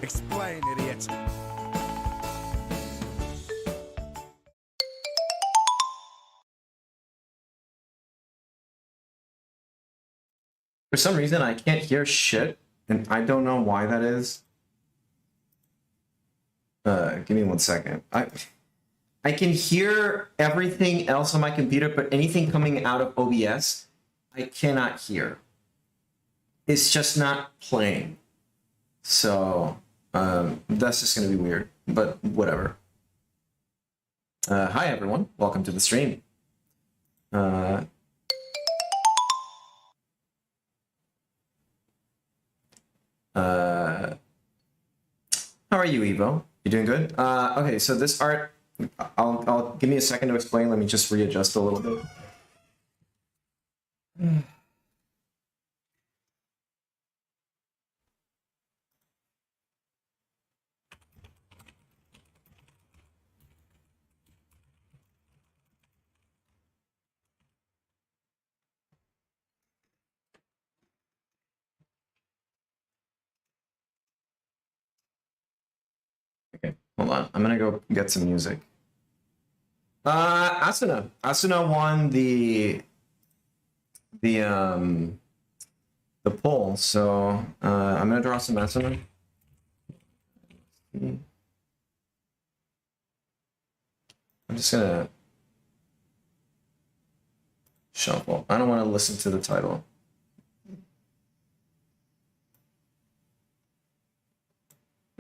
Explain, idiot. For some reason, I can't hear shit, and I don't know why that is. Give me 1 second. I can hear everything else on my computer, but anything coming out of OBS, I cannot hear. It's just not playing. So that's just gonna be weird, but whatever. Hi everyone, welcome to the stream. How are you, Evo? You doing good? Okay, so this art, I'll give me a second to explain. Let me just readjust a little bit. Okay, hold on. I'm gonna go get some music. Assuna. Assuna won the poll, so I'm gonna draw some Assuna. I'm just gonna shuffle. I don't want to listen to the title.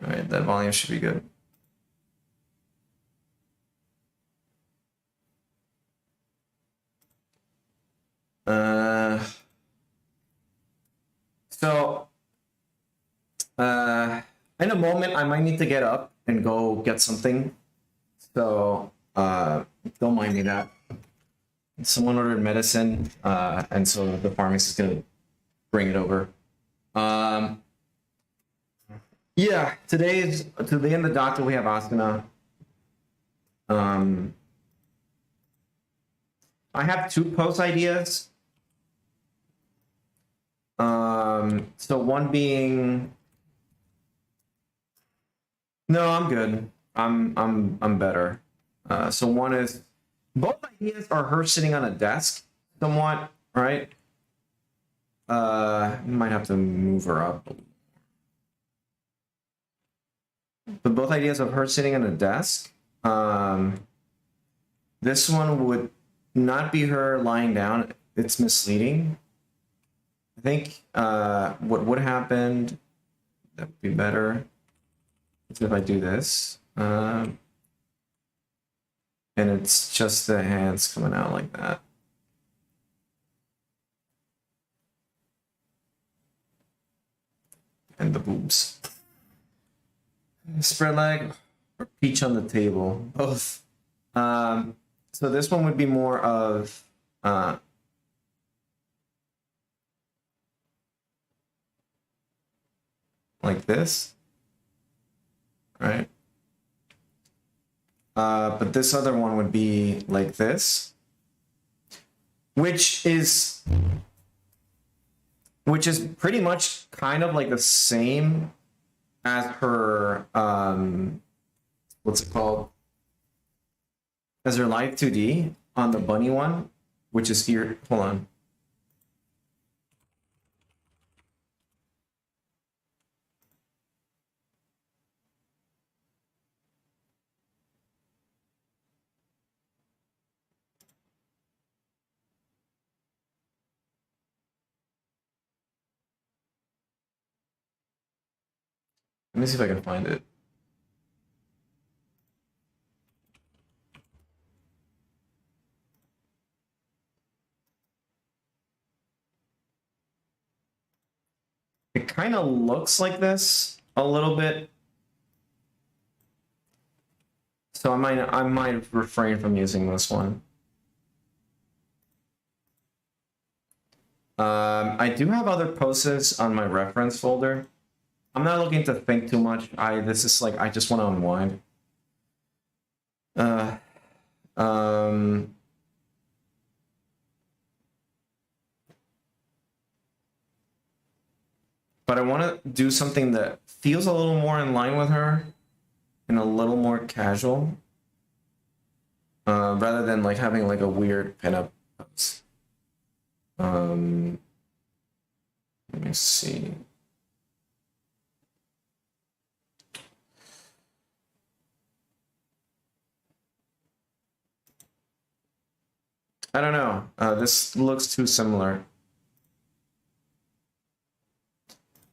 All right, that volume should be good. In a moment, I might need to get up and go get something. So don't mind me that. Someone ordered medicine, and so the pharmacist is gonna bring it over. Yeah, today in the doctor we have Assuna. I have 2 post ideas. So one being, no, I'm good. I'm better. So one is, both ideas are her sitting on a desk, somewhat, right? Might have to move her up. But both ideas of her sitting on a desk. This one would not be her lying down. It's misleading. I think what would happen, that would be better, is if I do this. And it's just the hands coming out like that. And the boobs. Spread leg or peach on the table, both. So this one would be more of like this, right? But this other one would be like this, which is pretty much kind of like the same as her what's it called? As her live 2D on the bunny one, which is here. Hold on. Let me see if I can find it. It kind of looks like this a little bit. So I might refrain from using this one. I do have other poses on my reference folder. I'm not looking to think too much. This is like, I just want to unwind. but I want to do something that feels a little more in line with her and a little more casual, rather than like having like a weird pinup pose. Let me see. I don't know. This looks too similar.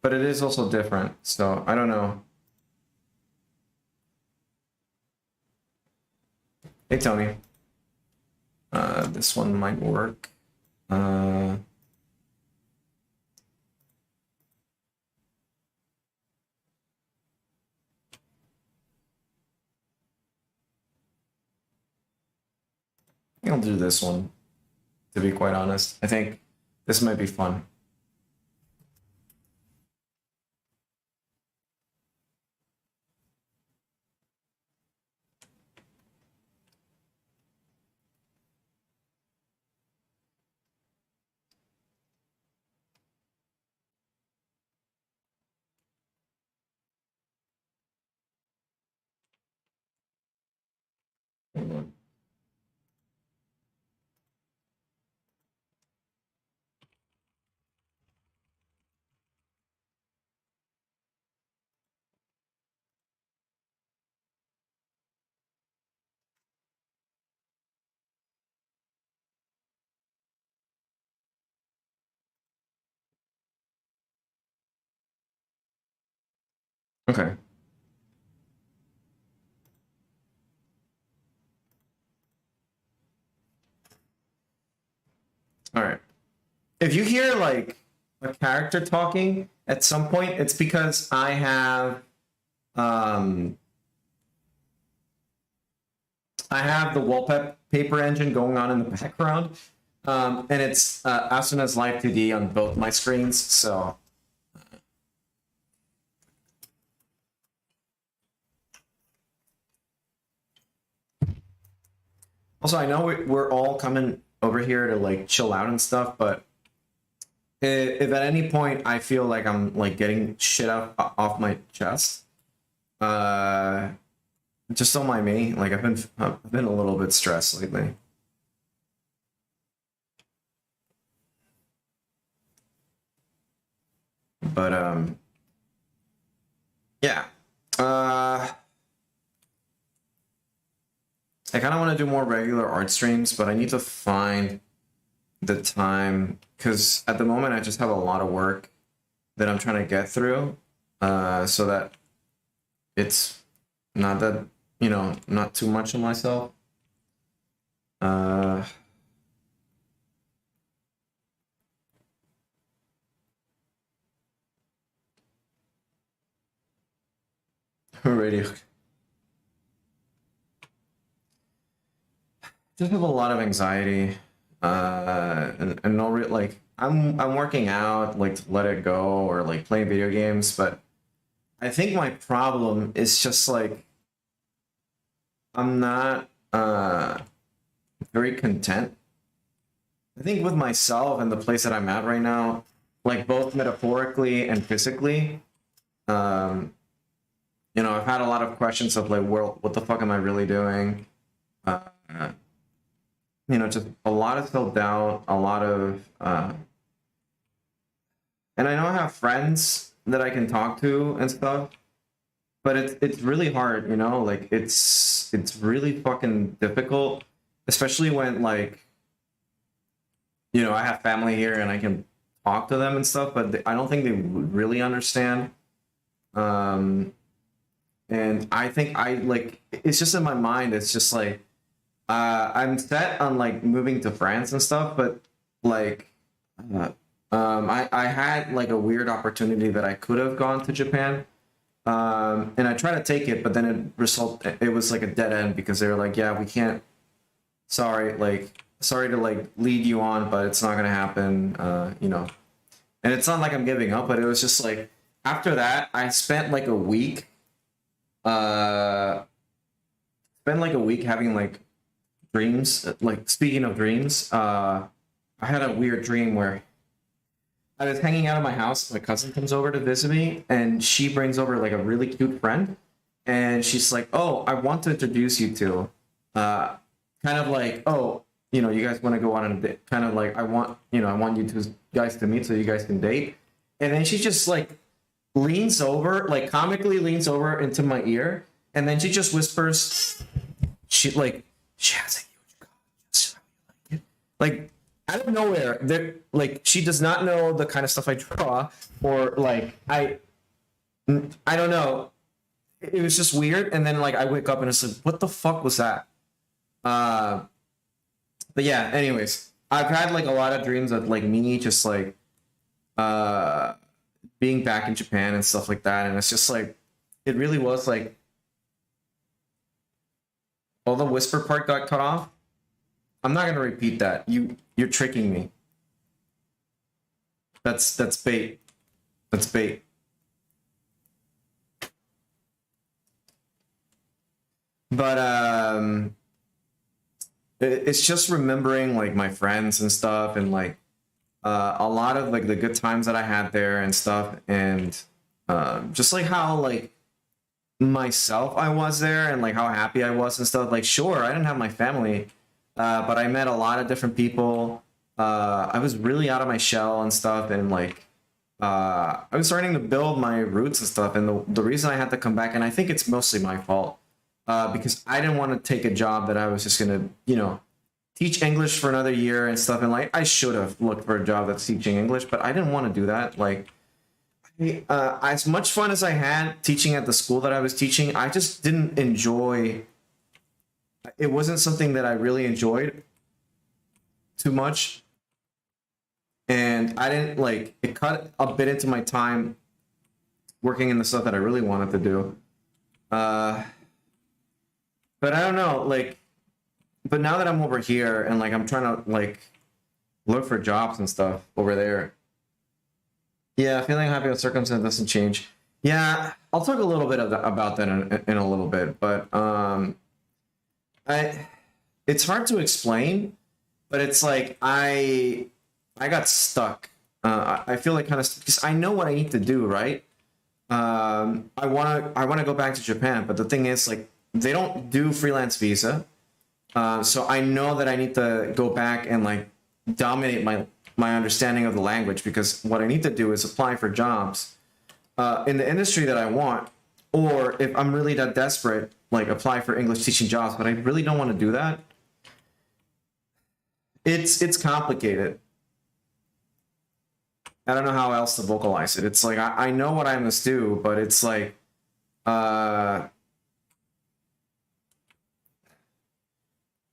But it is also different, so I don't know. Hey, Tony. This one might work. I'll do this one, to be quite honest. I think this might be fun. Hold on. Okay. All right. If you hear like a character talking at some point, it's because I have the wallpaper engine going on in the background, and it's Asuna's Live 2D on both my screens. So also, I know we're all coming over here to like chill out and stuff, but if at any point I feel like I'm like getting shit off my chest, just don't mind me. Like I've been a little bit stressed lately. But yeah. I kind of want to do more regular art streams, but I need to find the time because at the moment I just have a lot of work that I'm trying to get through, so that it's not that, you know, not too much of myself. Radio. Just have a lot of anxiety, and no real like I'm working out like to let it go or like playing video games, but I think my problem is just like I'm not very content. I think with myself and the place that I'm at right now, like both metaphorically and physically, you know, I've had a lot of questions of like, well, what the fuck am I really doing? You know, just a lot of self-doubt, a lot of, and I know I have friends that I can talk to and stuff, but it's really hard, you know, like it's really fucking difficult, especially when like, you know, I have family here and I can talk to them and stuff, but I don't think they would really understand. And I think I like, it's just in my mind, it's just like, I'm set on like moving to France and stuff, but like, I had like a weird opportunity that I could have gone to Japan, and I tried to take it, but then it was like a dead end because they were like, yeah, we can't. Sorry to like lead you on, but it's not gonna happen. You know, and it's not like I'm giving up, but it was just like after that, I spent like a week. Having like dreams. Like speaking of dreams, I had a weird dream where I was hanging out at my house. My cousin comes over to visit me, and she brings over like a really cute friend, and she's like, "Oh, I want to introduce you to," kind of like, "Oh, you know, you guys want to go on a date?" Kind of like, I want you two guys to meet so you guys can date." And then she just like leans over, like comically leans over into my ear, and then she just whispers, she has a huge cock, just how you like it. Like out of nowhere, like she does not know the kind of stuff I draw, or like I don't know. It was just weird, and then like I wake up and it's like, what the fuck was that? But yeah, anyways, I've had like a lot of dreams of like me just like being back in Japan and stuff like that, and it's just like it really was like all the whisper part got cut off. I'm not gonna repeat that. You're tricking me. That's bait. That's bait. But it's just remembering like my friends and stuff, and like a lot of like the good times that I had there and stuff, and just like how like myself I was there, and like how happy I was and stuff. Like sure, I didn't have my family, but I met a lot of different people. I was really out of my shell and stuff, and like I was starting to build my roots and stuff. And the reason I had to come back, and I think it's mostly my fault, because I didn't want to take a job that I was just gonna, you know, teach English for another year and stuff. And like I should have looked for a job that's teaching English, but I didn't want to do that. Like as much fun as I had teaching at the school that I was teaching, I just didn't enjoy. It wasn't something that I really enjoyed too much, and I didn't like it. Cut a bit into my time working in the stuff that I really wanted to do. But I don't know, like, but now that I'm over here and like I'm trying to like look for jobs and stuff over there. Yeah, feeling happy with circumstance doesn't change. Yeah, I'll talk a little bit about that in a little bit, but it's hard to explain, but it's like I got stuck. I feel like kind of because I know what I need to do, right? I wanna go back to Japan, but the thing is like they don't do freelance visa, so I know that I need to go back and like dominate my understanding of the language, because what I need to do is apply for jobs in the industry that I want, or if I'm really that desperate, like apply for English teaching jobs. But I really don't want to do that. It's complicated. I don't know how else to vocalize it. It's like I know what I must do, but it's like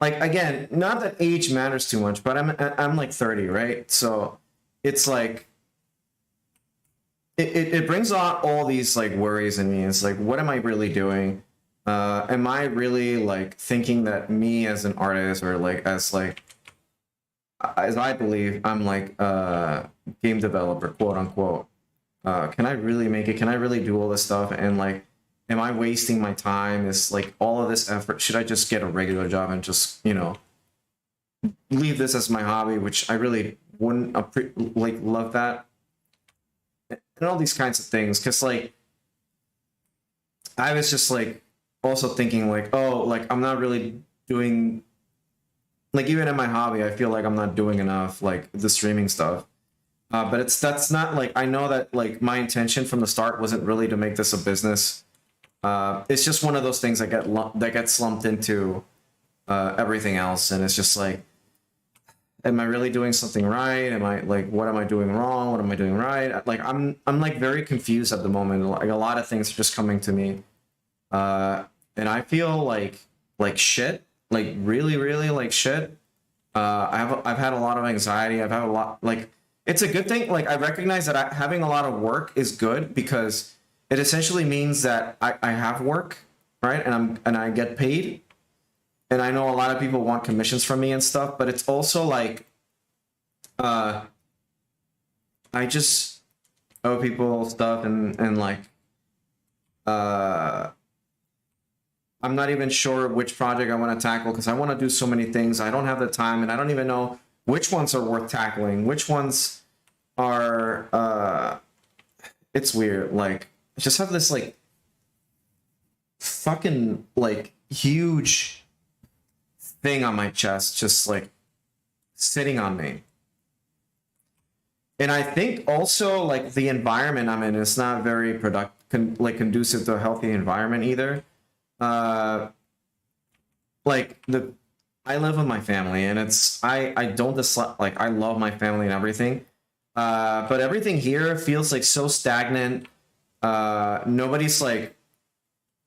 again, not that age matters too much, but I'm like 30, right? So it's like it brings out all these like worries in me. It's like, what am I really doing? Am I really like thinking that me as an artist, or like as I believe I'm like a game developer, quote unquote, can I really make it? Can I really do all this stuff? And like, am I wasting my time? Is like all of this effort, should I just get a regular job and just, you know, leave this as my hobby, which I really wouldn't like love that, and all these kinds of things. Because like I was just like also thinking like, oh, like I'm not really doing, like even in my hobby I feel like I'm not doing enough, like the streaming stuff. But that's not like, I know that like my intention from the start wasn't really to make this a business. It's just one of those things that get slumped into everything else, and it's just like, am I really doing something right? Am I like, what am I doing wrong? What am I doing right? Like I'm like very confused at the moment. Like a lot of things are just coming to me, and I feel like shit, like really like shit. I've had a lot of anxiety. I've had a lot, like, it's a good thing. Like I recognize that having a lot of work is good, because it essentially means that I have work, right? And I get paid. And I know a lot of people want commissions from me and stuff, but it's also like I just owe people stuff, and like I'm not even sure which project I want to tackle, because I want to do so many things. I don't have the time, and I don't even know which ones are worth tackling, which ones are it's weird. Like I just have this like fucking like huge thing on my chest just like sitting on me. And I think also like the environment I'm in is not very conducive to a healthy environment either. Like I live with my family, and it's I don't dislike, like I love my family and everything. But everything here feels like so stagnant. Nobody's like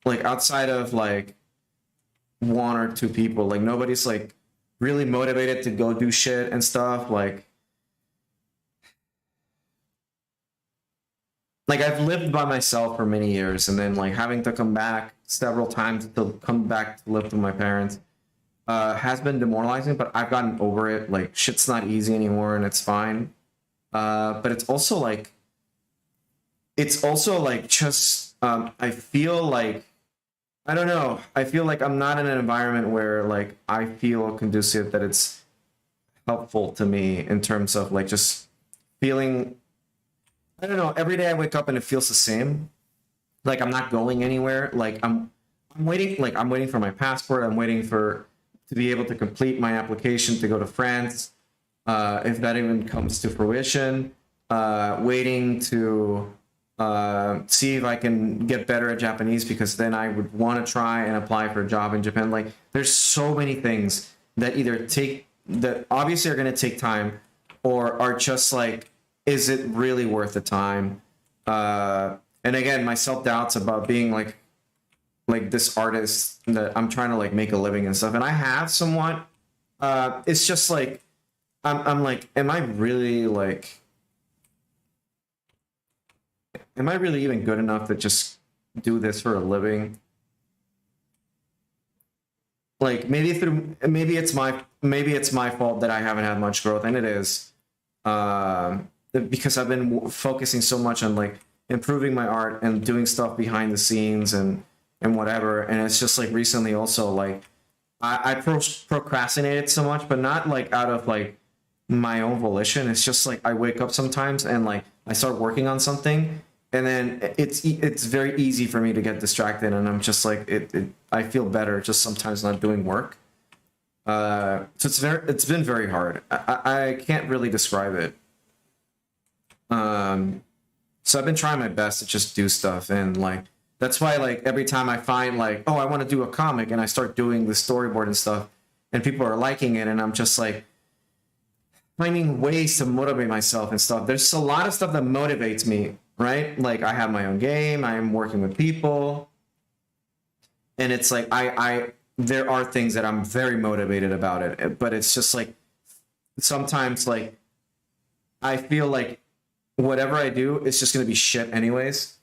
outside of like one or two people, like nobody's like really motivated to go do shit and stuff. Like I've lived by myself for many years, and then like having to come back several times to come back to live with my parents has been demoralizing, but I've gotten over it. Like shit's not easy anymore, and it's fine. But it's also like just I feel like I don't know. I feel like I'm not in an environment where like I feel conducive that it's helpful to me in terms of like just feeling. I don't know. Every day I wake up and it feels the same. Like I'm not going anywhere. Like I'm waiting. Like I'm waiting for my passport. I'm waiting to be able to complete my application to go to France, if that even comes to fruition. Waiting to see if I can get better at Japanese, because then I would want to try and apply for a job in Japan. Like there's so many things that that obviously are going to take time, or are just like, is it really worth the time? And again, my self-doubts about being like this artist that I'm trying to like make a living and stuff. And I have somewhat, it's just like, I'm like, am I really even good enough to just do this for a living? Like maybe it's my fault that I haven't had much growth, and it is. Because I've been focusing so much on like improving my art and doing stuff behind the scenes and whatever. And it's just like recently also like I procrastinated so much, but not like out of like my own volition. It's just like I wake up sometimes and like I start working on something, and then it's very easy for me to get distracted, and I'm just like I feel better just sometimes not doing work. So it's been very hard. I can't really describe it. So I've been trying my best to just do stuff, and like that's why like every time I find like, oh, I want to do a comic, and I start doing the storyboard and stuff, and people are liking it, and I'm just like finding ways to motivate myself and stuff. There's a lot of stuff that motivates me, right? Like I have my own game, I am working with people, and it's like I there are things that I'm very motivated about it, but it's just like sometimes like I feel like whatever I do is just going to be shit anyways.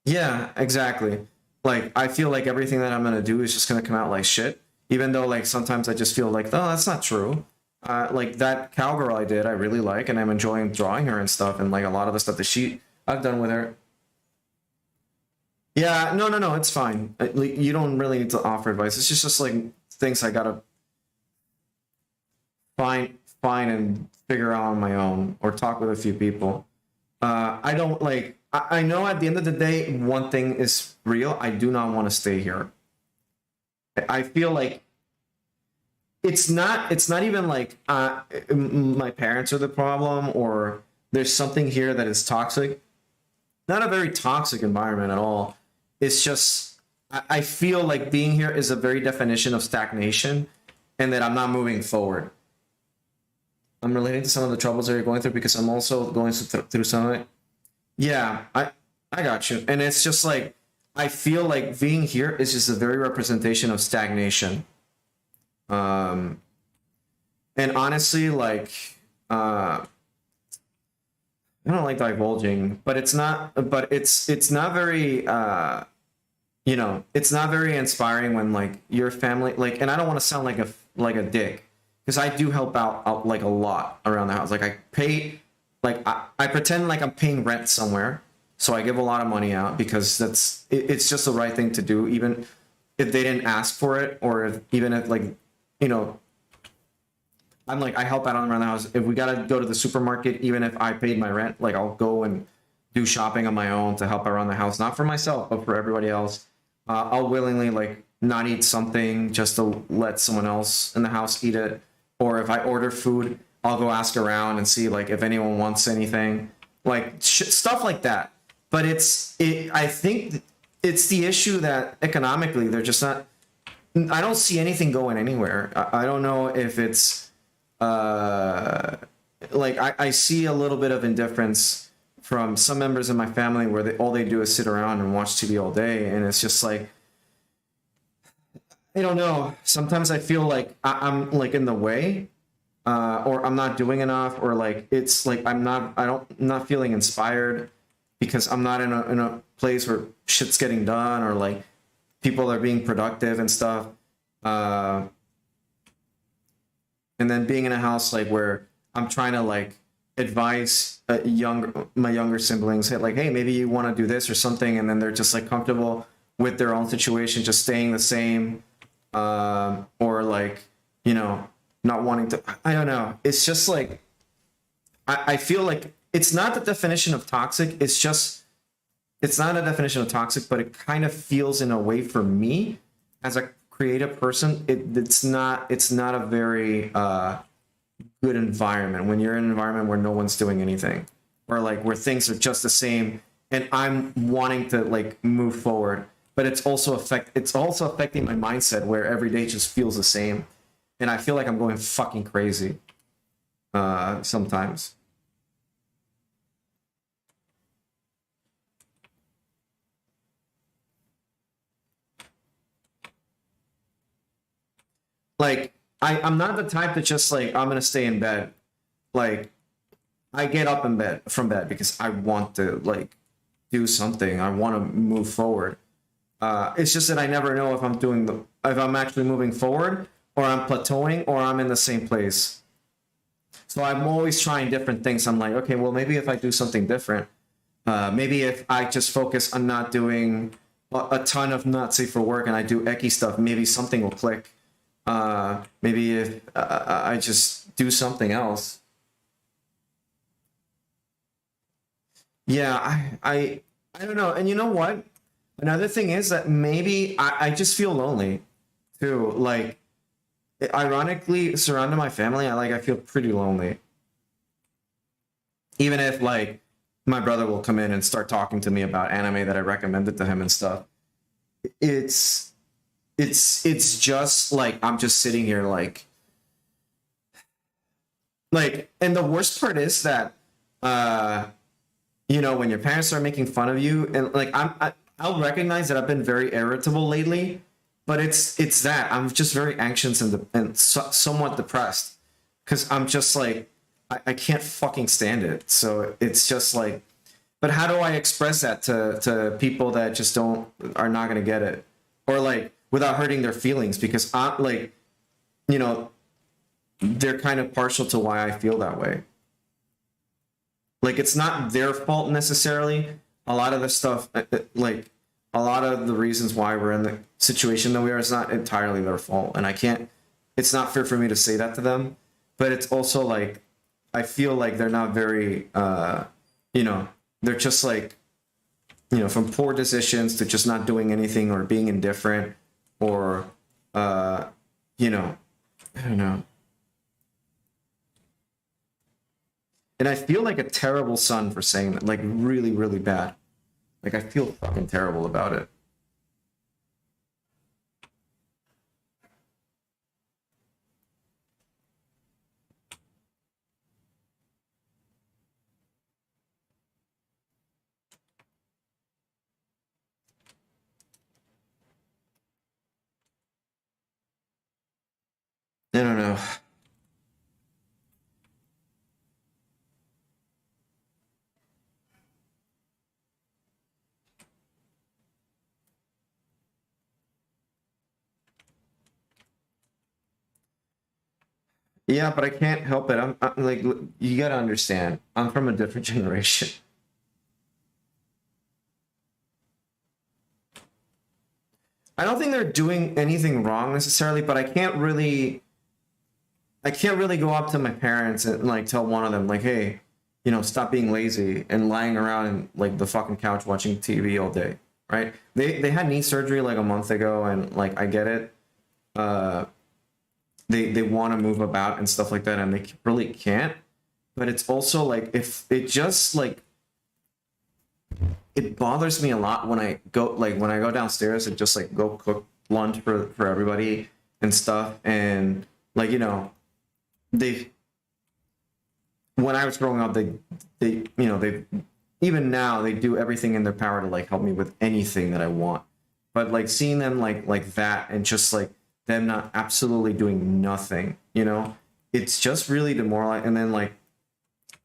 Yeah, exactly. Like I feel like everything that I'm going to do is just going to come out like shit, even though like sometimes I just feel like, oh, that's not true. Like that cowgirl I did, I really like, and I'm enjoying drawing her and stuff, and like a lot of the stuff that I've done with her. Yeah, no, it's fine. You don't really need to offer advice. It's just like things I gotta find and figure out on my own, or talk with a few people. I don't like. I know at the end of the day, one thing is real. I do not want to stay here. I feel like it's not even like my parents are the problem, or there's something here that is toxic. Not a very toxic environment at all. It's just I feel like being here is a very definition of stagnation, and that I'm not moving forward. I'm relating to some of the troubles that you're going through, because I'm also going through some of it. Yeah, I got you. And it's just like I feel like being here is just a very representation of stagnation. And honestly, like I don't like divulging, but it's not very it's not very inspiring when like your family, like, and I don't want to sound like a dick, because I do help out like a lot around the house. Like I pay, like I pretend like I'm paying rent somewhere, so I give a lot of money out because it's just the right thing to do, even if they didn't ask for it, or even if like, you know, I'm like, I help out around the house. If we gotta go to the supermarket, even if I paid my rent, like I'll go and do shopping on my own to help around the house, not for myself, but for everybody else. I'll willingly like not eat something just to let someone else in the house eat it. Or if I order food, I'll go ask around and see like if anyone wants anything, like stuff like that. But I think it's the issue that economically they're just not. I don't see anything going anywhere. I don't know if it's like I see a little bit of indifference from some members of my family where all they do is sit around and watch TV all day, and it's just like, I don't know. Sometimes I feel like I'm like in the way, or I'm not doing enough, or like it's like I'm not feeling inspired because I'm not in a place where shit's getting done, or like people are being productive and stuff. And then being in a house like where I'm trying to like advise my younger siblings, like, hey, maybe you want to do this or something, and then they're just like comfortable with their own situation, just staying the same, or like, you know, not wanting to. I don't know. It's just like I feel like it's not the definition of toxic. It's not a definition of toxic, but it kind of feels in a way for me as a creative person. It's not a very good environment when you're in an environment where no one's doing anything, or like where things are just the same, and I'm wanting to like move forward, but it's also affecting my mindset where every day just feels the same, and I feel like I'm going fucking crazy sometimes. Like I'm not the type that just like I'm gonna stay in bed. Like I get up from bed because I want to like do something. I want to move forward. It's just that I never know if I'm actually moving forward, or I'm plateauing, or I'm in the same place. So I'm always trying different things. I'm like, okay, well maybe if I do something different, maybe if I just focus on not doing a ton of not safe for work and I do ecky stuff, maybe something will click. Maybe if I just do something else. Yeah, I don't know. And you know what? Another thing is that maybe I just feel lonely too. Like, ironically, surrounded my family, I feel pretty lonely. Even if like my brother will come in and start talking to me about anime that I recommended to him and stuff. It's just like I'm just sitting here like, and the worst part is that you know, when your parents are making fun of you, and like I'll recognize that I've been very irritable lately, but it's that I'm just very anxious and somewhat depressed because I'm just like I can't fucking stand it. So it's just like, but how do I express that to people that just are not gonna get it, or like without hurting their feelings, because I'm like, you know, they're kind of partial to why I feel that way. Like it's not their fault necessarily. A lot of the stuff, like a lot of the reasons why we're in the situation that we are, is not entirely their fault, and I can't. It's not fair for me to say that to them, but it's also like I feel like they're not very, you know, they're just like, you know, from poor decisions to just not doing anything or being indifferent, or, you know, I don't know. And I feel like a terrible son for saying that, like really, really bad. Like I feel fucking terrible about it. I don't know. Yeah, but I can't help it. I'm like, you gotta understand, I'm from a different generation. I don't think they're doing anything wrong necessarily, but I can't really. I can't really go up to my parents and like tell one of them like, hey, you know, stop being lazy and lying around in like the fucking couch watching TV all day, right? They had knee surgery like a month ago, and like I get it. They want to move about and stuff like that, and they really can't. But it's also like if it just like it bothers me a lot when I go downstairs and just like go cook lunch for everybody and stuff, and like, you know, they when I was growing up, they you know, they even now they do everything in their power to like help me with anything that I want. But like seeing them like that, and just like them not absolutely doing nothing, you know, it's just really demoralizing. And then like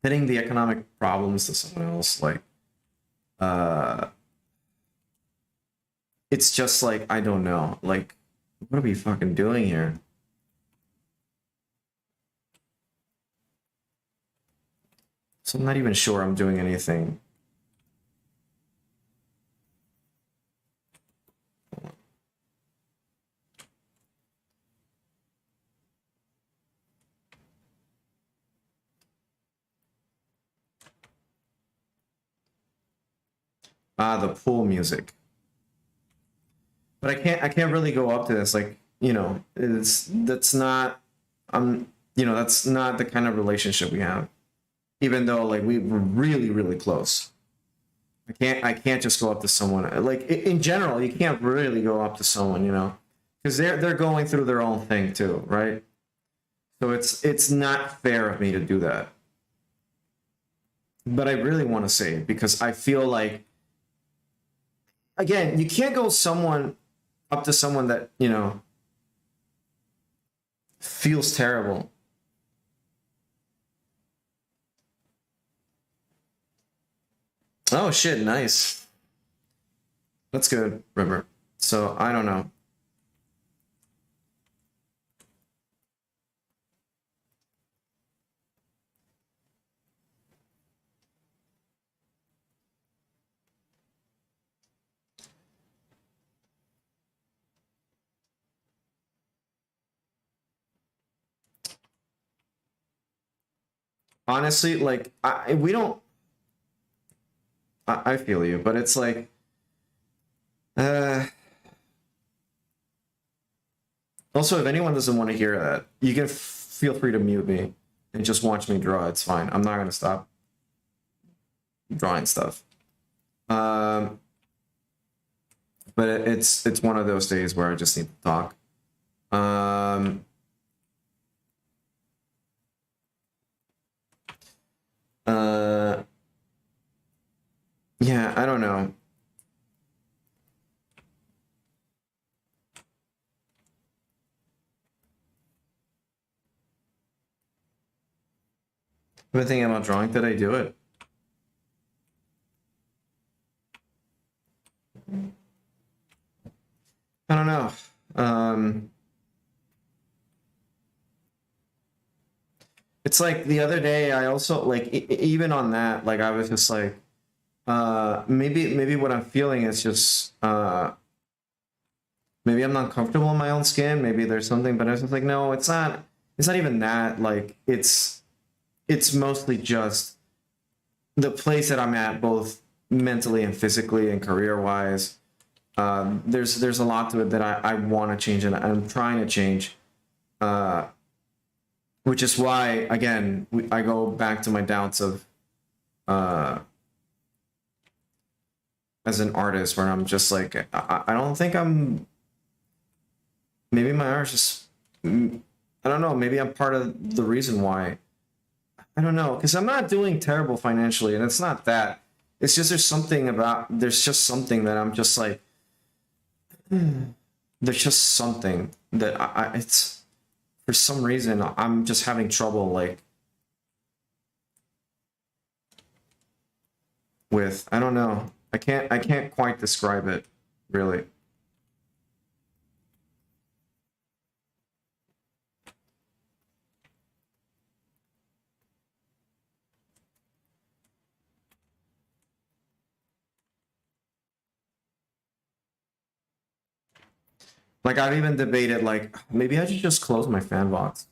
pitting the economic problems to someone else, like it's just like, I don't know, like what are we fucking doing here? So I'm not even sure I'm doing anything. The pool music. But I can't really go up to this, like, you know, that's not you know, that's not the kind of relationship we have. Even though like we were really, really close. I can't just go up to someone. Like in general, you can't really go up to someone, you know, because they're going through their own thing too, right? So it's not fair of me to do that. But I really want to say it because I feel like, again, you can't go up to someone that, you know, feels terrible. Oh shit, nice. That's good, River. So I don't know. Honestly, like we don't. I feel you, but it's like, uh. Also, if anyone doesn't want to hear that, you can feel free to mute me and just watch me draw. It's fine. I'm not gonna stop drawing stuff. But it's one of those days where I just need to talk. Yeah, I don't know. I've been thinking about drawing. Did I do it? I don't know. It's like the other day, I also like even on that, like I was just like, maybe what I'm feeling is just maybe I'm not comfortable in my own skin. Maybe there's something, but I was just like, no, it's not. It's not even that. Like it's mostly just the place that I'm at, both mentally and physically and career wise. There's a lot to it that I want to change, and I'm trying to change. Which is why, again, I go back to my doubts of as an artist, where I'm just like, I don't think I'm. Maybe my art just. I don't know. Maybe I'm part of the reason why. I don't know, because I'm not doing terrible financially, and it's not that. It's just there's just something that I'm just like. There's just something that it's for some reason I'm just having trouble like with. I don't know. I can't quite describe it really. Like I've even debated like maybe I should just close my fan box.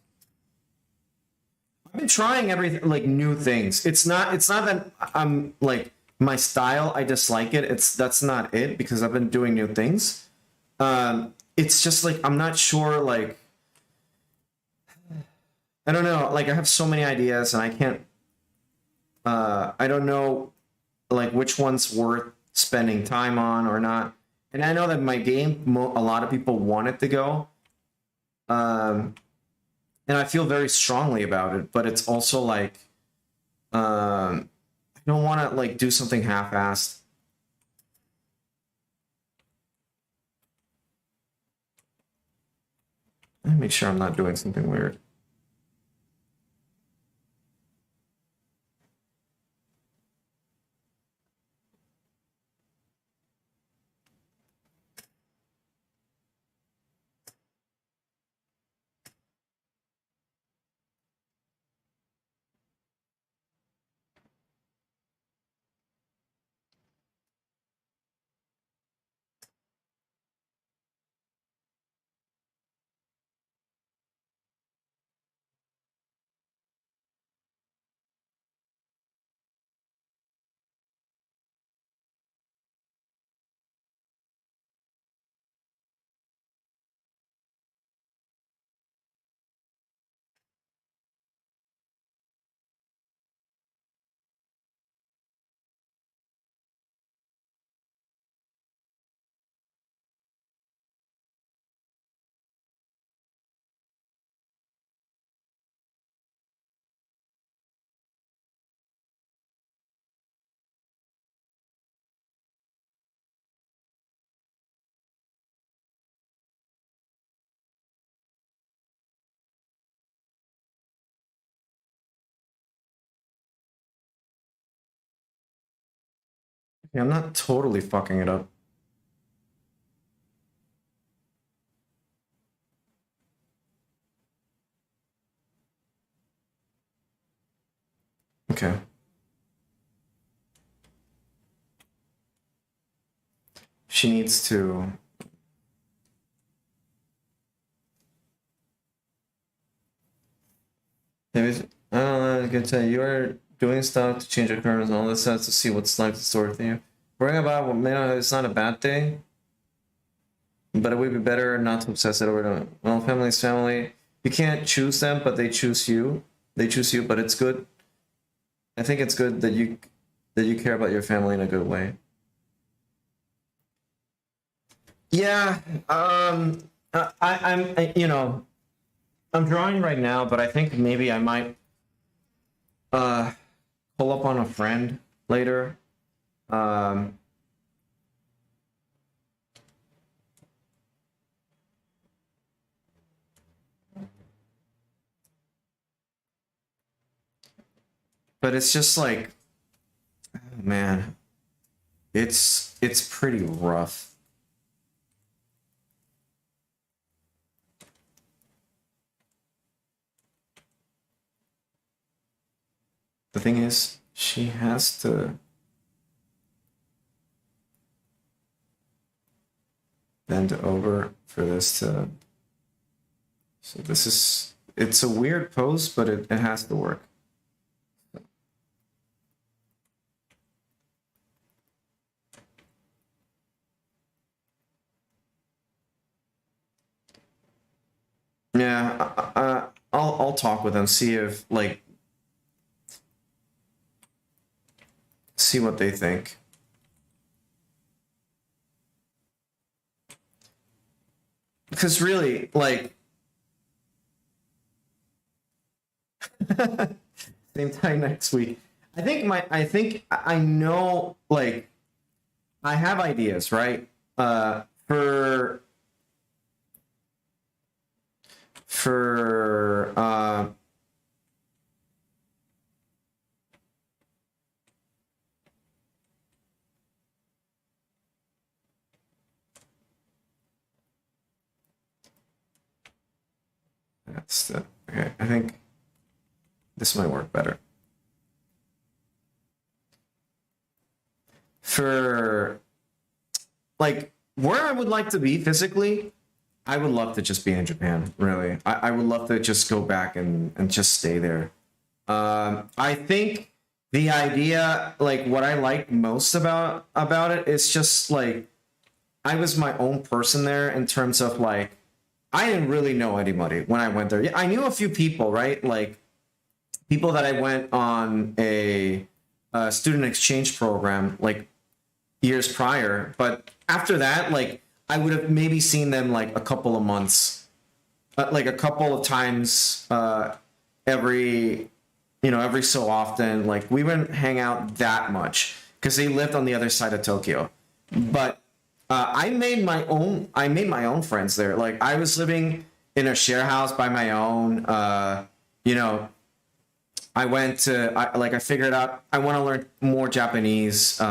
I've been trying everything, like new things. It's not that I'm like my style, I dislike it. That's not it, because I've been doing new things. It's just like I'm not sure, like I don't know, like I have so many ideas and I can't I don't know like which one's worth spending time on or not. And I know that my game, a lot of people want it to go. And I feel very strongly about it, but it's also like I don't want to like do something half-assed. Let me make sure I'm not doing something weird. Yeah, I'm not totally fucking it up. Okay. She needs to... Maybe, I don't know, I can tell you are doing stuff to change your curves and all this stuff to see what's like the story with you. Worrying about what may not, it's not a bad thing, but it would be better not to obsess it over. Well, family is family. You can't choose them, but they choose you. They choose you, but it's good. I think it's good that you care about your family in a good way. Yeah, you know, I'm drawing right now, but I think maybe I might pull up on a friend later. But it's just like, oh, man, it's pretty rough. The thing is, she has to bend over for this to... So this is... It's a weird pose, but it has to work. Yeah, I'll talk with them, see if, like... See what they think. Because really, like... Same time next week. I think I know, like, I have ideas, right? For that's the... Okay, I think this might work better. For, like, where I would like to be physically, I would love to just be in Japan, really. I would love to just go back and just stay there. I think the idea, like what I like most about it is just like I was my own person there in terms of like I didn't really know anybody when I went there. Yeah, I knew a few people, right? Like people that I went on a student exchange program like years prior, but after that, like I would have maybe seen them like a couple of months, like a couple of times every every so often. Like we wouldn't hang out that much because they lived on the other side of Tokyo. But I made my own friends there. Like I was living in a share house by my own. I figured out I want to learn more Japanese.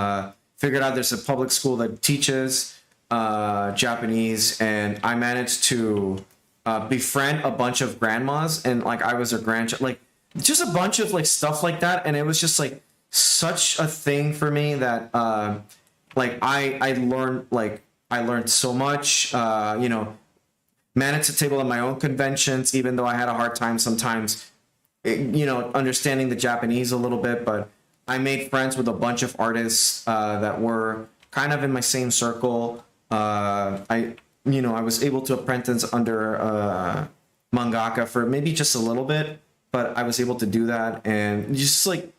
Figured out there's a public school that teaches Japanese, and I managed to befriend a bunch of grandmas, and like I was a grandchild, like just a bunch of like stuff like that, and it was just like such a thing for me that like I learned so much. Managed to table at my own conventions, even though I had a hard time sometimes, understanding the Japanese a little bit. But I made friends with a bunch of artists that were kind of in my same circle. I was able to apprentice under mangaka for maybe just a little bit, but I was able to do that, and just like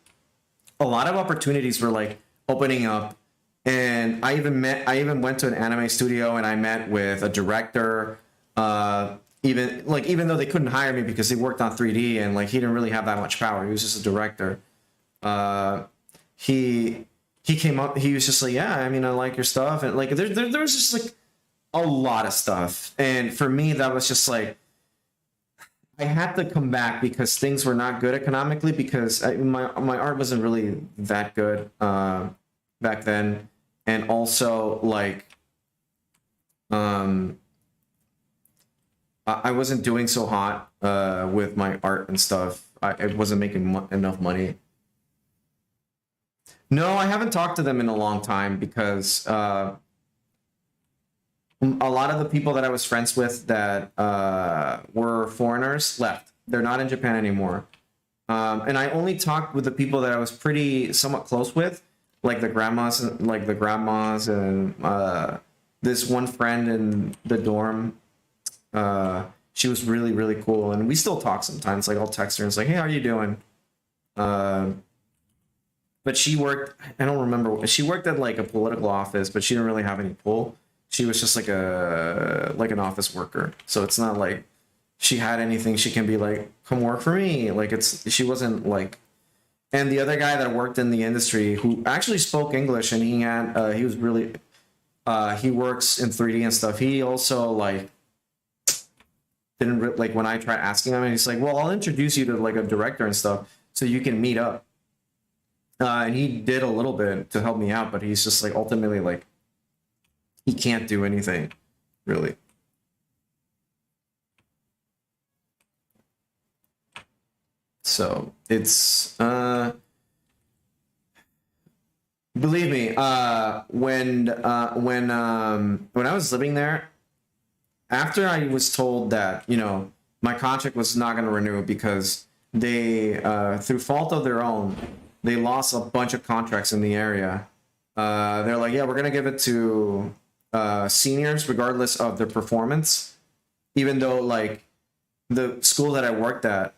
a lot of opportunities were like opening up. And I even went to an anime studio, and I met with a director. Even though they couldn't hire me because they worked on 3D, and like he didn't really have that much power. He was just a director. He came up. He was just like, yeah, I mean, I like your stuff, and like there was just like a lot of stuff. And for me, that was just like I had to come back because things were not good economically, because my art wasn't really that good back then, and also like I wasn't doing so hot with my art and stuff. I wasn't making enough money. No, I haven't talked to them in a long time because a lot of the people that I was friends with that were foreigners left. They're not in Japan anymore. And I only talked with the people that I was pretty somewhat close with, like the grandmas, and this one friend in the dorm. She was really, really cool, and we still talk sometimes. Like I'll text her and it's like, hey, how are you doing? But she worked, I don't remember, she worked at like a political office, but she didn't really have any pull. She was just like an office worker. So it's not like she had anything she can be like, come work for me. Like she wasn't like, and the other guy that worked in the industry who actually spoke English, and he was really, he works in 3D and stuff. He also like, didn't like when I tried asking him, and he's like, well, I'll introduce you to like a director and stuff so you can meet up. And he did a little bit to help me out, but he's just like ultimately like he can't do anything really. So it's believe me, when I was living there, after I was told that, my contract was not going to renew because they, through fault of their own, they lost a bunch of contracts in the area. They're like, yeah, we're going to give it to seniors regardless of their performance, even though like the school that I worked at,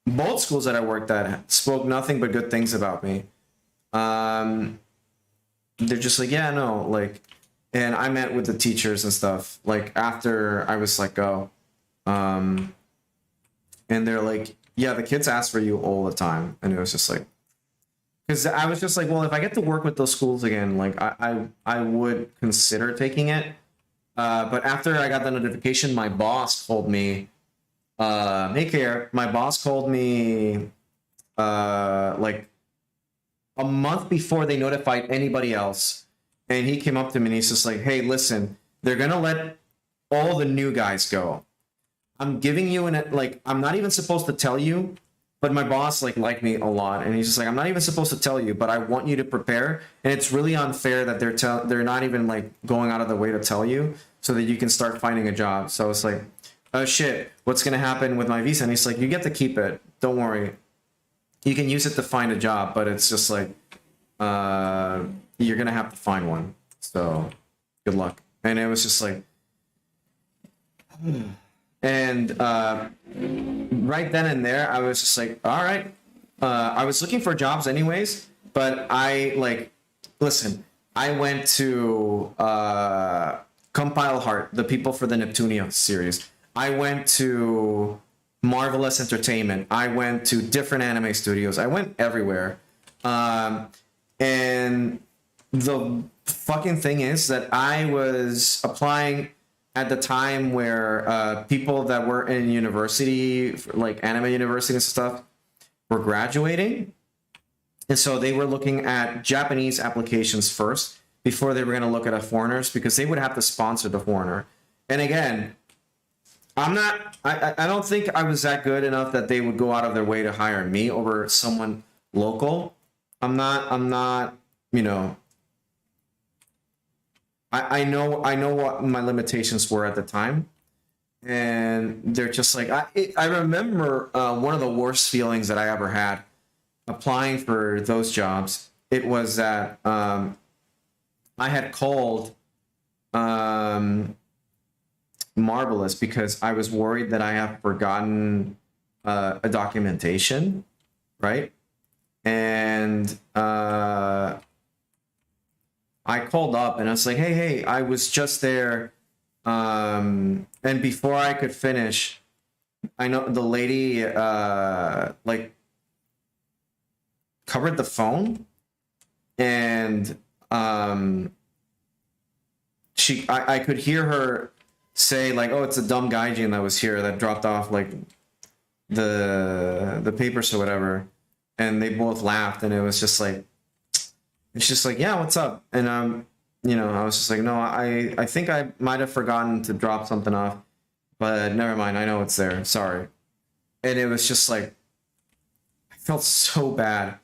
both schools that I worked at spoke nothing but good things about me. They're just like, yeah, no, like, and I met with the teachers and stuff, like after I was let go. And they're like, yeah, the kids ask for you all the time. And it was just like, because I was just like, well, if I get to work with those schools again, like I would consider taking it. But after I got the notification, my boss told me, hey, Care, my boss called me like a month before they notified anybody else. And he came up to me and he's just like, hey, listen, they're going to let all the new guys go. I'm giving you I'm not even supposed to tell you, but my boss liked me a lot. And he's just like, I'm not even supposed to tell you, but I want you to prepare. And it's really unfair that they're not even like going out of the way to tell you so that you can start finding a job. So it's like, oh shit, what's going to happen with my visa? And he's like, you get to keep it. Don't worry. you can use it to find a job, but it's just like you're gonna have to find one. So good luck. And it was just like, and right then and there, I was just like, all right. I was looking for jobs anyways, but listen, I went to Compile Heart, the people for the Neptunia series. I went to Marvelous Entertainment. I went to different anime studios. I went everywhere. And the fucking thing is that I was applying at the time where people that were in university, like anime university and stuff, were graduating. And so they were looking at Japanese applications first before they were going to look at foreigners, because they would have to sponsor the foreigner. And again, I don't think I was that good enough that they would go out of their way to hire me over someone local. I'm not, you know, I know what my limitations were at the time. And they're just like, I remember one of the worst feelings that I ever had applying for those jobs. It was that I had called Marvelous because I was worried that I have forgotten a documentation, right? And I called up and I was like, hey, I was just there. And before I could finish, I know the lady like covered the phone, and I could hear her say like, oh, it's a dumb gaijin that was here that dropped off like the papers or whatever, and they both laughed, and it's just like, yeah, what's up? And you know, I was just like, no, I think I might have forgotten to drop something off, but never mind, I know it's there, sorry. And it was just like, I felt so bad.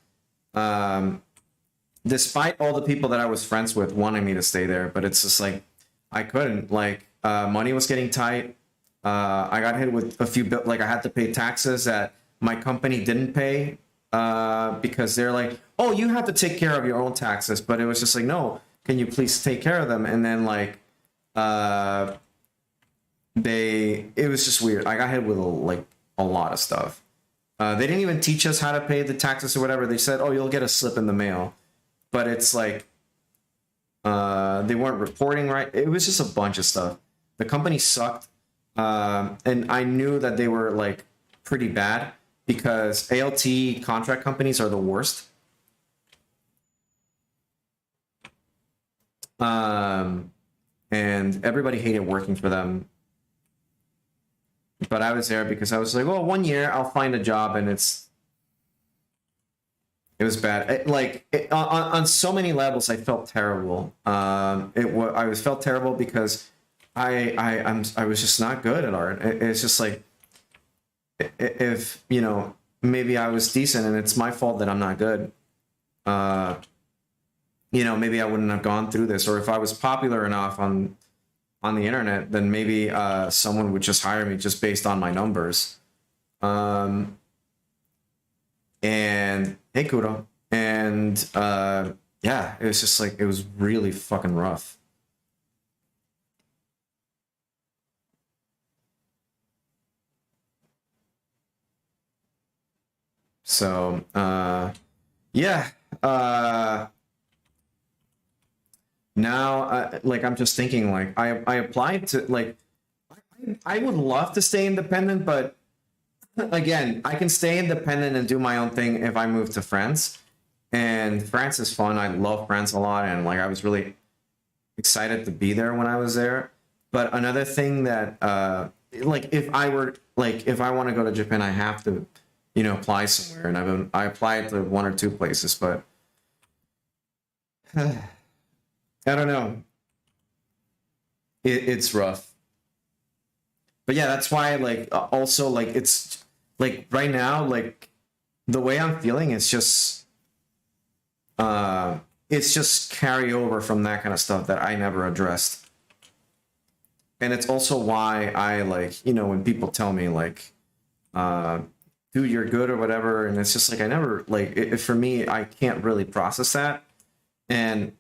Despite all the people that I was friends with wanting me to stay there, but it's just like, I couldn't, like, money was getting tight. I got hit with a few like I had to pay taxes that my company didn't pay, because they're like, oh, you have to take care of your own taxes. But it was just like, no, can you please take care of them? And then like, it was just weird. I got hit with a lot of stuff. They didn't even teach us how to pay the taxes or whatever. They said, oh, you'll get a slip in the mail. But it's like, they weren't reporting right. It was just a bunch of stuff. The company sucked. And I knew that they were like pretty bad because ALT contract companies are the worst. And everybody hated working for them. But I was there because I was like, well, 1 year I'll find a job, and it was bad. On so many levels, I felt terrible. I felt terrible because I was just not good at art. It's just like, if you know, maybe I was decent and it's my fault that I'm not good. You know, maybe I wouldn't have gone through this, or if I was popular enough on the internet, then maybe someone would just hire me just based on my numbers. And hey, Kudo. And yeah, it was just like, it was really fucking rough. So yeah, now like I'm just thinking, like I applied to, like, I would love to stay independent, but again, I can stay independent and do my own thing if I move to France. And France is fun. I love France a lot, and like I was really excited to be there when I was there. But another thing that like if I want to go to Japan, I have to, you know, apply somewhere, and I applied to 1 or 2 places, but I don't know. It's rough. But yeah, that's why, like, also, like, it's like right now, like the way I'm feeling is just carryover from that kind of stuff that I never addressed. And it's also why I, like, you know, when people tell me like dude, you're good or whatever. And it's just like, I never, like, for me, I can't really process that. And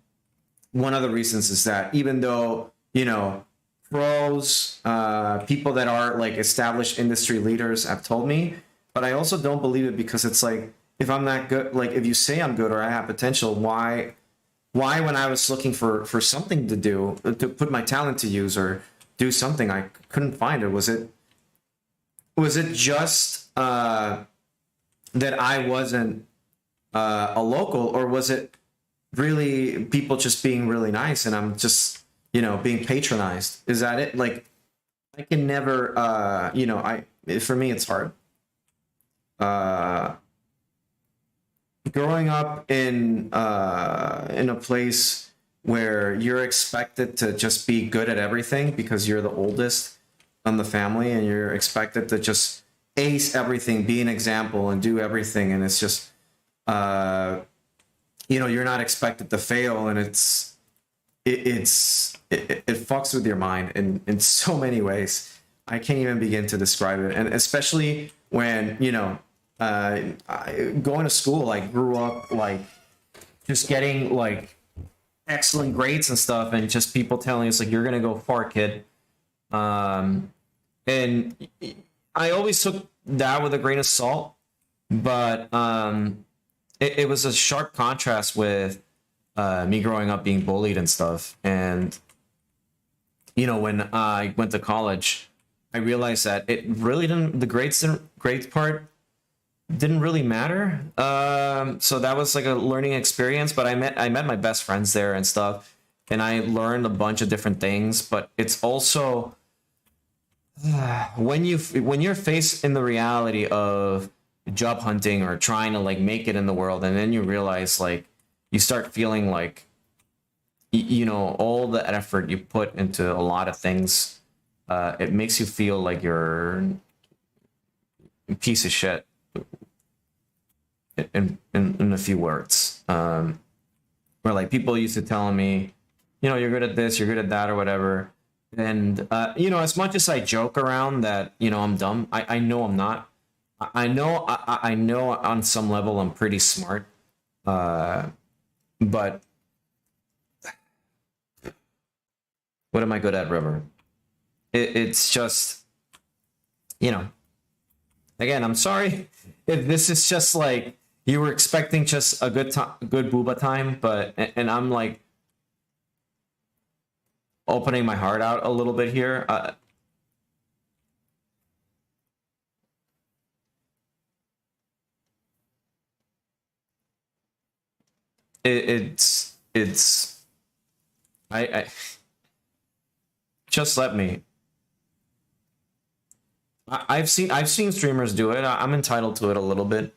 one of the reasons is that even though, you know, pros, people that are like established industry leaders have told me, but I also don't believe it, because it's like, if I'm not good, like if you say I'm good or I have potential, why when I was looking for something to do, to put my talent to use or do something, I couldn't find it? Was it just that I wasn't a local, or was it really people just being really nice and I'm just, you know, being patronized? Is that it? Like, I can never, you know, for me it's hard. Growing up in a place where you're expected to just be good at everything because you're the oldest in the family, and you're expected to just ace everything, be an example, and do everything, and it's just, you know, you're not expected to fail, and it fucks with your mind in so many ways. I can't even begin to describe it. And especially when, you know, going to school, I grew up like just getting like excellent grades and stuff, and just people telling us like, you're gonna go far, kid. And I always took that with a grain of salt, but it was a sharp contrast with me growing up being bullied and stuff. And you know, when I went to college, I realized that it really didn't, the grades part didn't really matter. So that was like a learning experience, but I met my best friends there and stuff, and I learned a bunch of different things. But it's also when you're faced in the reality of job hunting or trying to like make it in the world, and then you realize, like, you start feeling like, you know, all the effort you put into a lot of things, it makes you feel like you're a piece of shit, in a few words. Where like people used to tell me, you know, you're good at this, you're good at that, or whatever. And you know, as much as I joke around that, you know, I'm dumb, I know I'm not. I know on some level I'm pretty smart, but what am I good at, River? It's just, you know, again, I'm sorry if this is just like you were expecting just a good time, good booba time, but, and I'm like opening my heart out a little bit here. It's I just let me. I've seen streamers do it. I'm entitled to it a little bit.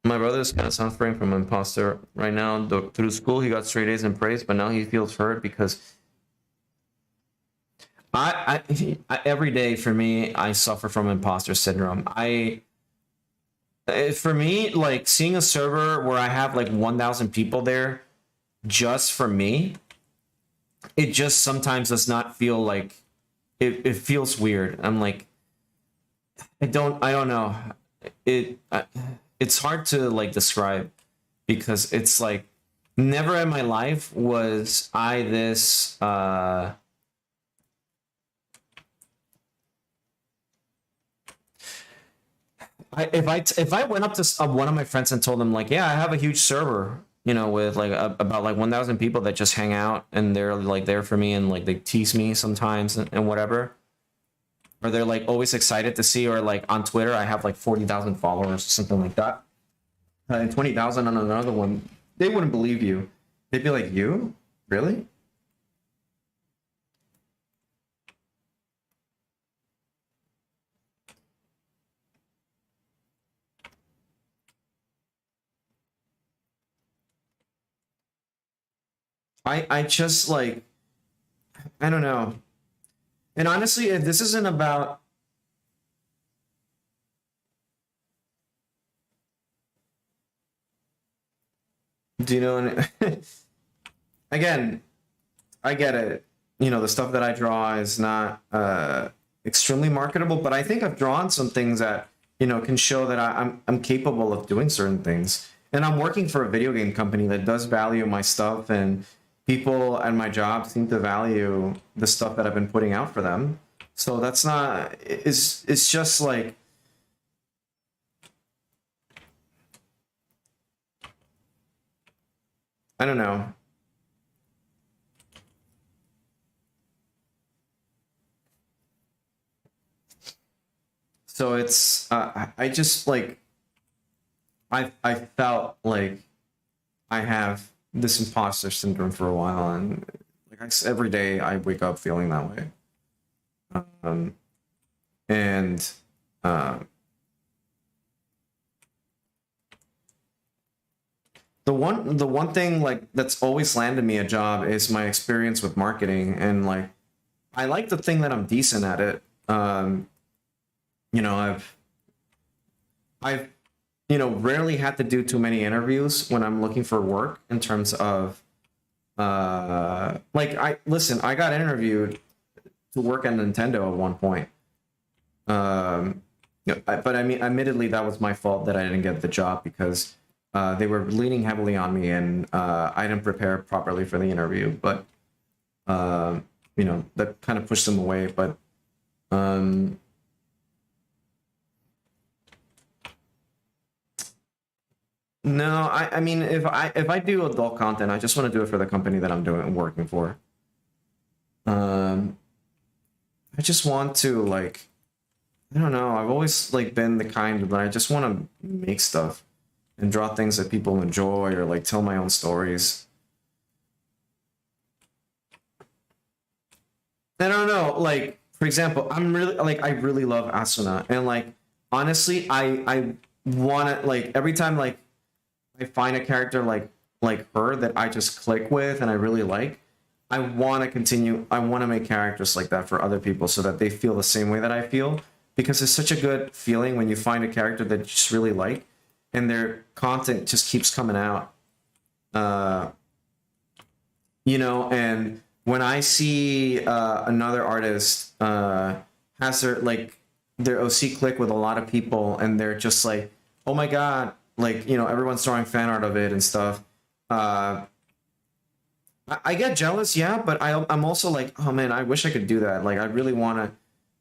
My brother is kind of suffering from imposter right now. Through school, he got straight A's and praise, but now he feels hurt because every day for me, I suffer from imposter syndrome. For me, like seeing a server where I have like 1,000 people there just for me, it just sometimes does not feel like it feels weird. I'm like, I don't know. It's hard to like describe, because it's like never in my life was I this if I went up to one of my friends and told them like, yeah, I have a huge server, you know, with like about like 1,000 people that just hang out and they're like there for me, and like they tease me sometimes and whatever, or they're like always excited to see, or like on Twitter I have like 40,000 followers or something like that, and 20,000 on another one, they wouldn't believe you. They'd be like, you really? I just like, I don't know. And honestly, if this isn't about, do you know, again, I get it. You know, the stuff that I draw is not extremely marketable, but I think I've drawn some things that, you know, can show that I'm capable of doing certain things. And I'm working for a video game company that does value my stuff, and people at my job seem to value the stuff that I've been putting out for them. So that's not, it's just like, I don't know. So it's I just like I felt like I have this imposter syndrome for a while, and like every day I wake up feeling that way. Um, and uh, the one thing like that's always landed me a job is my experience with marketing, and like I like to think that I'm decent at it. You know, I've you know rarely had to do too many interviews when I'm looking for work in terms of like I got interviewed to work at Nintendo at one point. But I mean, admittedly, that was my fault that I didn't get the job because they were leaning heavily on me, and I didn't prepare properly for the interview. But you know, that kind of pushed them away. But no, I mean, if I do adult content, I just want to do it for the company that I'm doing working for. Um, I just want to like, I don't know. I've always like been the kind that I just want to make stuff and draw things that people enjoy, or like tell my own stories. I don't know. Like for example, I really love Asuna, and like honestly, I want to like every time like I find a character like her that I just click with and I really like, I want to continue. I want to make characters like that for other people so that they feel the same way that I feel, because it's such a good feeling when you find a character that you just really like and their content just keeps coming out. Uh, you know, and when I see another artist has their OC click with a lot of people, and they're just like, oh my god, like you know, everyone's drawing fan art of it and stuff. Uh, I get jealous, yeah, but I'm also like, oh man, I wish I could do that. Like, I really want to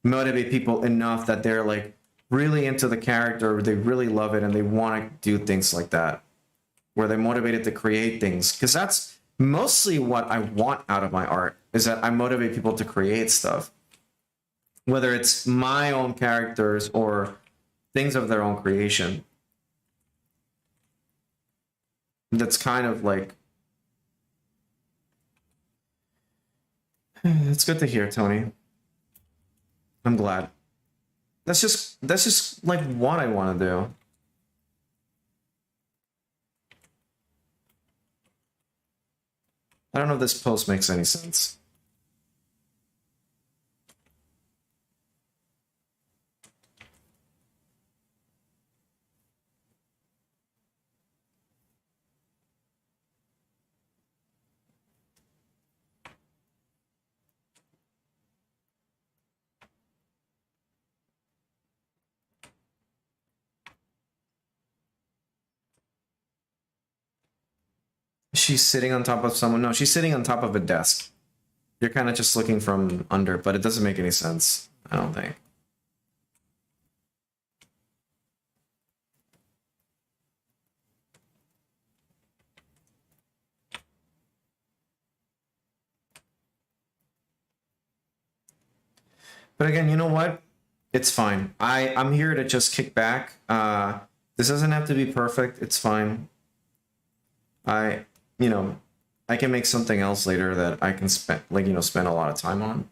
motivate people enough that they're like really into the character, they really love it, and they want to do things like that, where they're motivated to create things. Because that's mostly what I want out of my art, is that I motivate people to create stuff, whether it's my own characters or things of their own creation. That's kind of like, it's good to hear, Tony. I'm glad. That's just like what I want to do. I don't know if this post makes any sense. She's sitting on top of someone. No, she's sitting on top of a desk. You're kind of just looking from under, but it doesn't make any sense, I don't think. But again, you know what? It's fine. I'm here to just kick back. This doesn't have to be perfect. It's fine. I, you know, I can make something else later that I can spend, like, you know, spend a lot of time on.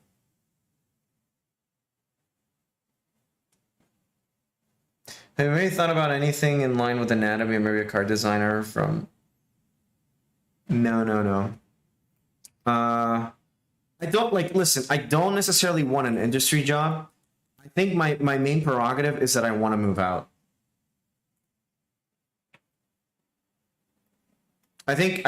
Have you maybe thought about anything in line with anatomy, or maybe a card designer from? No, no, no. I don't like. Listen, I don't necessarily want an industry job. I think my main prerogative is that I want to move out. I think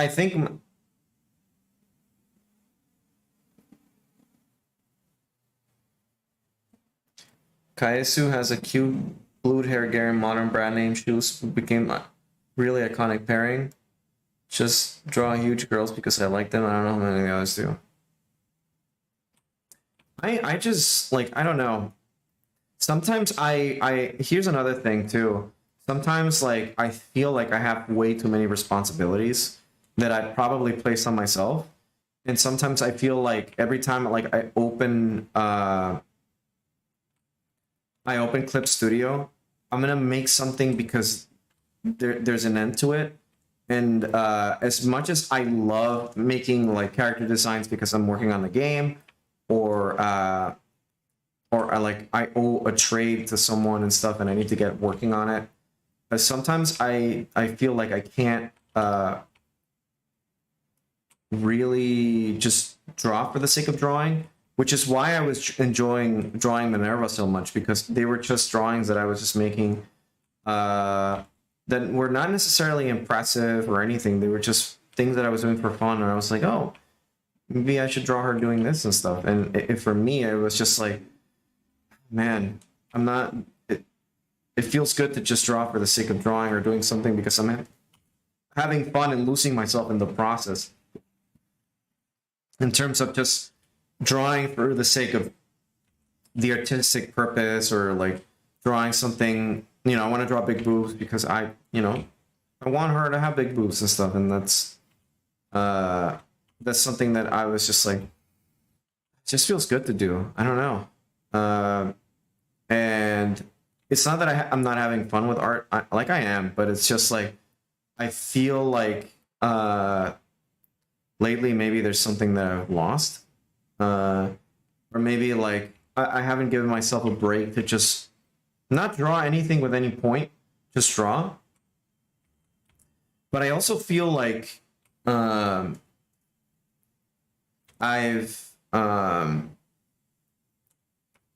Kaesu has a cute blue hair Garen modern brand name shoes became a really iconic pairing. Just draw huge girls because I like them. I don't know how many others do. I just like, I don't know. Sometimes here's another thing too. Sometimes like I feel like I have way too many responsibilities that I probably place on myself. And sometimes I feel like every time like I open Clip Studio, I'm gonna make something because there's an end to it. And as much as I love making like character designs because I'm working on the game, or I owe a trade to someone and stuff, and I need to get working on it. Sometimes I feel like I can't really just draw for the sake of drawing, which is why I was enjoying drawing Minerva so much, because they were just drawings that I was just making that were not necessarily impressive or anything. They were just things that I was doing for fun, and I was like, oh, maybe I should draw her doing this and stuff. And for me, it was just like, man, I'm not. It feels good to just draw for the sake of drawing or doing something because I'm having fun and losing myself in the process. In terms of just drawing for the sake of the artistic purpose, or like drawing something, you know, I want to draw big boobs because I want her to have big boobs and stuff, and that's something that I was just like, it just feels good to do. I don't know. And it's not that I'm not having fun with art, like I am, but it's just like, I feel like lately maybe there's something that I've lost. Or maybe like I haven't given myself a break to just not draw anything with any point, just draw. But I also feel like I've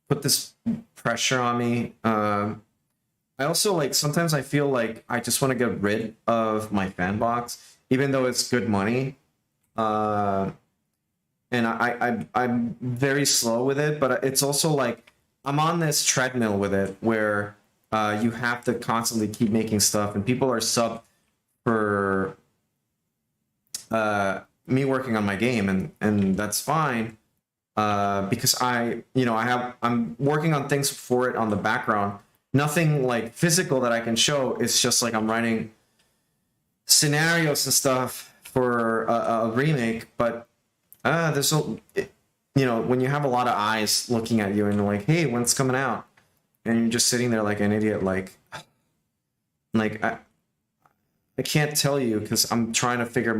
put this pressure on me. I also like, sometimes I feel like I just want to get rid of my fan box, even though it's good money. And I'm very slow with it, but it's also like I'm on this treadmill with it where you have to constantly keep making stuff, and people are sub for me working on my game, and that's fine. Because I'm working on things for it on the background. Nothing like physical that I can show. It's just like I'm writing scenarios and stuff for a remake. But there's when you have a lot of eyes looking at you and they're like, hey, when's coming out? And you're just sitting there like an idiot, like I can't tell you because I'm trying to figure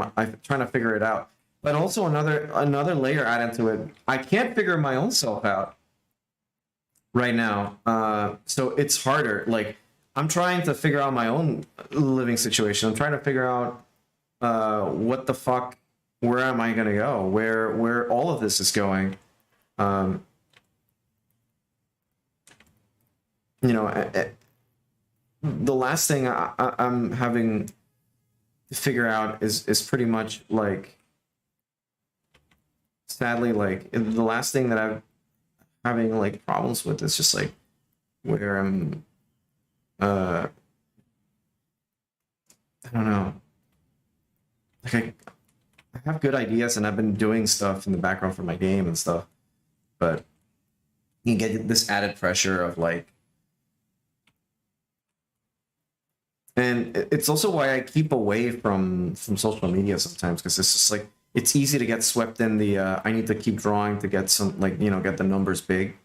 it out. But also another layer added to it. I can't figure my own self out right now. So it's harder. Like, I'm trying to figure out my own living situation. I'm trying to figure out what the fuck, where am I gonna go? Where all of this is going. The last thing I'm having to figure out is pretty much like, sadly, like the last thing that I'm having like problems with is just like where I'm I don't know, like I have good ideas and I've been doing stuff in the background for my game and stuff, but you get this added pressure of like, and it's also why I keep away from social media sometimes, because it's just like, it's easy to get swept in the I need to keep drawing to get some, like, get the numbers big,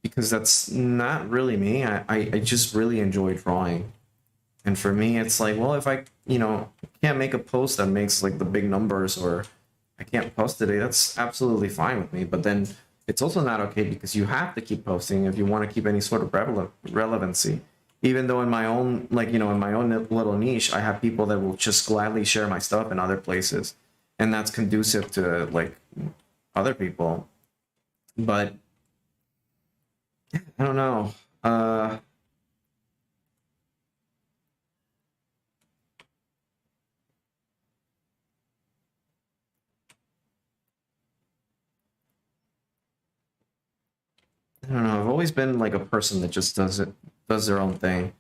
because that's not really me. I just really enjoy drawing, and for me it's like, well, if I can't make a post that makes like the big numbers, or I can't post today, that's absolutely fine with me. But then it's also not okay, because you have to keep posting if you want to keep any sort of relevancy. Even though in my own, like, in my own little niche, I have people that will just gladly share my stuff in other places, and that's conducive to like other people. But I don't know. I don't know. I've always been like a person that just does their own thing.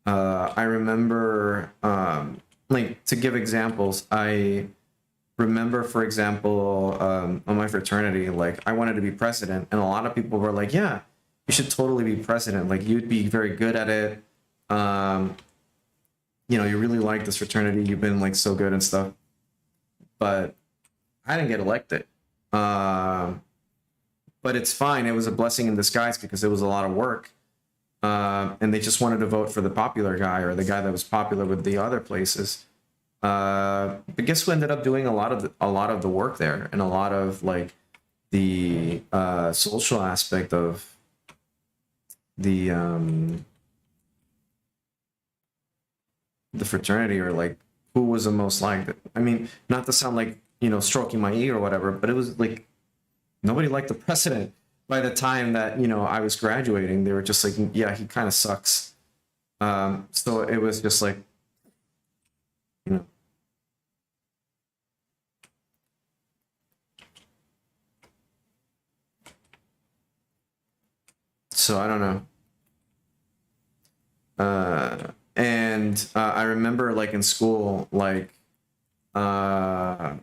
I remember, like, to give examples, I remember, for example, on my fraternity, like, I wanted to be president, and a lot of people were like, yeah, you should totally be president. Like, you'd be very good at it. You know, you really like this fraternity. You've been like so good and stuff. But I didn't get elected. But it's fine. It was a blessing in disguise because it was a lot of work. And they just wanted to vote for the popular guy or the guy that was popular with the other places. But guess who ended up doing a lot of the work there, and a lot of like the social aspect of the fraternity, or like who was the most liked. I mean, not to sound like, you know, stroking my ego or whatever, but it was like nobody liked the president. By the time that, you know, I was graduating, they were just like, yeah, he kind of sucks. So it was just like, you know. So I don't know. And I remember like in school, like I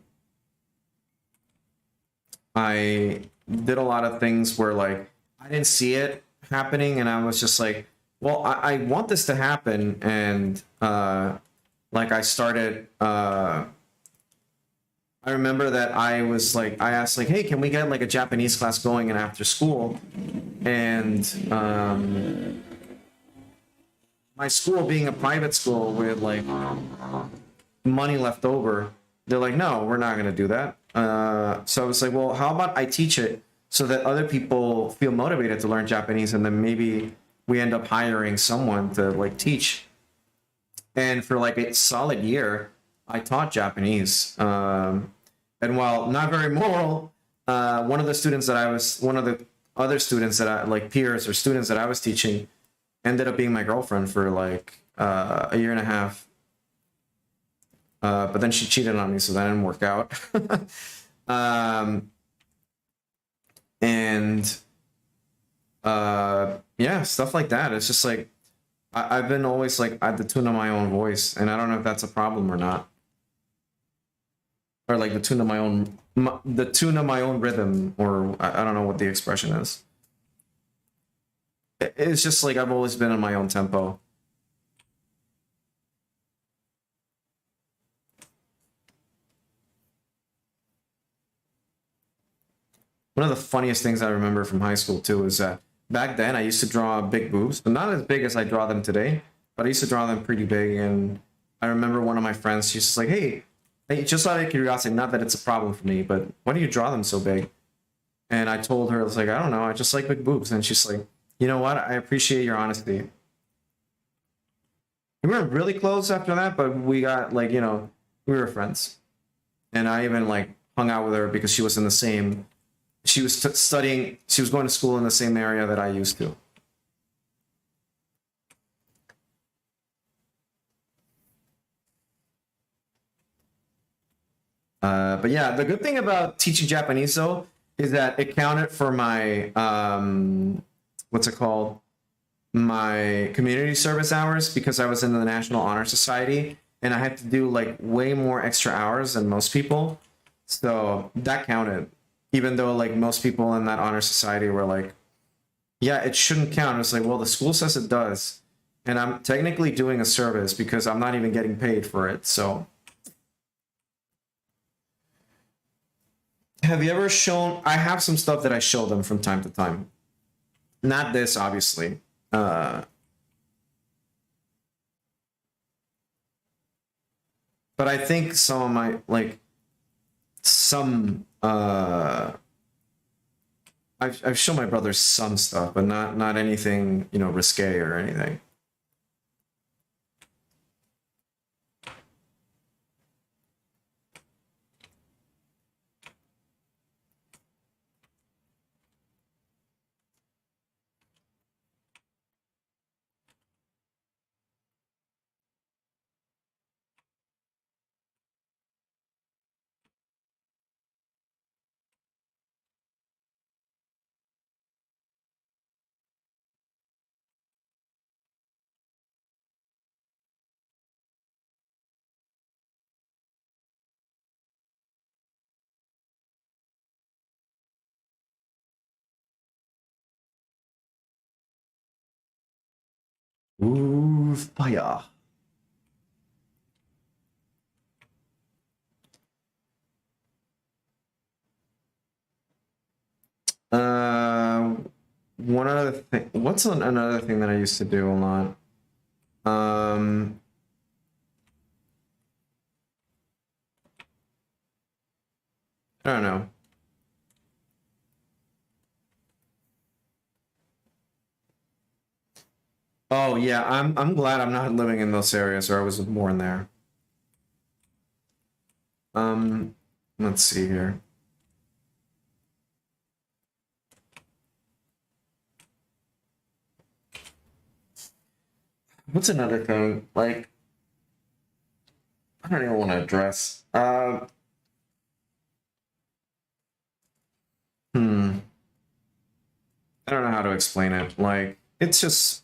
did a lot of things where like I didn't see it happening, and I was just like, well, I want this to happen, and like I started. I remember that I was like, I asked like, hey, can we get like a Japanese class going in after school? And my school being a private school with like money left over, they're like, no, we're not going to do that. So I was like, well, how about I teach it so that other people feel motivated to learn Japanese, and then maybe we end up hiring someone to like teach. And for like a solid year, I taught Japanese. And while not very moral, one of the other students that I like, peers or students that I was teaching, ended up being my girlfriend for like a year and a half. But then she cheated on me, so that didn't work out. And yeah, stuff like that. It's just like I've been always like at the tune of my own voice, and I don't know if that's a problem or not, or like the tune of my own rhythm, or I don't know what the expression is. It's just like I've always been in my own tempo. One of the funniest things I remember from high school too is that back then I used to draw big boobs, but not as big as I draw them today, but I used to draw them pretty big. And I remember one of my friends, she's just like, hey, just out of curiosity, not that it's a problem for me, but why do you draw them so big? And I told her, I was like, I don't know, I just like big boobs. And she's like, you know what? I appreciate your honesty. We weren't really close after that, but we got like, you know, we were friends. And I even like hung out with her because she was in the same, she was studying, she was going to school in the same area that I used to. But yeah, the good thing about teaching Japanese though is that it counted for my what's it called? My community service hours, because I was in the National Honor Society and I had to do like way more extra hours than most people. So that counted, even though like most people in that honor society were like, yeah, it shouldn't count. It's like, well, the school says it does. And I'm technically doing a service because I'm not even getting paid for it. So have you ever shown, I have some stuff that I show them from time to time. Not this, obviously. But I think some of my, like, I've shown my brother some stuff, but not anything, you know, risque or anything. Ooh, fire. One other thing. What's another thing that I used to do a lot? I don't know. Oh yeah, I'm glad I'm not living in those areas, or I was born there. Let's see here. What's another thing? Like, I don't even want to address. I don't know how to explain it. Like, it's just.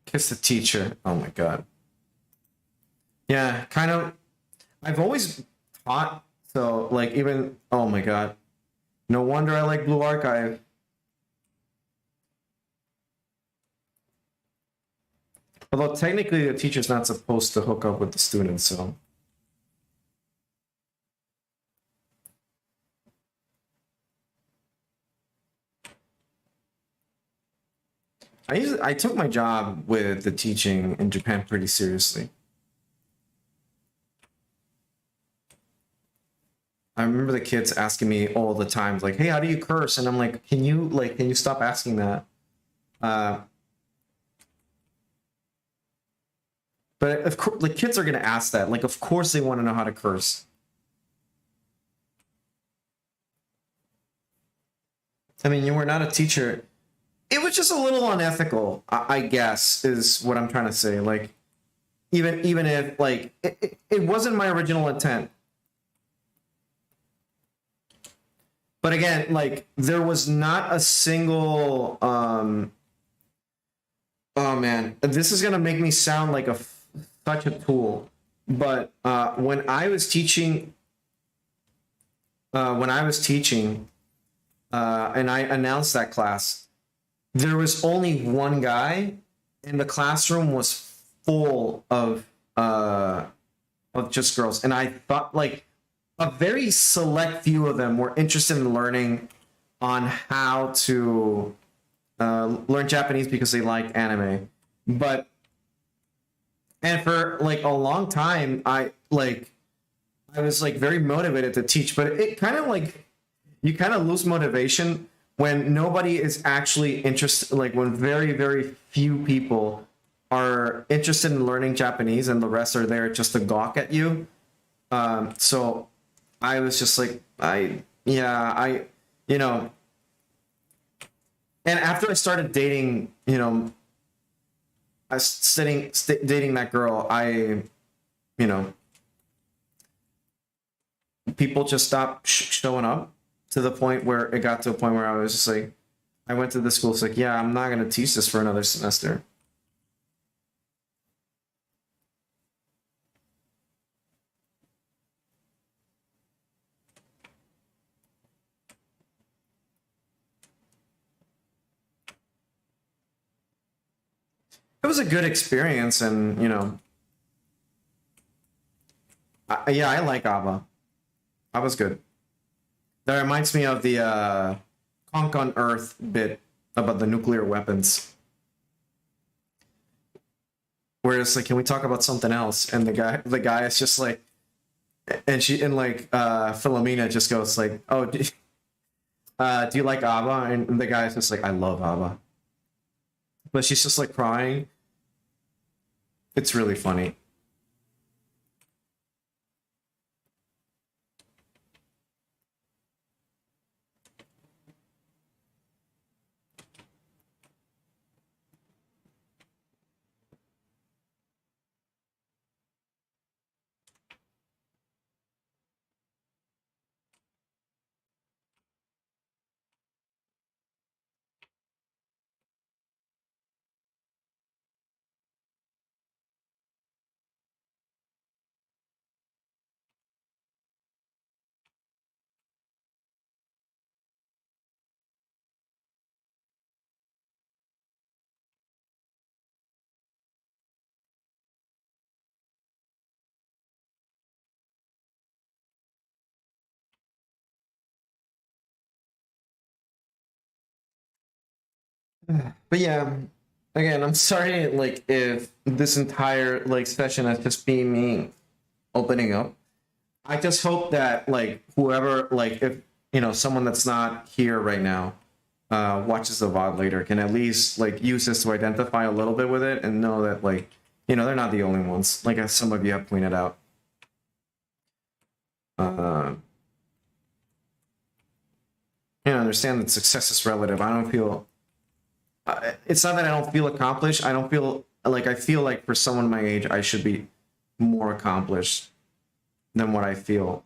Kiss the teacher. Oh my god. Yeah, kind of. I've always taught, so like even. Oh my god. No wonder I like Blue Archive. Although technically the teacher's not supposed to hook up with the students, so. I took my job with the teaching in Japan pretty seriously. I remember the kids asking me all the time, like, "Hey, how do you curse?" And I'm like, can you stop asking that?" But of course, the kids are gonna ask that. Like, of course they want to know how to curse. I mean, you were not a teacher. It was just a little unethical, I guess, is what I'm trying to say. Like, even if like it wasn't my original intent. But again, like there was not a single oh man, this is gonna make me sound like such a tool. But when I was teaching and I announced that class, there was only one guy, and the classroom was full of just girls. And I thought like a very select few of them were interested in learning on how to learn Japanese because they like anime. But and for like a long time, I was like very motivated to teach, but it kind of like you kind of lose motivation when nobody is actually interested, like when very few people are interested in learning Japanese and the rest are there just to gawk at you. So I was just like, you know, and after I started dating, you know, dating that girl, you know, people just stopped showing up to the point where it got to a point where I was just like, I went to the school, it's like, yeah, I'm not going to teach this for another semester. It was a good experience, and you know, yeah, I like ABBA. That was good. That reminds me of the Conk on Earth bit about the nuclear weapons, where it's like, can we talk about something else? And the guy is just like, and like Philomena just goes like, oh, do you like ABBA? And the guy is just like, I love ABBA, but she's just like crying. It's really funny. But yeah, again, I'm sorry, like, if this entire, like, session has just been me opening up. I just hope that, like, whoever, like, if, you know, someone that's not here right now watches the VOD later can at least, like, use this to identify a little bit with it and know that, like, you know, they're not the only ones, like, as some of you have pointed out. You know, understand that success is relative. I don't feel... it's not that I don't feel accomplished. I don't feel like... I feel like for someone my age, I should be more accomplished than what I feel.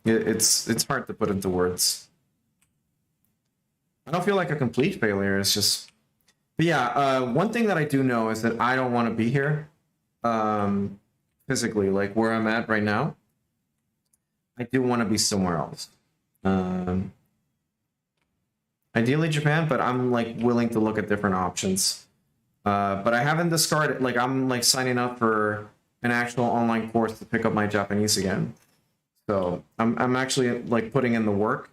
It's hard to put into words. I don't feel like a complete failure. It's just... But yeah, one thing that I do know is that I don't want to be here physically, like where I'm at right now. I do want to be somewhere else. Ideally Japan, but I'm like willing to look at different options. But I haven't discarded, like I'm like signing up for an actual online course to pick up my Japanese again. So I'm actually like putting in the work.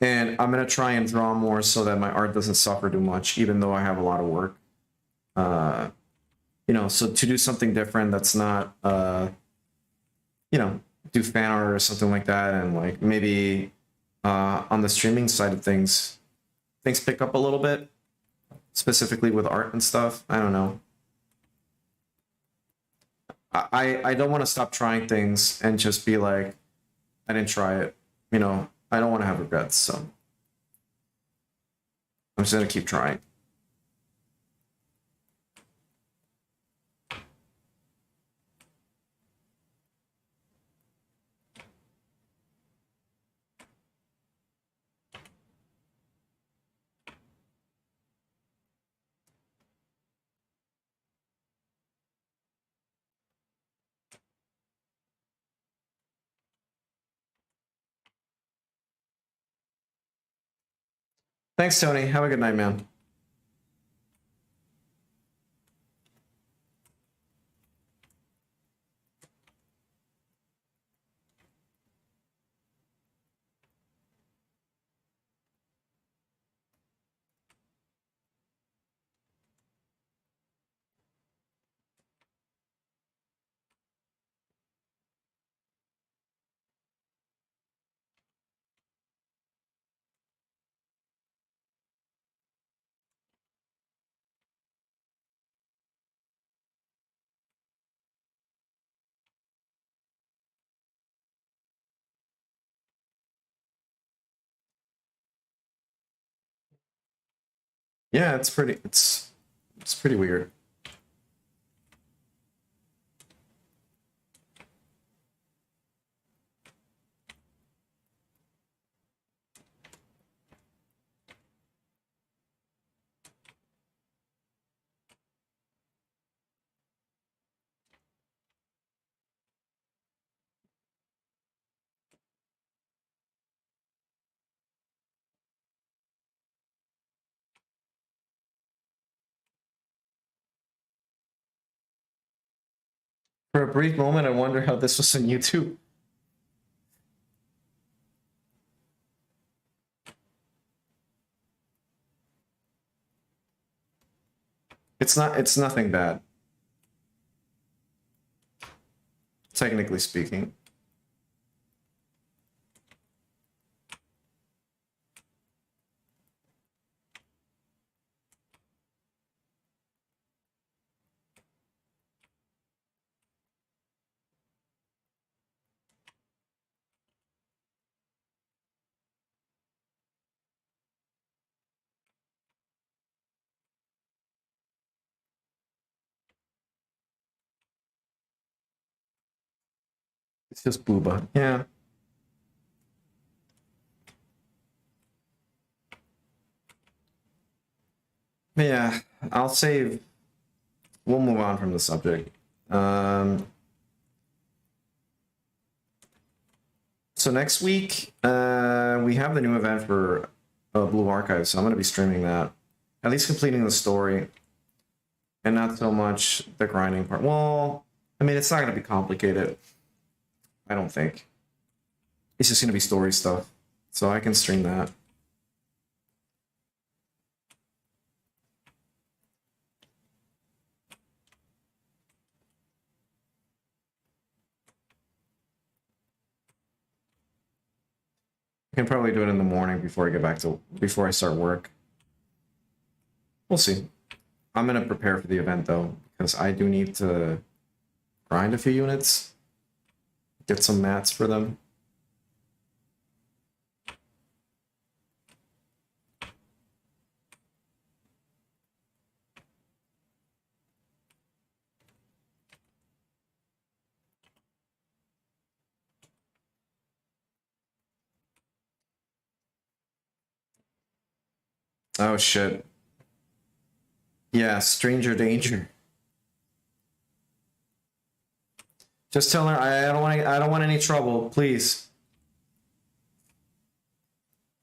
And I'm gonna try and draw more so that my art doesn't suffer too much, even though I have a lot of work. You know, so to do something different that's not, you know, do fan art or something like that, and like maybe on the streaming side of things pick up a little bit, specifically with art and stuff. I don't know. I don't want to stop trying things and just be like, I didn't try it. You know, I don't want to have regrets, so I'm just gonna keep trying. Thanks, Tony. Have a good night, man. Yeah, it's pretty weird. For a brief moment, I wonder how this was on YouTube. It's nothing bad, technically speaking. It's just booba. Yeah. But yeah, I'll save. We'll move on from the subject. So next week, we have the new event for Blue Archive, so I'm going to be streaming that. At least completing the story. And not so much the grinding part. Well, I mean, it's not going to be complicated. I don't think. It's just gonna be story stuff. So I can stream that. I can probably do it in the morning before I start work. We'll see. I'm gonna prepare for the event though, because I do need to grind a few units, get some mats for them. Oh shit. Yeah, stranger danger. Just tell her I don't want any trouble, please.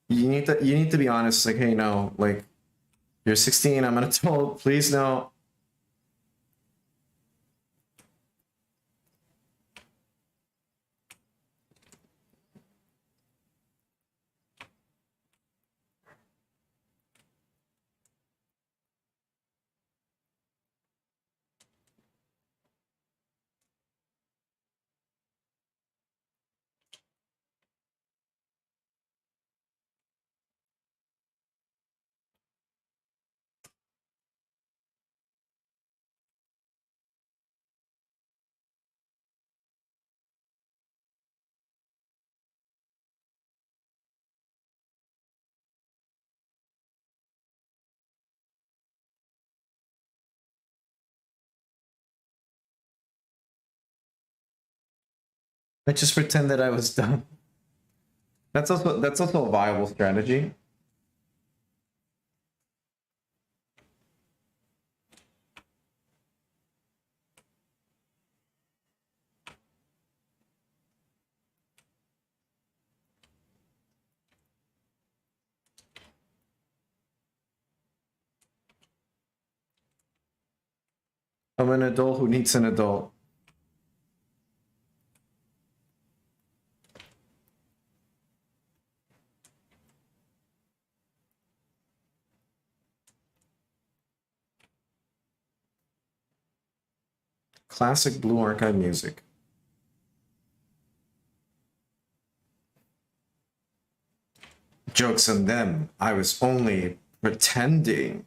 You need to be honest, like, hey, no, like, you're 16, I'm gonna tell, please no. I just pretend that I was dumb. That's also a viable strategy. I'm an adult who needs an adult. Classic Blue Archive music. Joke's on them. I was only pretending.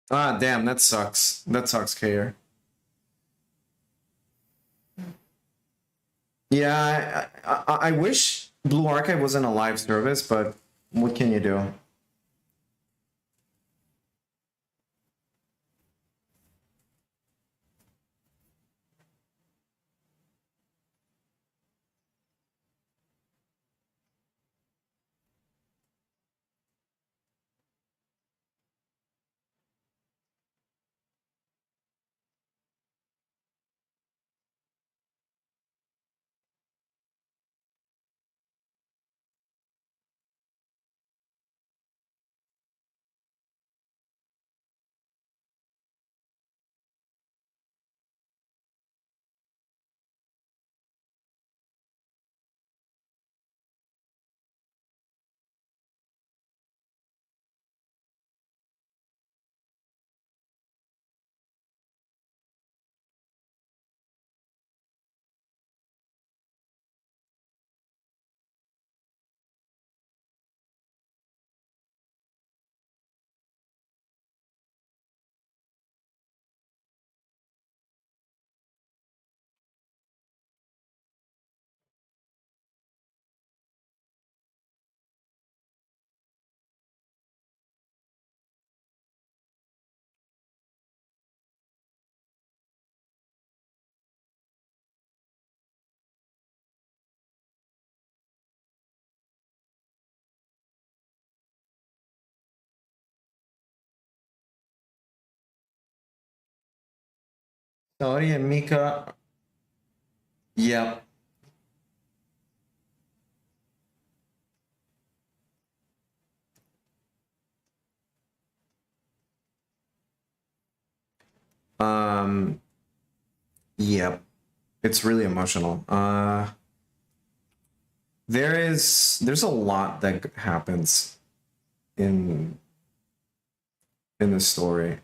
Ah, damn, that sucks. That sucks, KR. Yeah, I wish Blue Archive wasn't a live service, but what can you do? Saori and Mika. Yep. Yep. It's really emotional. There's a lot that happens in the story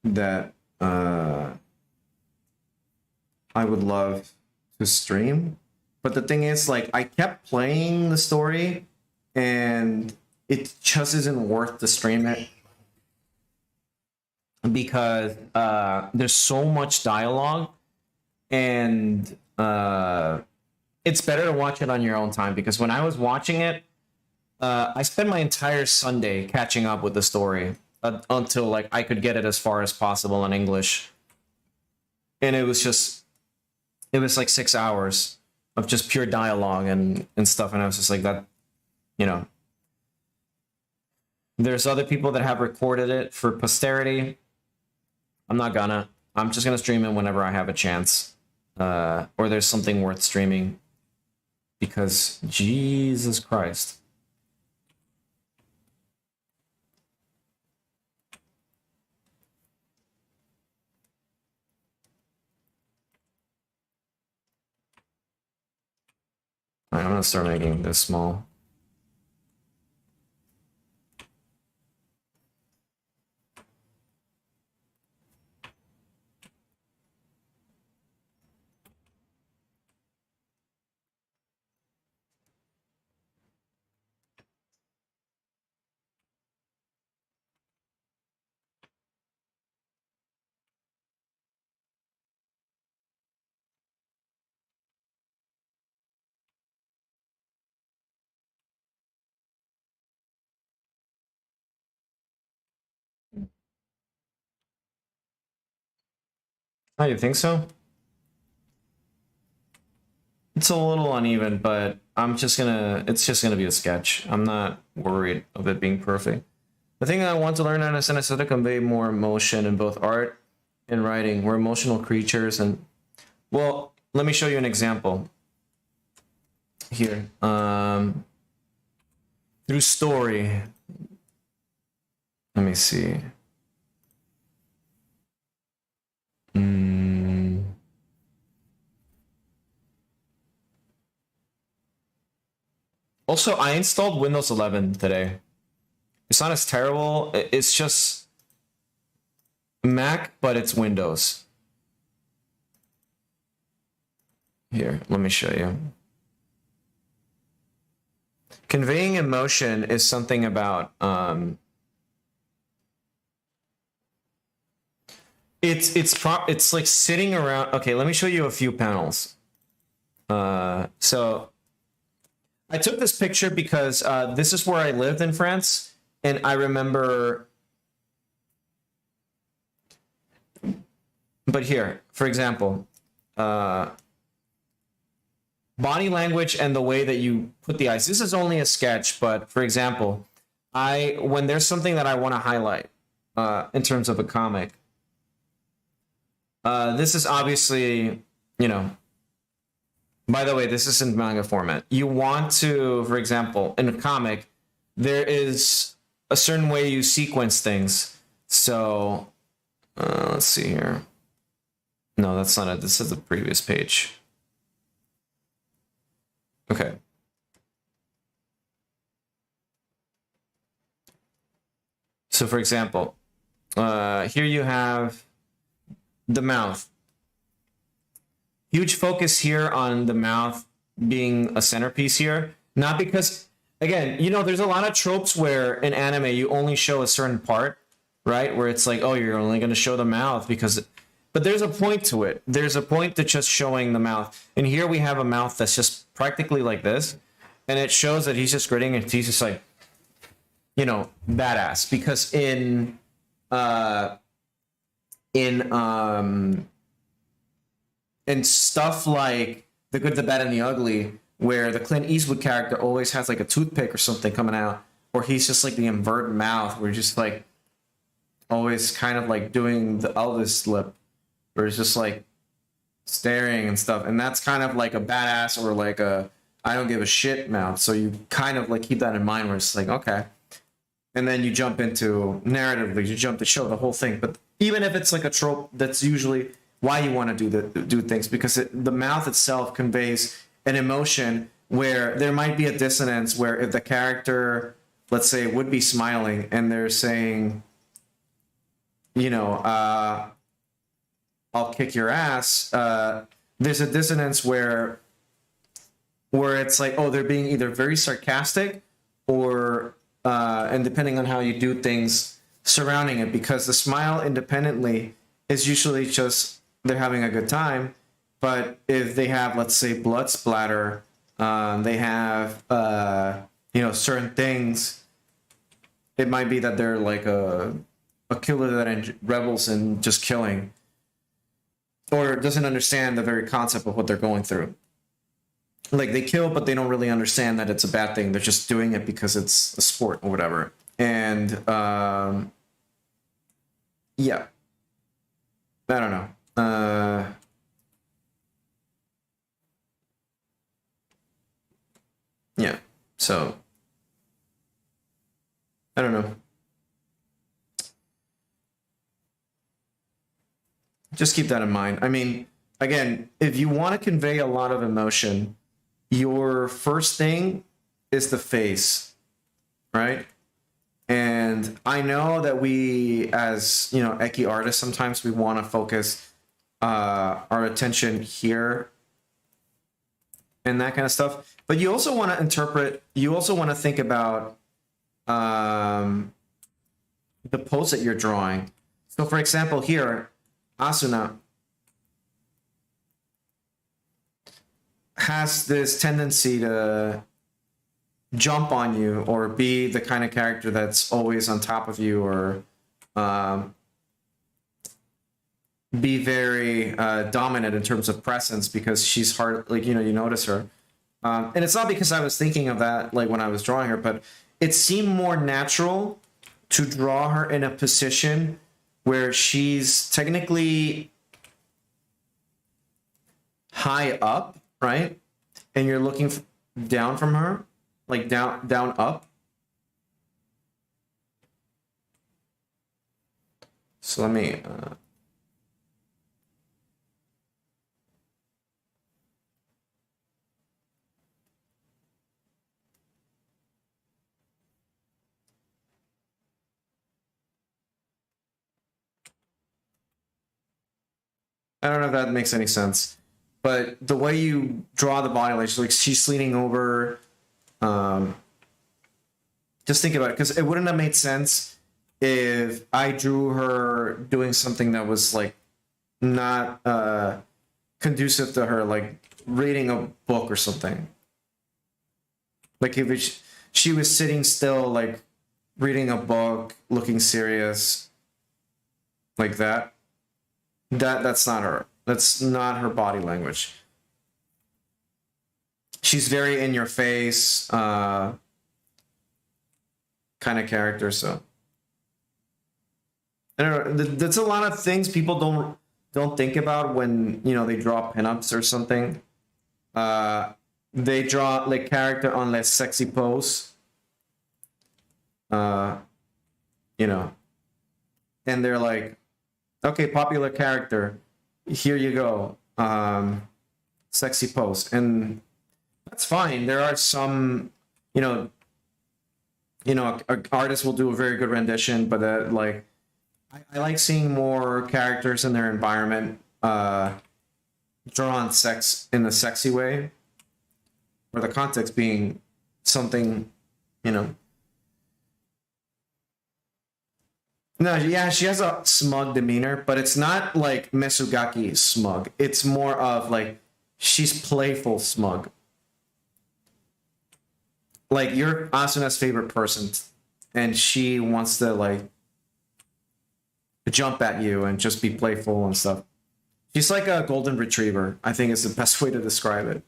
that I would love to stream. But the thing is, like, I kept playing the story and it just isn't worth to stream it because there's so much dialogue, and it's better to watch it on your own time, because when I was watching it, I spent my entire Sunday catching up with the story until like I could get it as far as possible in English. And it was like 6 hours of just pure dialogue and stuff. And I was just like, that, you know, there's other people that have recorded it for posterity. I'm just gonna stream it whenever I have a chance, or there's something worth streaming, because Jesus Christ. All right, I'm gonna start making this small. Oh, you think so? It's a little uneven, but it's just gonna be a sketch. I'm not worried of it being perfect. The thing I want to learn on Assuna is how to convey more emotion in both art and writing. We're emotional creatures, and well, let me show you an example here. Through story. Let me see. Also, I installed Windows 11 today. It's not as terrible. It's just Mac, but it's Windows. Here, let me show you. Conveying emotion is something about it's like sitting around. Okay, let me show you a few panels. So I took this picture because this is where I lived in France, and I remember. But here, for example, body language and the way that you put the eyes. This is only a sketch, but for example, when there's something that I want to highlight in terms of a comic, this is obviously, you know. By the way, this is in manga format. You want to, for example, in a comic, there is a certain way you sequence things. So, let's see here. No, that's not it. This is the previous page. Okay. So, for example, here you have the mouth. Huge focus here on the mouth being a centerpiece here. Not because, again, you know, there's a lot of tropes where in anime you only show a certain part, right? Where it's like, oh, you're only going to show the mouth because... But there's a point to it. There's a point to just showing the mouth. And here we have a mouth that's just practically like this. And it shows that he's just gritting and he's just like, you know, badass. Because in stuff like The Good, the Bad, and the Ugly, where the Clint Eastwood character always has like a toothpick or something coming out, or he's just like the inverted mouth, where just like always kind of like doing the Elvis lip. where it's just like staring and stuff, and that's kind of like a badass or like a I don't give a shit mouth. So you kind of like keep that in mind where it's like, okay. And then you jump into narratively, you jump to show the whole thing. But even if it's like a trope, that's usually why you want to do things, because the mouth itself conveys an emotion where there might be a dissonance where if the character, let's say, would be smiling and they're saying, you know, I'll kick your ass, there's a dissonance where it's like, oh, they're being either very sarcastic or and depending on how you do things surrounding it, because the smile independently is usually just they're having a good time. But if they have, let's say, blood splatter, they have you know, certain things, it might be that they're like a killer that revels in just killing, or doesn't understand the very concept of what they're going through. Like they kill, but they don't really understand that it's a bad thing. They're just doing it because it's a sport or whatever. And yeah, I don't know. Yeah, so I don't know. Just keep that in mind. I mean, again, if you want to convey a lot of emotion, your first thing is the face, right? And I know that we, as you know, ecchi artists, sometimes we want to focus our attention here and that kind of stuff. But you also want to interpret. You also want to think about the pose that you're drawing. So, for example, here, Assuna has this tendency to jump on you or be the kind of character that's always on top of you, or be very dominant in terms of presence, because she's hard, like, you know, you notice her. And it's not because I was thinking of that like when I was drawing her, but it seemed more natural to draw her in a position where she's technically high up, right? And you're looking down from her, like down up. So let me I don't know if that makes any sense, but the way you draw the body, like she's leaning over, just think about it, because it wouldn't have made sense if I drew her doing something that was like not conducive to her, like reading a book or something. Like if she was sitting still, like reading a book, looking serious, like that. That's not her. That's not her body language. She's very in your face kind of character. So I don't know. That's a lot of things people don't think about when, you know, they draw pinups or something. They draw like character on less sexy pose. You know, and they're like, okay, popular character, here you go, sexy pose, and that's fine. There are some, you know, artists will do a very good rendition, but like, I like seeing more characters in their environment drawn in a sexy way, or the context being something, you know. No, yeah, she has a smug demeanor, but it's not like Mesugaki smug. It's more of like she's playful smug. Like you're Asuna's favorite person, and she wants to like jump at you and just be playful and stuff. She's like a golden retriever, I think is the best way to describe it.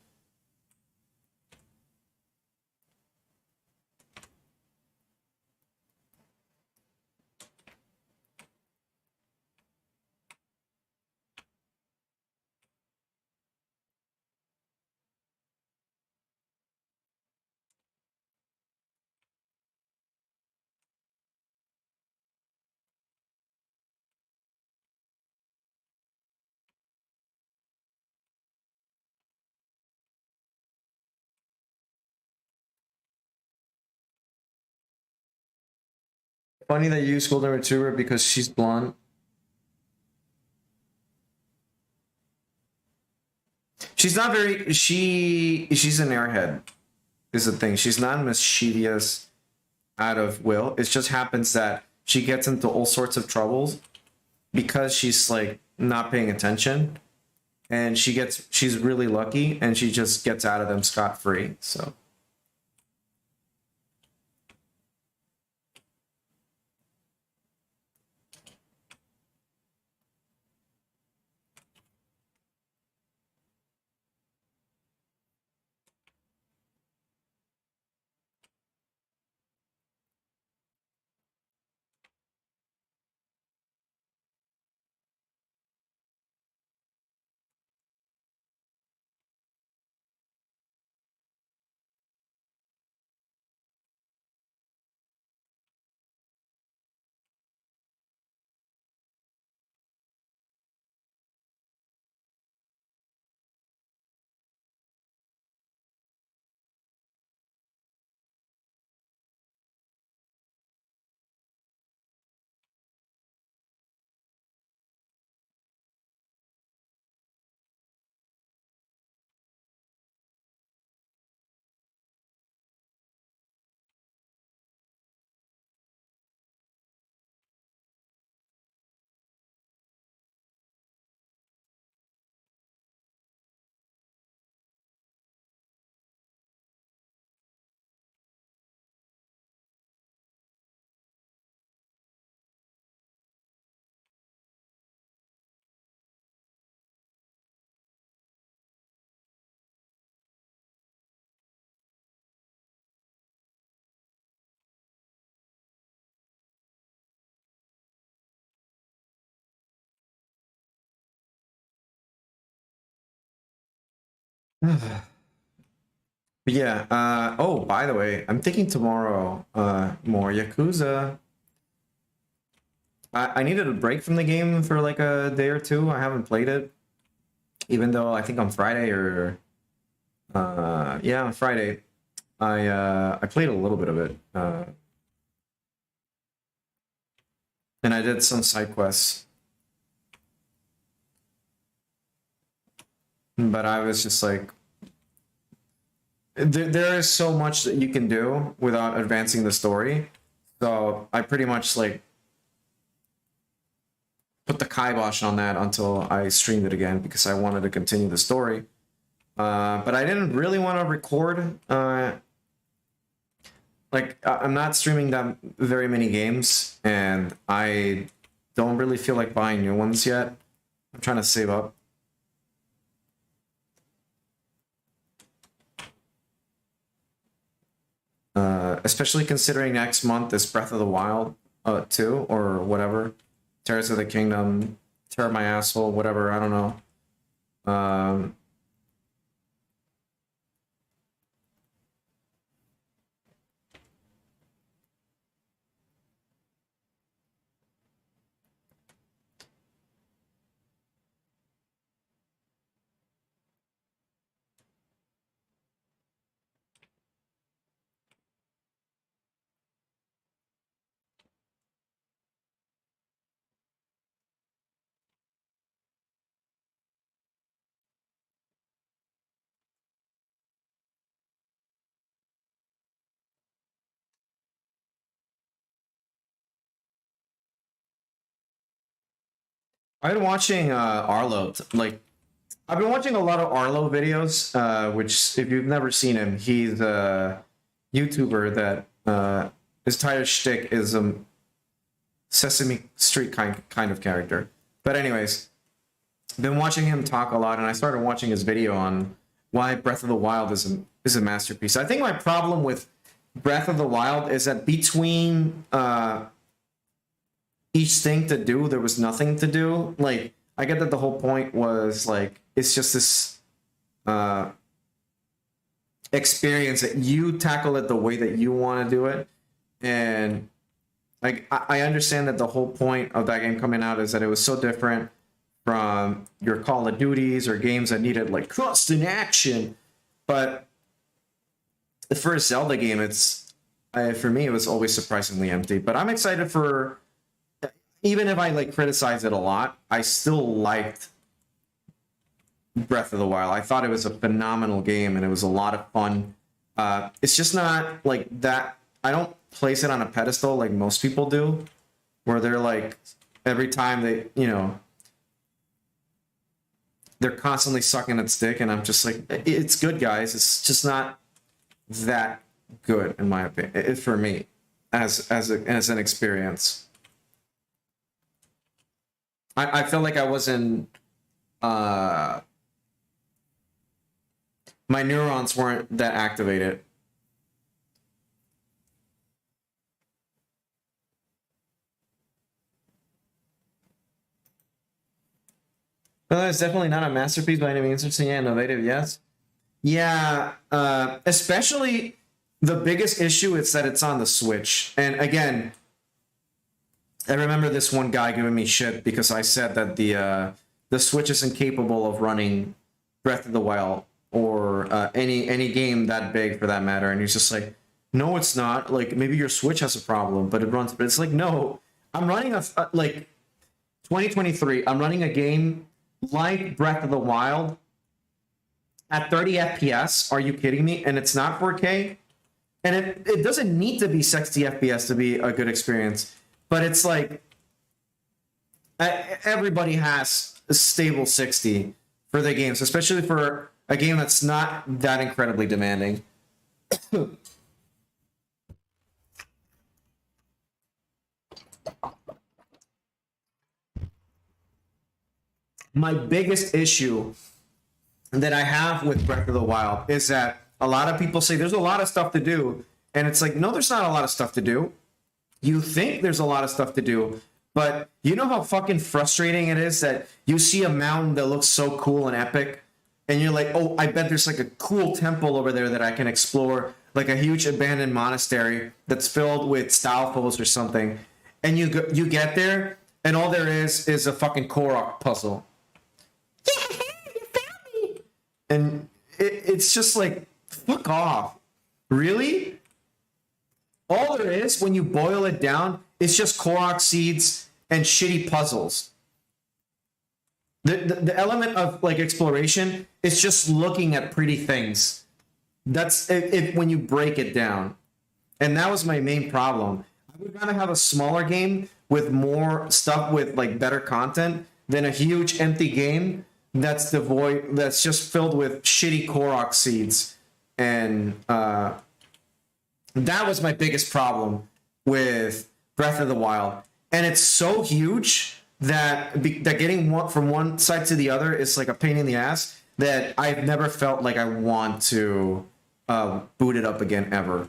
Funny that you schooled her tuber because she's blonde. She's not very, she's an airhead is the thing. She's not mischievous out of will. It just happens that she gets into all sorts of troubles because she's like not paying attention, and she's really lucky and she just gets out of them scot-free. So but yeah, oh, by the way, I'm thinking tomorrow, more Yakuza. I needed a break from the game for like a day or two. I haven't played it, even though I think on Friday or, yeah, on Friday, I played a little bit of it, and I did some side quests. But I was just like, there is so much that you can do without advancing the story. So I pretty much like put the kibosh on that until I streamed it again because I wanted to continue the story. But I didn't really want to record. Like, I'm not streaming that very many games, and I don't really feel like buying new ones yet. I'm trying to save up. Especially considering next month is Breath of the Wild 2 or whatever. Tears of the Kingdom, Tear My Asshole, whatever, I don't know. I've been watching Arlo, like, I've been watching a lot of Arlo videos, which, if you've never seen him, he's a YouTuber that his entire shtick is a Sesame Street kind of character. But anyways, been watching him talk a lot, and I started watching his video on why Breath of the Wild is a masterpiece. I think my problem with Breath of the Wild is that between each thing to do, there was nothing to do. Like, I get that the whole point was like it's just this experience that you tackle it the way that you want to do it, and like I understand that the whole point of that game coming out is that it was so different from your Call of Duties or games that needed like constant action. But for a Zelda game, it's For me, it was always surprisingly empty. But I'm excited for, even if I like criticize it a lot, I still liked Breath of the Wild. I thought it was a phenomenal game and it was a lot of fun. It's just not like that. I don't place it on a pedestal like most people do, where they're like, every time they, you know, they're constantly sucking its dick, and I'm just like, it's good, guys. It's just not that good, in my opinion, for me, as an experience. I felt like I wasn't. My neurons weren't that activated. Well, it's definitely not a masterpiece by any means. Interesting, yeah, innovative, yes. Yeah, especially the biggest issue is that it's on the Switch. And again, I remember this one guy giving me shit because I said that the Switch isn't capable of running Breath of the Wild or any game that big for that matter. And he's just like, no, it's not. Like, maybe your Switch has a problem, but it runs. But it's like, no, I'm running like 2023. I'm running a game like Breath of the Wild at 30 FPS. Are you kidding me? And it's not 4K. And it doesn't need to be 60 FPS to be a good experience. But it's like everybody has a stable 60 for their games, especially for a game that's not that incredibly demanding. My biggest issue that I have with Breath of the Wild is that a lot of people say there's a lot of stuff to do, and it's like, no, there's not a lot of stuff to do. You think there's a lot of stuff to do, but you know how fucking frustrating it is that you see a mountain that looks so cool and epic, and you're like, oh, I bet there's like a cool temple over there that I can explore, like a huge abandoned monastery that's filled with Stalfos or something, and you get there, and all there is a fucking Korok puzzle. Yeah, you found me. And it's just like, fuck off. Really? All there is, when you boil it down, is just Korok seeds and shitty puzzles. The element of like exploration is just looking at pretty things. That's it when you break it down. And that was my main problem. I would rather have a smaller game with more stuff with like better content than a huge empty game that's devoid, that's just filled with shitty Korok seeds. And that was my biggest problem with Breath of the Wild. And it's so huge that getting from one side to the other is like a pain in the ass that I've never felt like I want to boot it up again ever.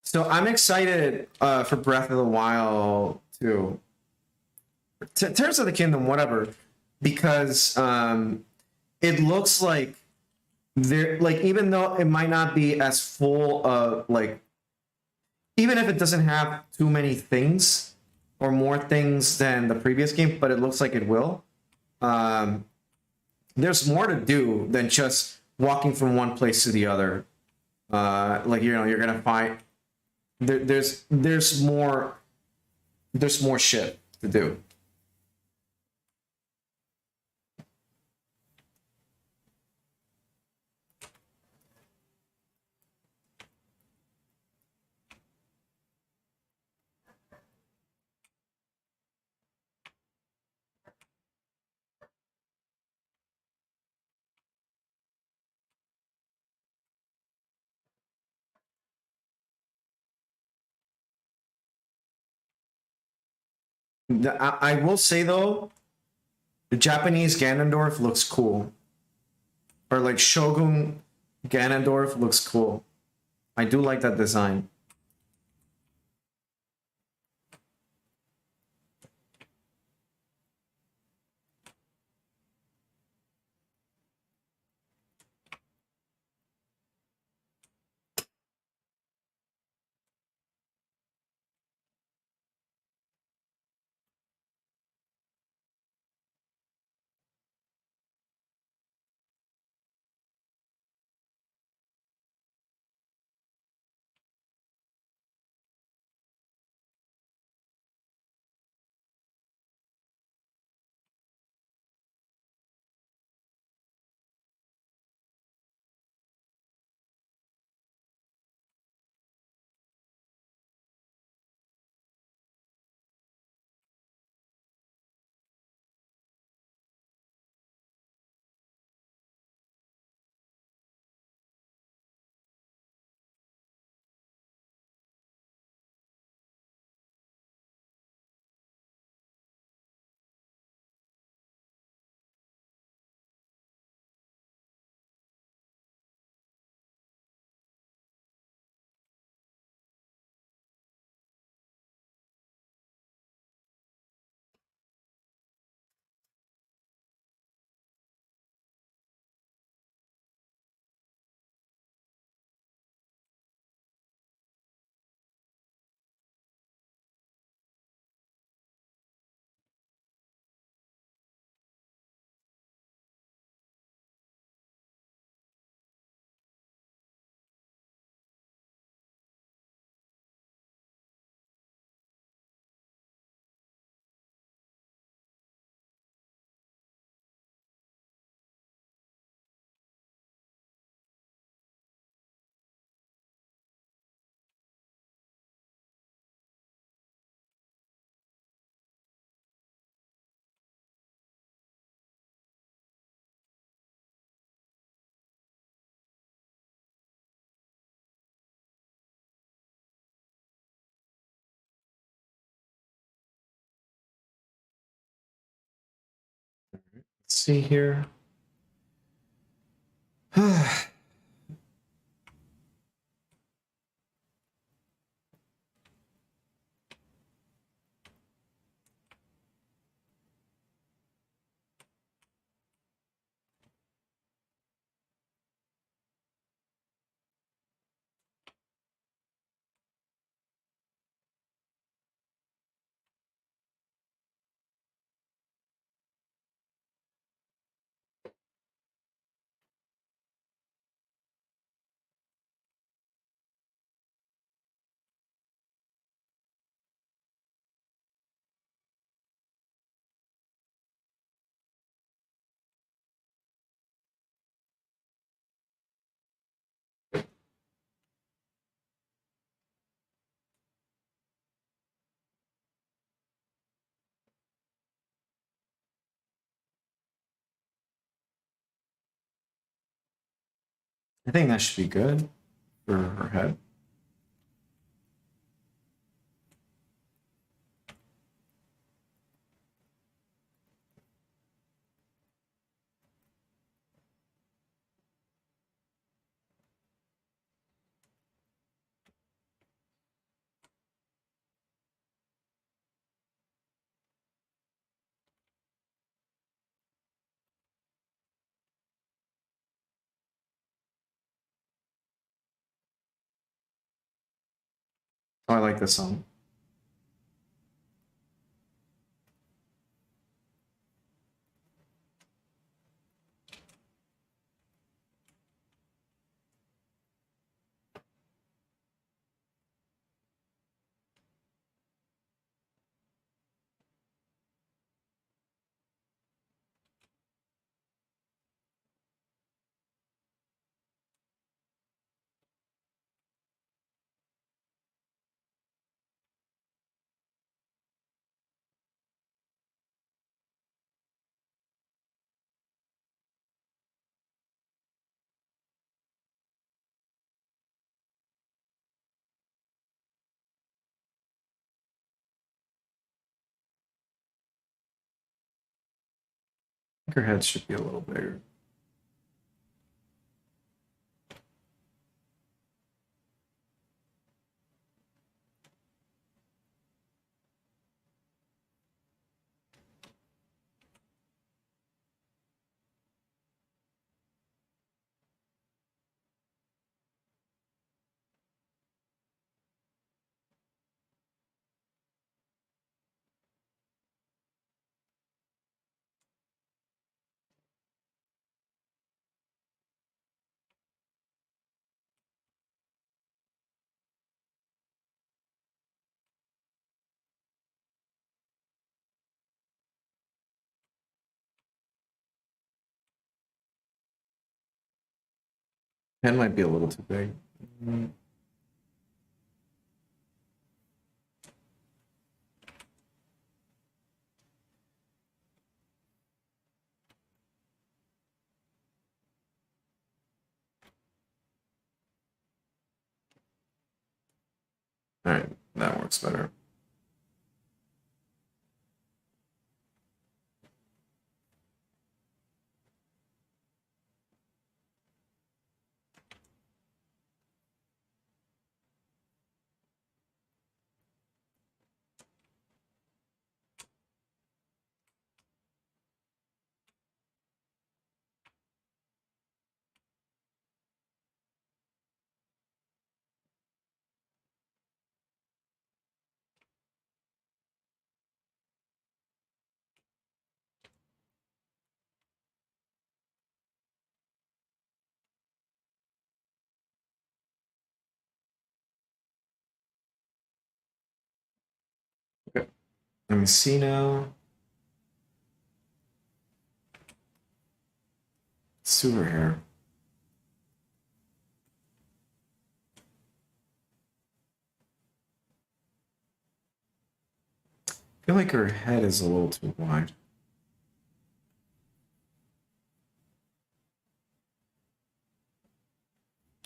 So I'm excited for Breath of the Wild too. Tears of the Kingdom, whatever, because it looks like there, like, even though it might not be as full of like, even if it doesn't have too many things or more things than the previous game, but it looks like it will. There's more to do than just walking from one place to the other. Like, you know, you're gonna find there's more shit to do. I will say though, the Japanese Ganondorf looks cool, or like Shogun Ganondorf looks cool. I do like that design. Let's see here. I think that should be good for her head. Oh, I like this song. I think her head should be a little bigger. Pen might be a little too big. All right, that works better. Okay, let me see now. Super hair. I feel like her head is a little too wide.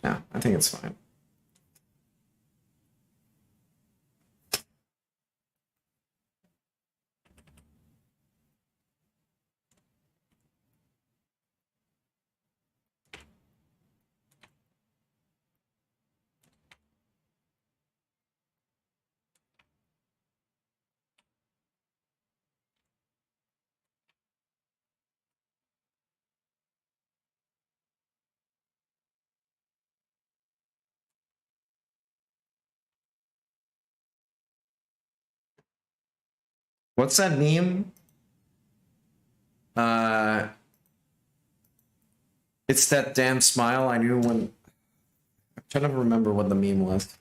No, I think it's fine. What's that meme? It's that damn smile I knew when... I'm trying to remember what the meme was.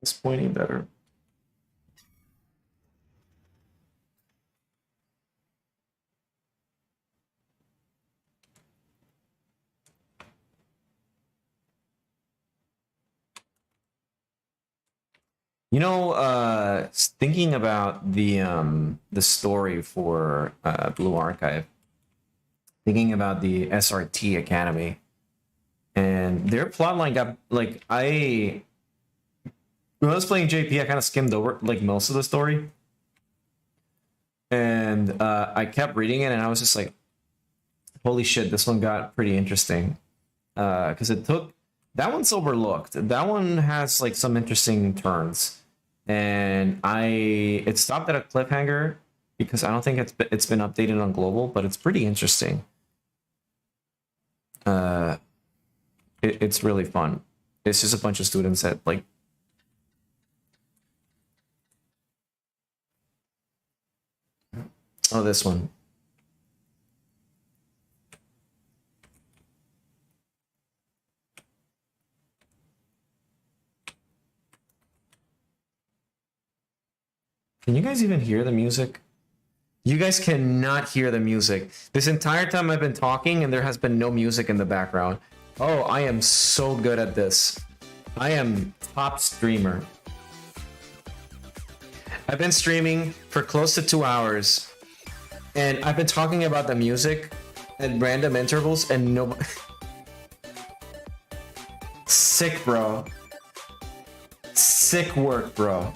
It's pointing better. You know, thinking about the story for Blue Archive, thinking about the SRT Academy, and their plotline got like when I was playing JP, I kind of skimmed over like most of the story, and I kept reading it, and I was just like, "Holy shit, this one got pretty interesting," because it took that one's overlooked. That one has like some interesting turns, and it stopped at a cliffhanger because I don't think it's been updated on global, but it's pretty interesting. It's really fun. It's just a bunch of students that like. Oh, this one. Can you guys even hear the music? You guys cannot hear the music. This entire time I've been talking and there has been no music in the background. Oh, I am so good at this. I am top streamer. I've been streaming for close to 2 hours. And I've been talking about the music at random intervals and nobody... Sick, bro. Sick work, bro.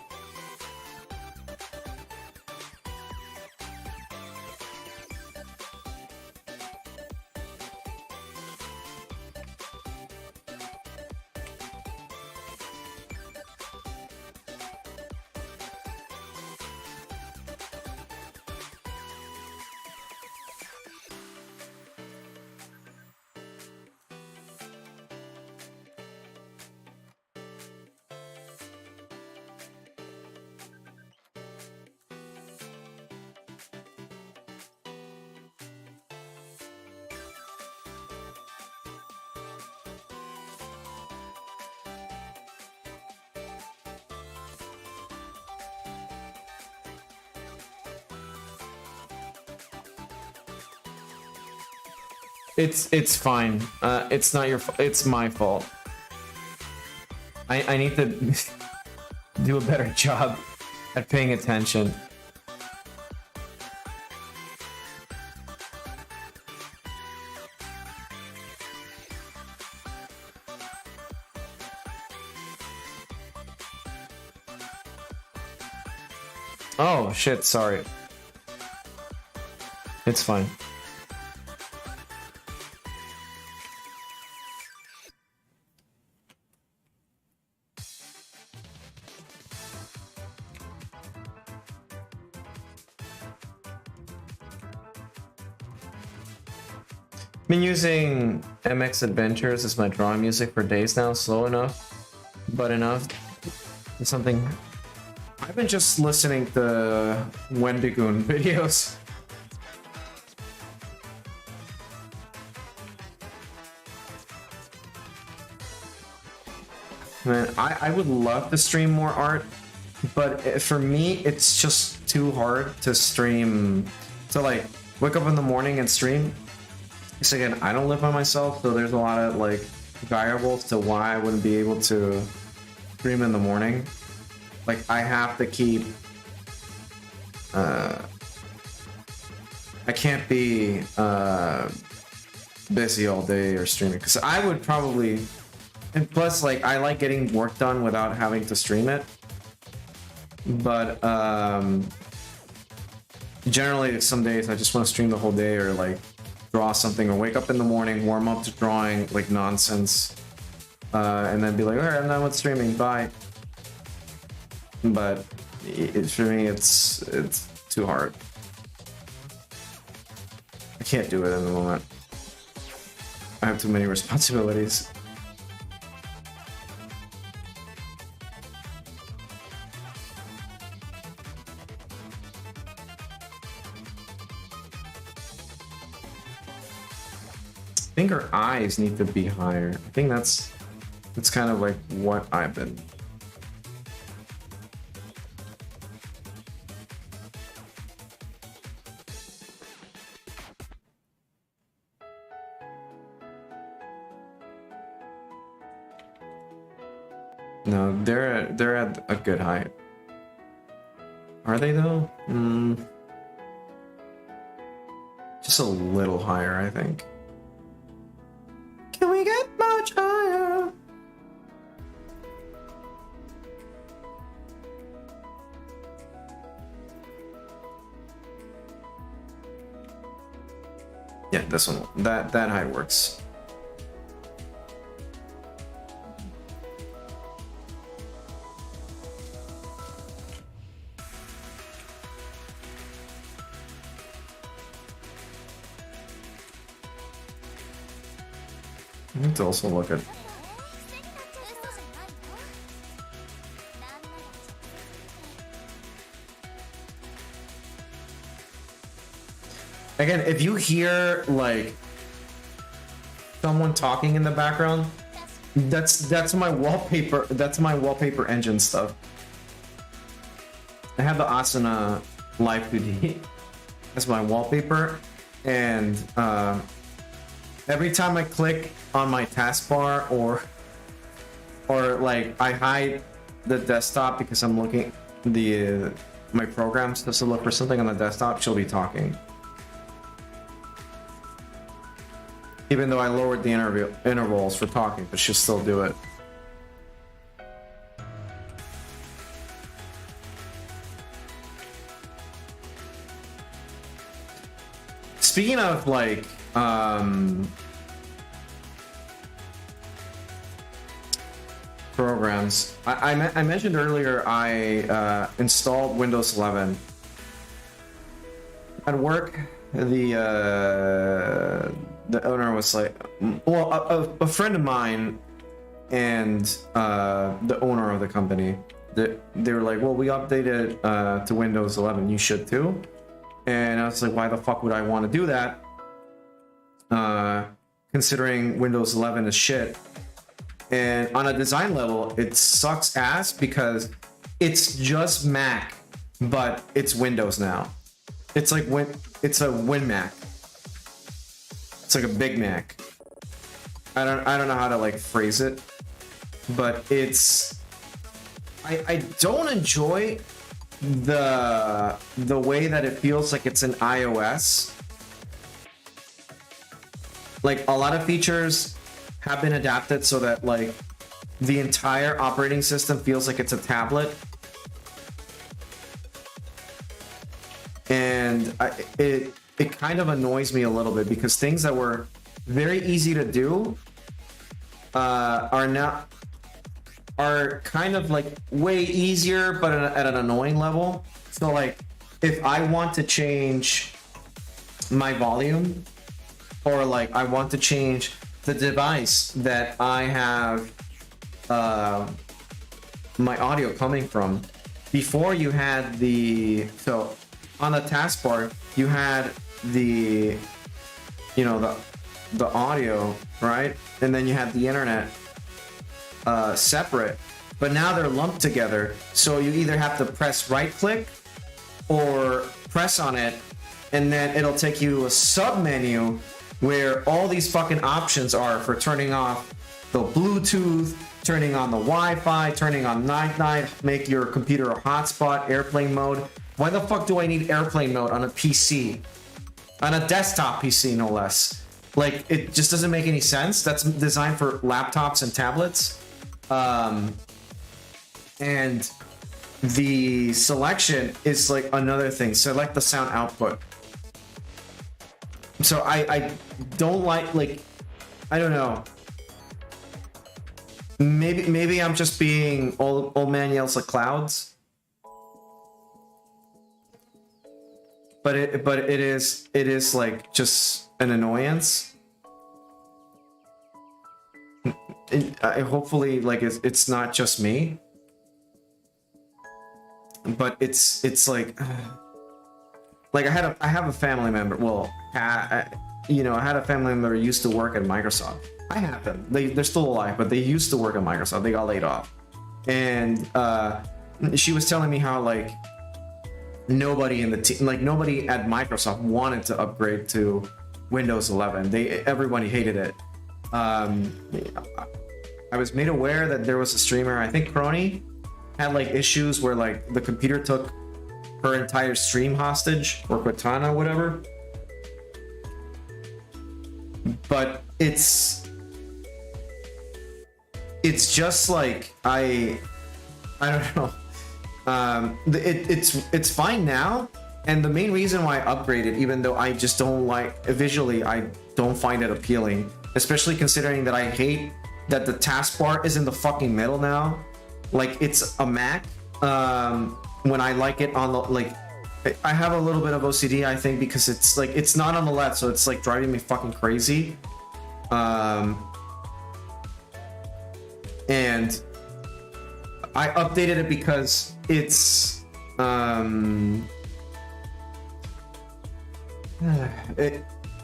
It's fine. It's not your fault. It's my fault. I need to do a better job at paying attention. Oh shit, sorry. It's fine. Been using MX Adventures as my drawing music for days now. Slow enough, but enough. It's something. I've been just listening to Wendigoon videos. Man, I would love to stream more art, but for me, it's just too hard to stream. To like wake up in the morning and stream. Because again, I don't live by myself, so there's a lot of like variables to why I wouldn't be able to stream in the morning. Like I have to keep I can't be busy all day or streaming, because I would probably, and plus like I like getting work done without having to stream it, but generally some days I just want to stream the whole day, or like draw something, or wake up in the morning, warm up to drawing like nonsense, and then be like, all right, I'm done with streaming, bye. But for me, it's too hard. I can't do it in the moment. I have too many responsibilities. I think her eyes need to be higher. I think that's kind of like what I've been. No, they're at a good height. Are they though? Just a little higher, I think. Can we get much higher? Yeah, this one. That height works. I need to also look at Again, if you hear like someone talking in the background, that's my wallpaper. That's my wallpaper engine stuff. I have the Assuna Live 2D. That's my wallpaper, and every time I click on my taskbar or like I hide the desktop because I'm looking my programs just to look for something on the desktop, she'll be talking. Even though I lowered the intervals for talking, but she'll still do it. Speaking of like programs, I mentioned earlier I installed Windows 11. At work, the owner was like, well, a friend of mine and the owner of the company, they were like, well, we updated to Windows 11, you should too. And I was like, why the fuck would I want to do that? Considering Windows 11 is shit. And on a design level, it sucks ass because it's just Mac, but it's Windows now. It's like it's a Win Mac. It's like a Big Mac. I don't know how to like phrase it, but it's I don't enjoy the way that it feels like it's an iOS. Like a lot of features have been adapted so that like the entire operating system feels like it's a tablet. And it kind of annoys me a little bit because things that were very easy to do are kind of like way easier, but at an annoying level. So like if I want to change my volume, or like I want to change the device that I have my audio coming from, before you had so on the taskbar you had the audio, right? And then you had the internet separate, but now they're lumped together. So you either have to press right click or press on it, and then it'll take you to a sub menu where all these fucking options are for turning off the Bluetooth, turning on the Wi-Fi, turning on night, make your computer a hotspot, airplane mode. Why the fuck do I need airplane mode on a PC? On a desktop PC, no less. Like, it just doesn't make any sense. That's designed for laptops and tablets. And the selection is like another thing. Select the sound output. So I don't like, I don't know. Maybe I'm just being old man yells at clouds. But it is like just an annoyance. Hopefully like it's not just me. But it's like I have a family member. Well, I had a family member who used to work at Microsoft. I have them. They're still alive, but they used to work at Microsoft. They got laid off, and she was telling me how like nobody in the team, like nobody at Microsoft wanted to upgrade to Windows 11. Everybody hated it. I was made aware that there was a streamer, I think Crony, had like issues where like the computer took her entire stream hostage, or Cortana, whatever. But it's just like I don't know. It's fine now, and the main reason why I upgraded, even though I just don't like visually, I don't find it appealing, especially considering that I hate that the taskbar is in the fucking middle now. Like it's a Mac. When I like it on the like, I have a little bit of OCD, I think, because it's like it's not on the left, so it's like driving me fucking crazy. And I updated it because it's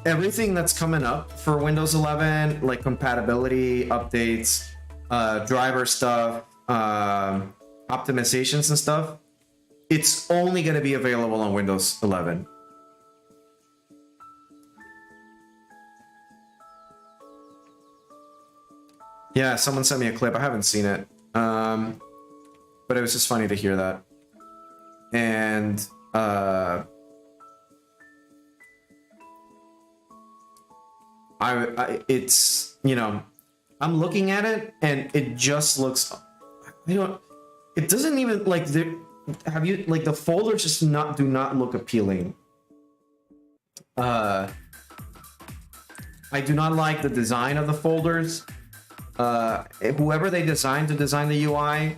Everything that's coming up for Windows 11, like compatibility updates, driver stuff, optimizations and stuff, it's only going to be available on Windows 11. Yeah, someone sent me a clip. I haven't seen it. But it was just funny to hear that. And it's, you know, I'm looking at it and it just looks, it doesn't even like the folders just do not look appealing. I do not like the design of the folders. Whoever they designed to design the UI,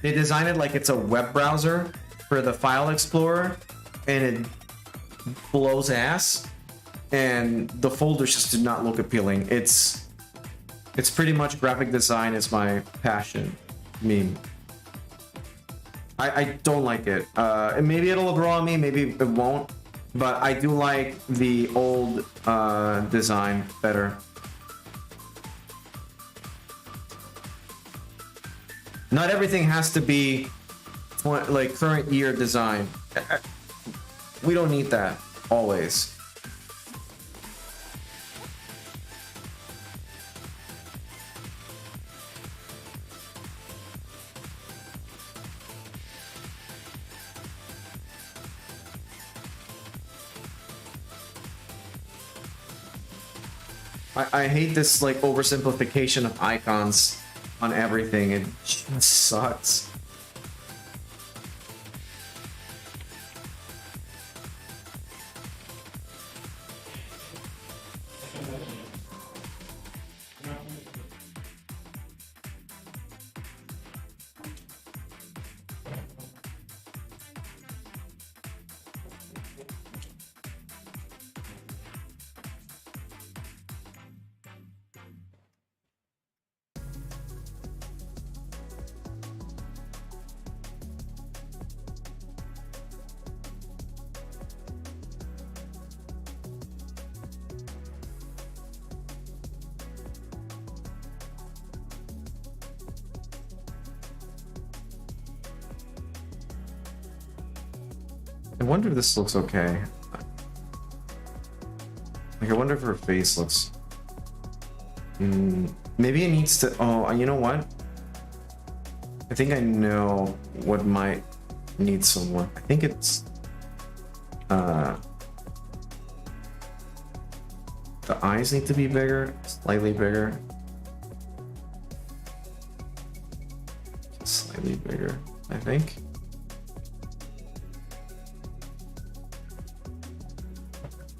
they designed it like it's a web browser for the file explorer, and it blows ass. And the folders just do not look appealing. It's pretty much graphic design is my passion. I don't like it. And maybe it'll grow on me, maybe it won't. But I do like the old design better. Not everything has to be like current year design. We don't need that always. I hate this like oversimplification of icons on everything. It just sucks. I wonder if this looks okay. Like, I wonder if her face looks... maybe it needs to... Oh, you know what? I think I know what might need some work. I think it's... the eyes need to be bigger, slightly bigger. Just slightly bigger, I think.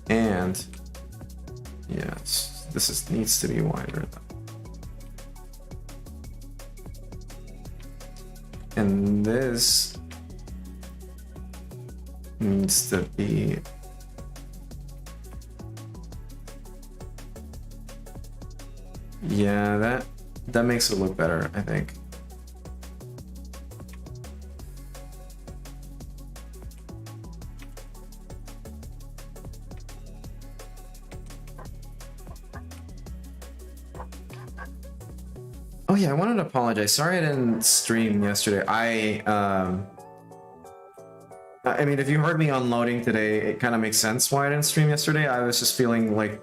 And yes, this needs to be wider. And this needs to be that makes it look better, I think. Oh yeah, I wanted to apologize. Sorry I didn't stream yesterday. I mean, if you heard me unloading today, it kind of makes sense why I didn't stream yesterday. I was just feeling like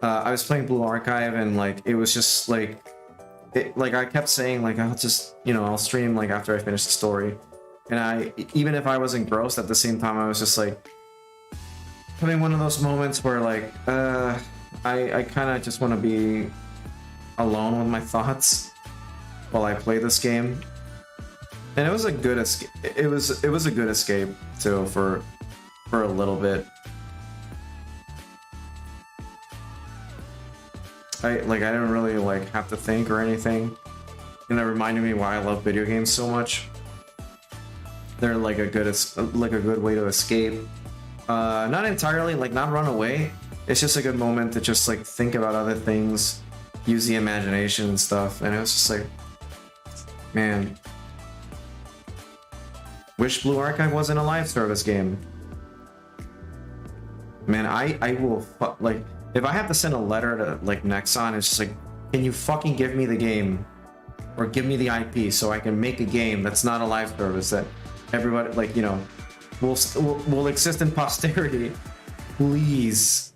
I was playing Blue Archive, and like it was just like I kept saying like I'll just, you know, I'll stream like after I finish the story. And even if I was engrossed at the same time, I was just like having one of those moments where like I kind of just want to be alone with my thoughts while I play this game. And it was a good escape. It was a good escape too for a little bit. I didn't really like have to think or anything, and it reminded me why I love video games so much. They're like a good way to escape. Not entirely, like not run away. It's just a good moment to just like think about other things, use the imagination and stuff. And it was just like, man, wish Blue Archive wasn't a live service game. Man, I will like if I have to send a letter to like Nexon, it's just like, can you fucking give me the game or give me the IP so I can make a game that's not a live service that everybody like, you know, will exist in posterity. Please.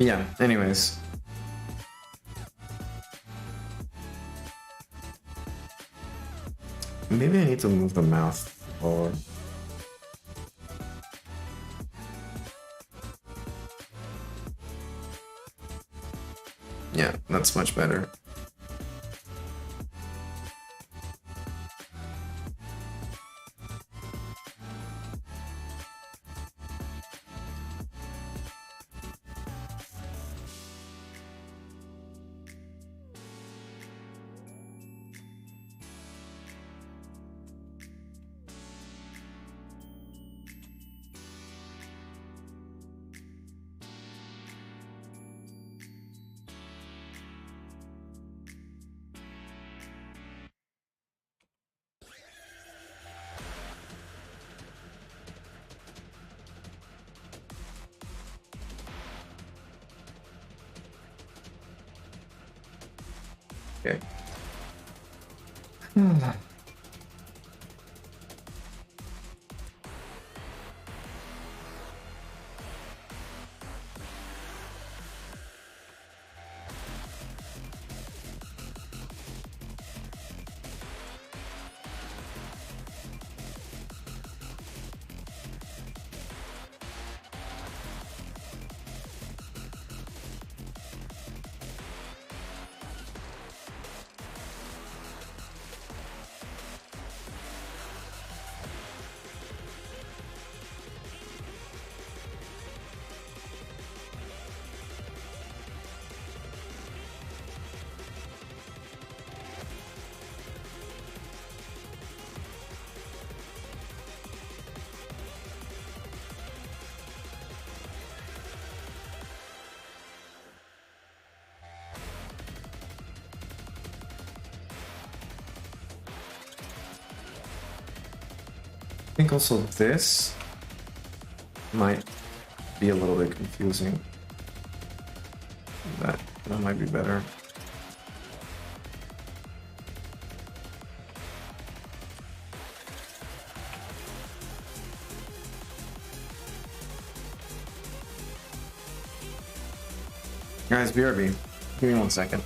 Yeah, anyways. Maybe I need to move the mouse forward. Yeah, that's much better. Okay. I think also this might be a little bit confusing. That might be better. Guys, BRB, give me 1 second.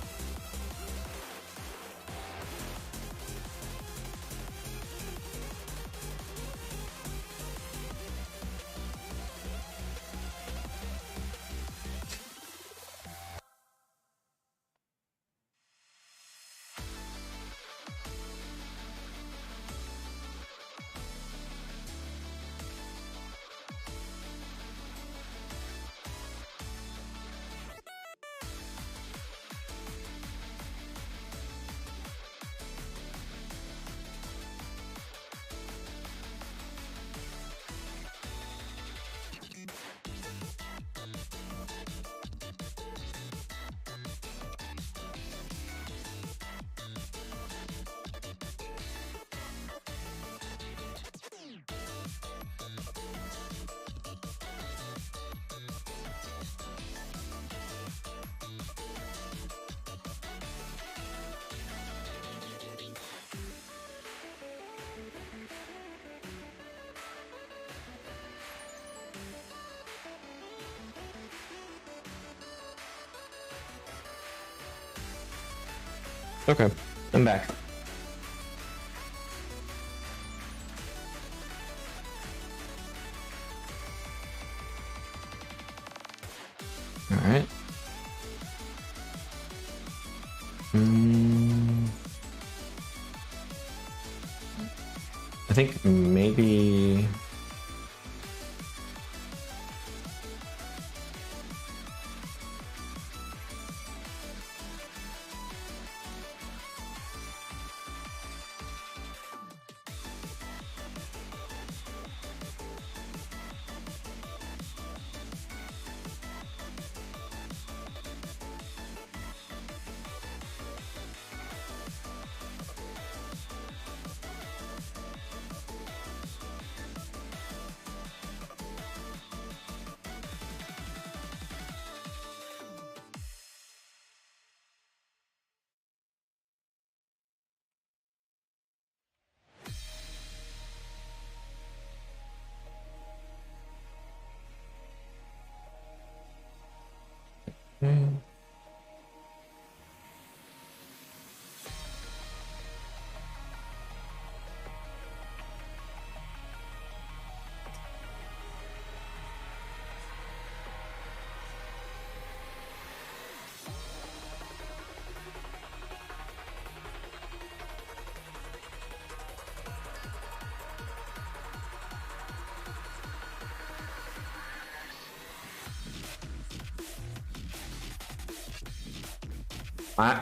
Okay, I'm back. All right. I think maybe...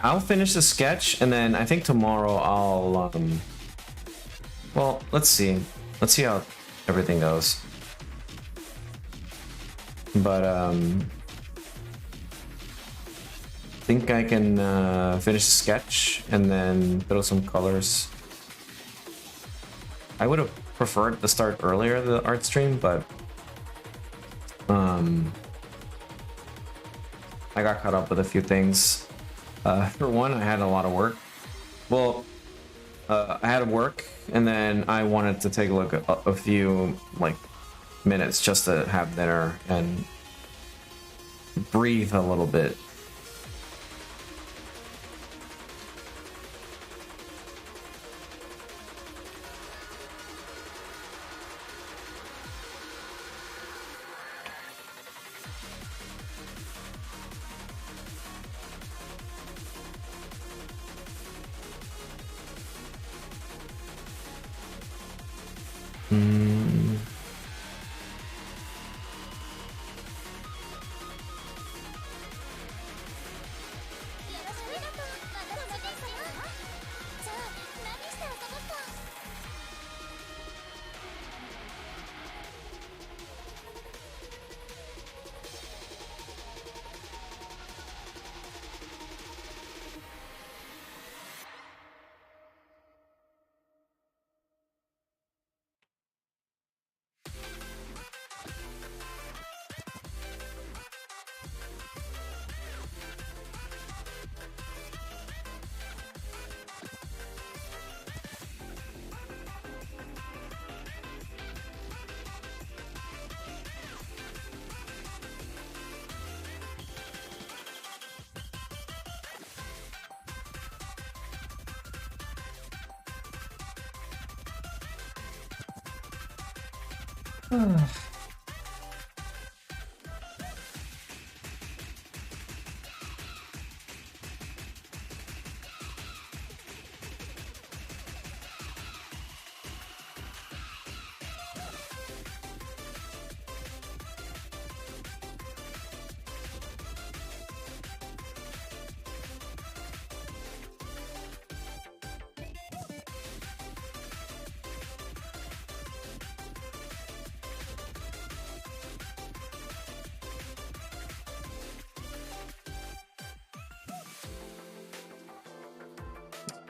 I'll finish the sketch, and then I think tomorrow I'll, well, let's see. Let's see how everything goes. But, I think I can finish the sketch, and then throw some colors. I would have preferred to start earlier, the art stream, but, I got caught up with a few things. For one, I had a lot of work. Well, I had work, and then I wanted to take a look at a few, like, minutes just to have dinner and breathe a little bit.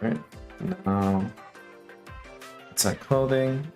Right now, it's like clothing.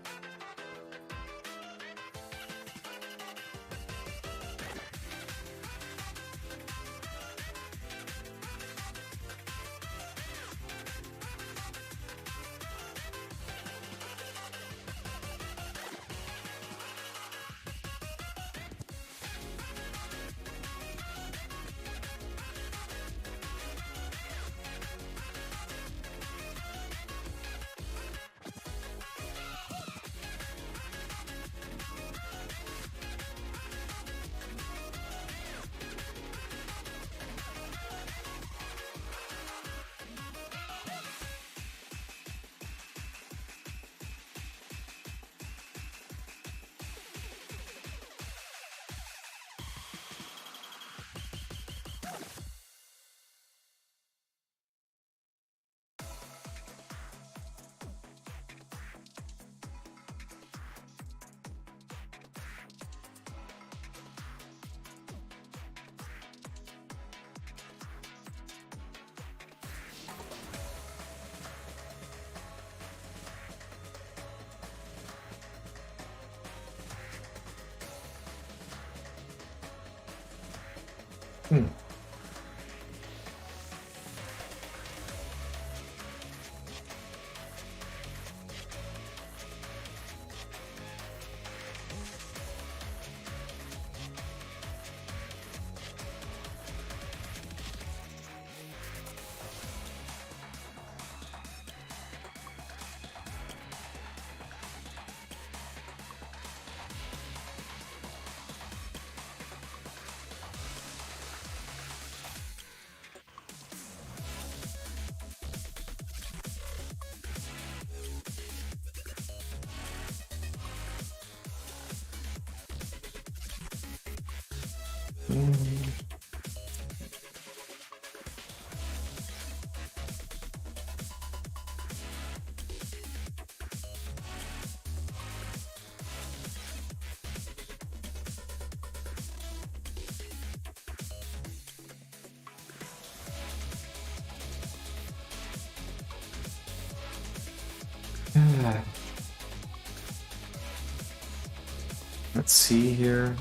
Let's see here.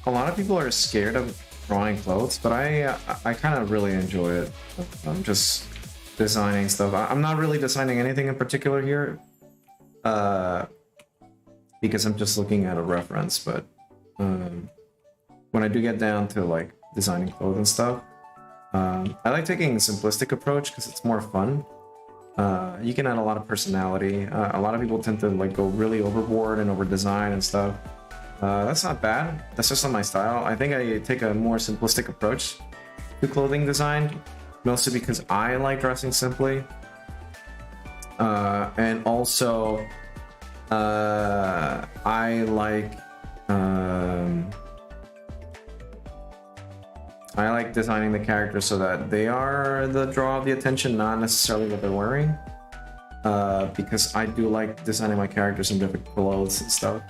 A lot of people are scared of drawing clothes, but I kind of really enjoy it. I'm just designing stuff. I'm not really designing anything in particular here, because I'm just looking at a reference. But when I do get down to like designing clothes and stuff, I like taking a simplistic approach because it's more fun. You can add a lot of personality. A lot of people tend to like go really overboard and over design and stuff. That's not bad. That's just not my style. I think I take a more simplistic approach to clothing design, mostly because I like dressing simply. And also, I like designing the characters so that they are the draw of the attention, not necessarily what they're wearing. Because I do like designing my characters in different clothes and stuff.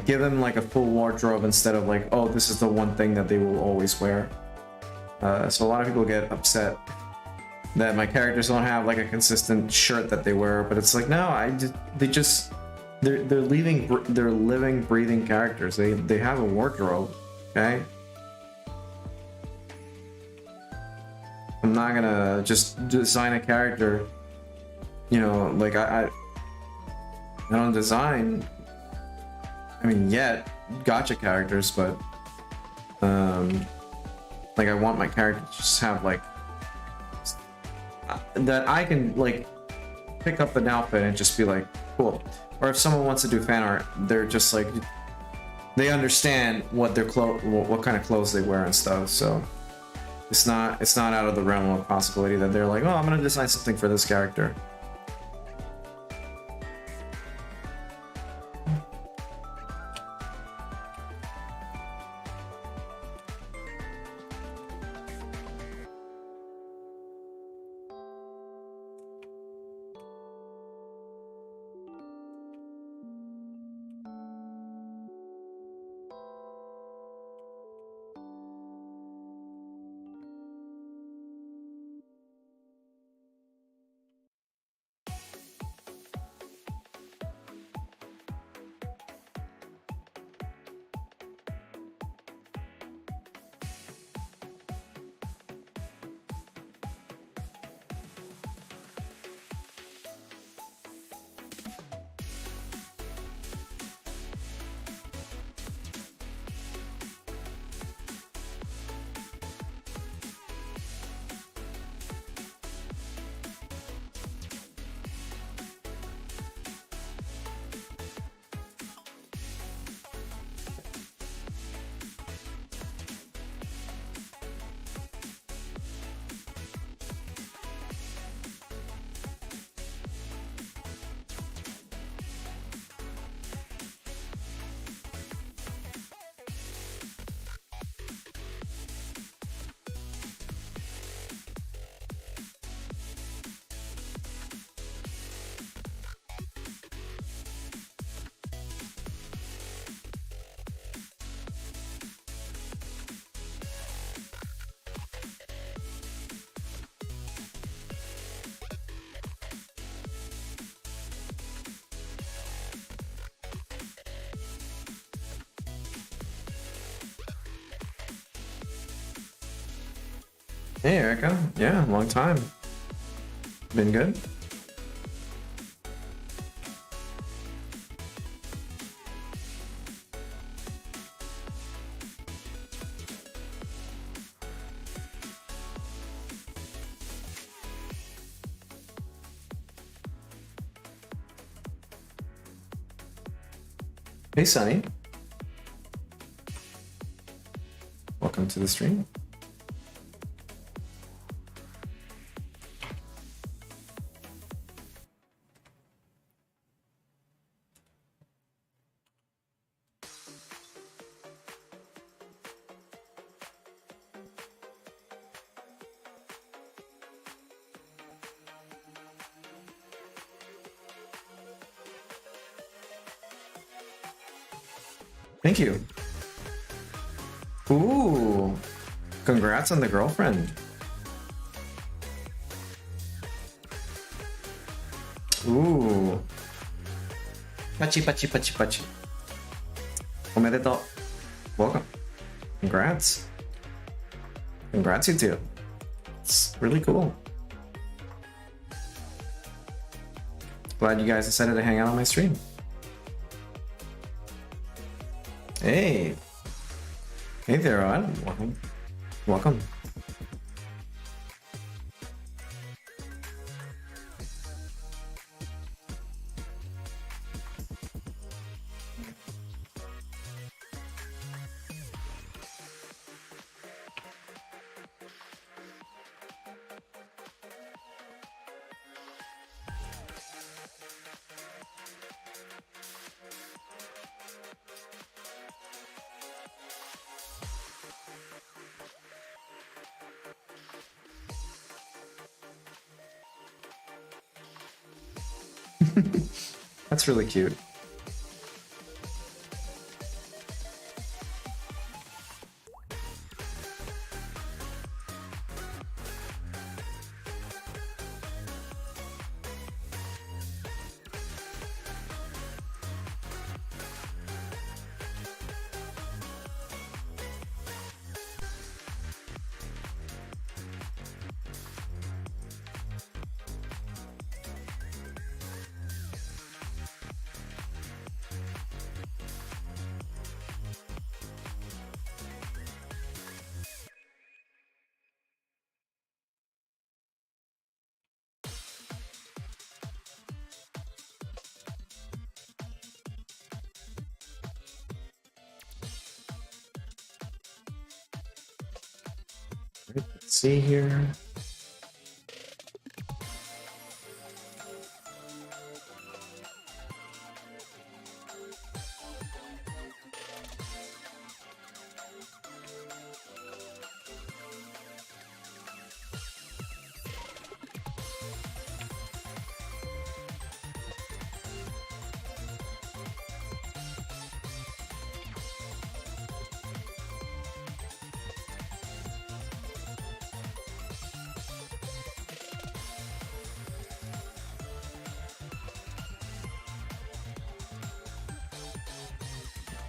Give them like a full wardrobe instead of like, oh, this is the one thing that they will always wear. So a lot of people get upset that my characters don't have like a consistent shirt that they wear, but it's like, no, they're living, breathing characters. They have a wardrobe, okay? I'm not gonna just design a character, you know, like I don't design, I mean, yet gacha characters, but like I want my character to just have like that I can like pick up an outfit and just be like, cool. Or if someone wants to do fan art, they're just like, they understand what their what kind of clothes they wear and stuff. So it's not out of the realm of possibility that they're like, oh, I'm gonna design something for this character. Hey Erica, yeah, long time. Been good? Hey Sunny. Welcome to the stream. Thank you. Ooh, congrats on the girlfriend. Ooh. Pachi, pachi, pachi, pachi. Omedetou. Welcome. Congrats. Congrats, you two. It's really cool. Glad you guys decided to hang out on my stream. Hey. Hey there, Rod. Welcome. Welcome. That's really cute. Let's see here.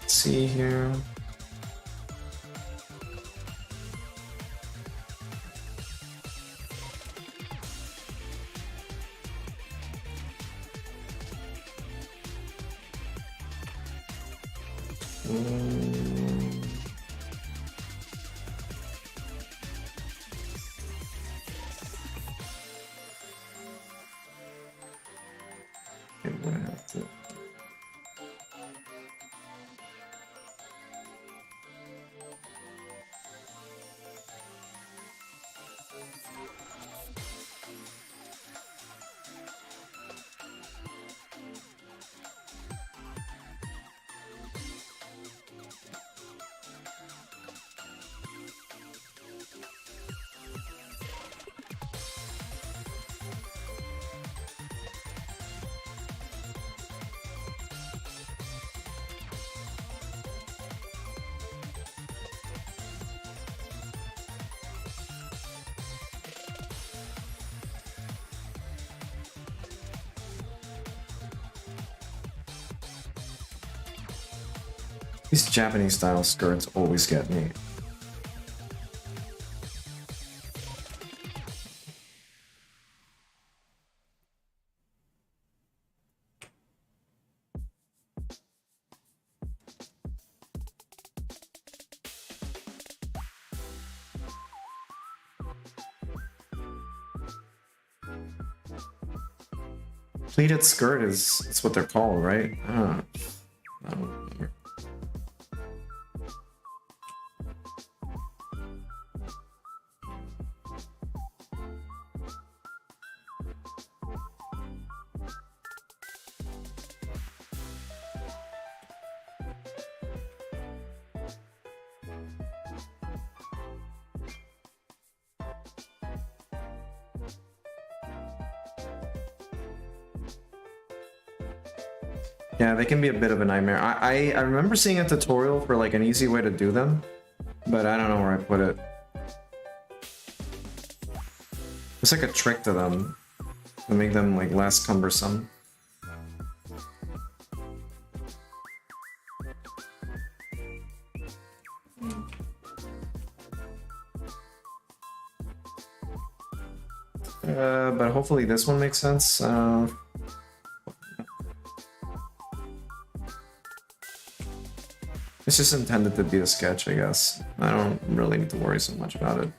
See here. I'm gonna have to. These Japanese style skirts always get me. Pleated skirt is it's what they're called, right? I don't remember. Yeah, they can be a bit of a nightmare. I remember seeing a tutorial for like an easy way to do them, but I don't know where I put it. It's like a trick to them to make them like less cumbersome. But hopefully this one makes sense. It's just intended to be a sketch, I guess. I don't really need to worry so much about it.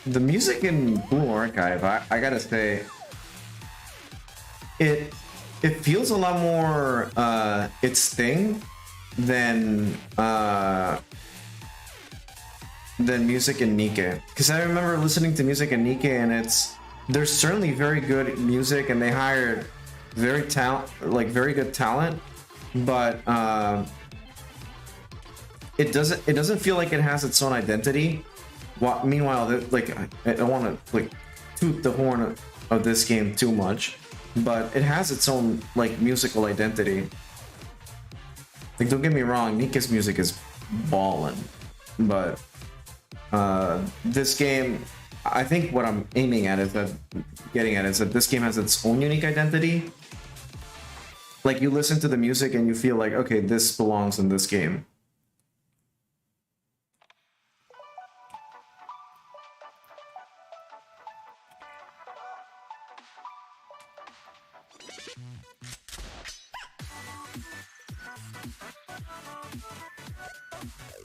The music in Blue Archive, I gotta say, it feels a lot more its thing than music in Nikke. Because I remember listening to music in Nikke, and there's certainly very good music, and they hired very good talent, but it doesn't feel like it has its own identity. Meanwhile, like I don't want to like toot the horn of this game too much, but it has its own like musical identity. Like, don't get me wrong, Nikke's music is ballin', but this game, I think what I'm aiming at is that this game has its own unique identity. Like, you listen to the music and you feel like, okay, this belongs in this game.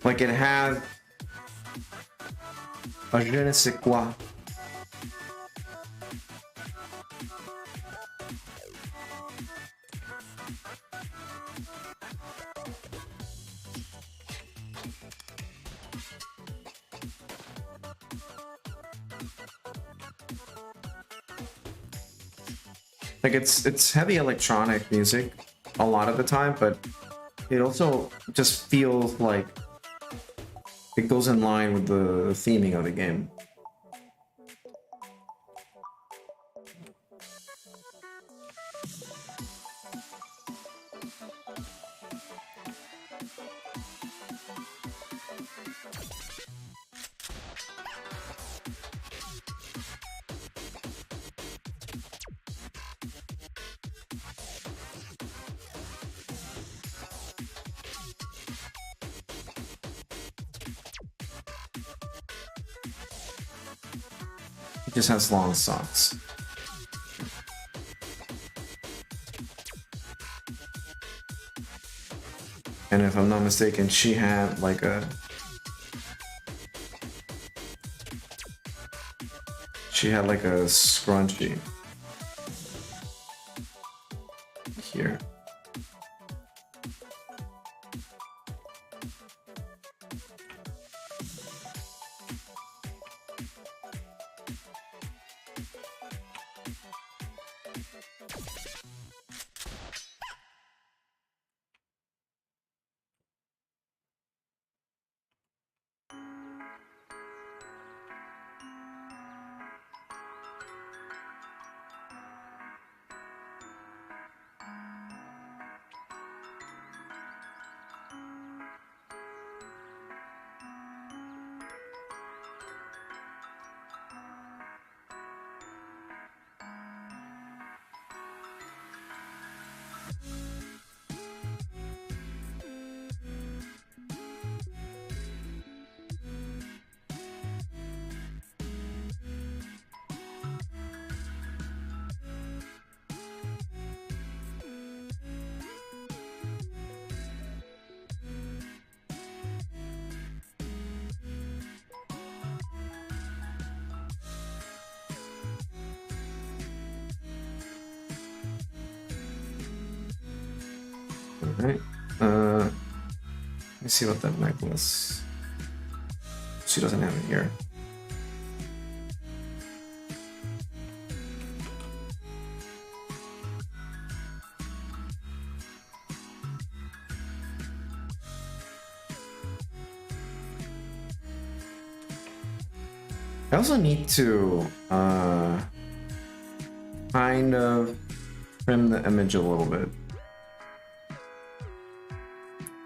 Like, it has a je ne sais quoi. Like, it's heavy electronic music a lot of the time, but it also just feels like it goes in line with the theming of the game. It just has long socks. And if I'm not mistaken, she had like a scrunchie here. Alright. Let me see what that necklace. She doesn't have it here. I also need to kind of trim the image a little bit.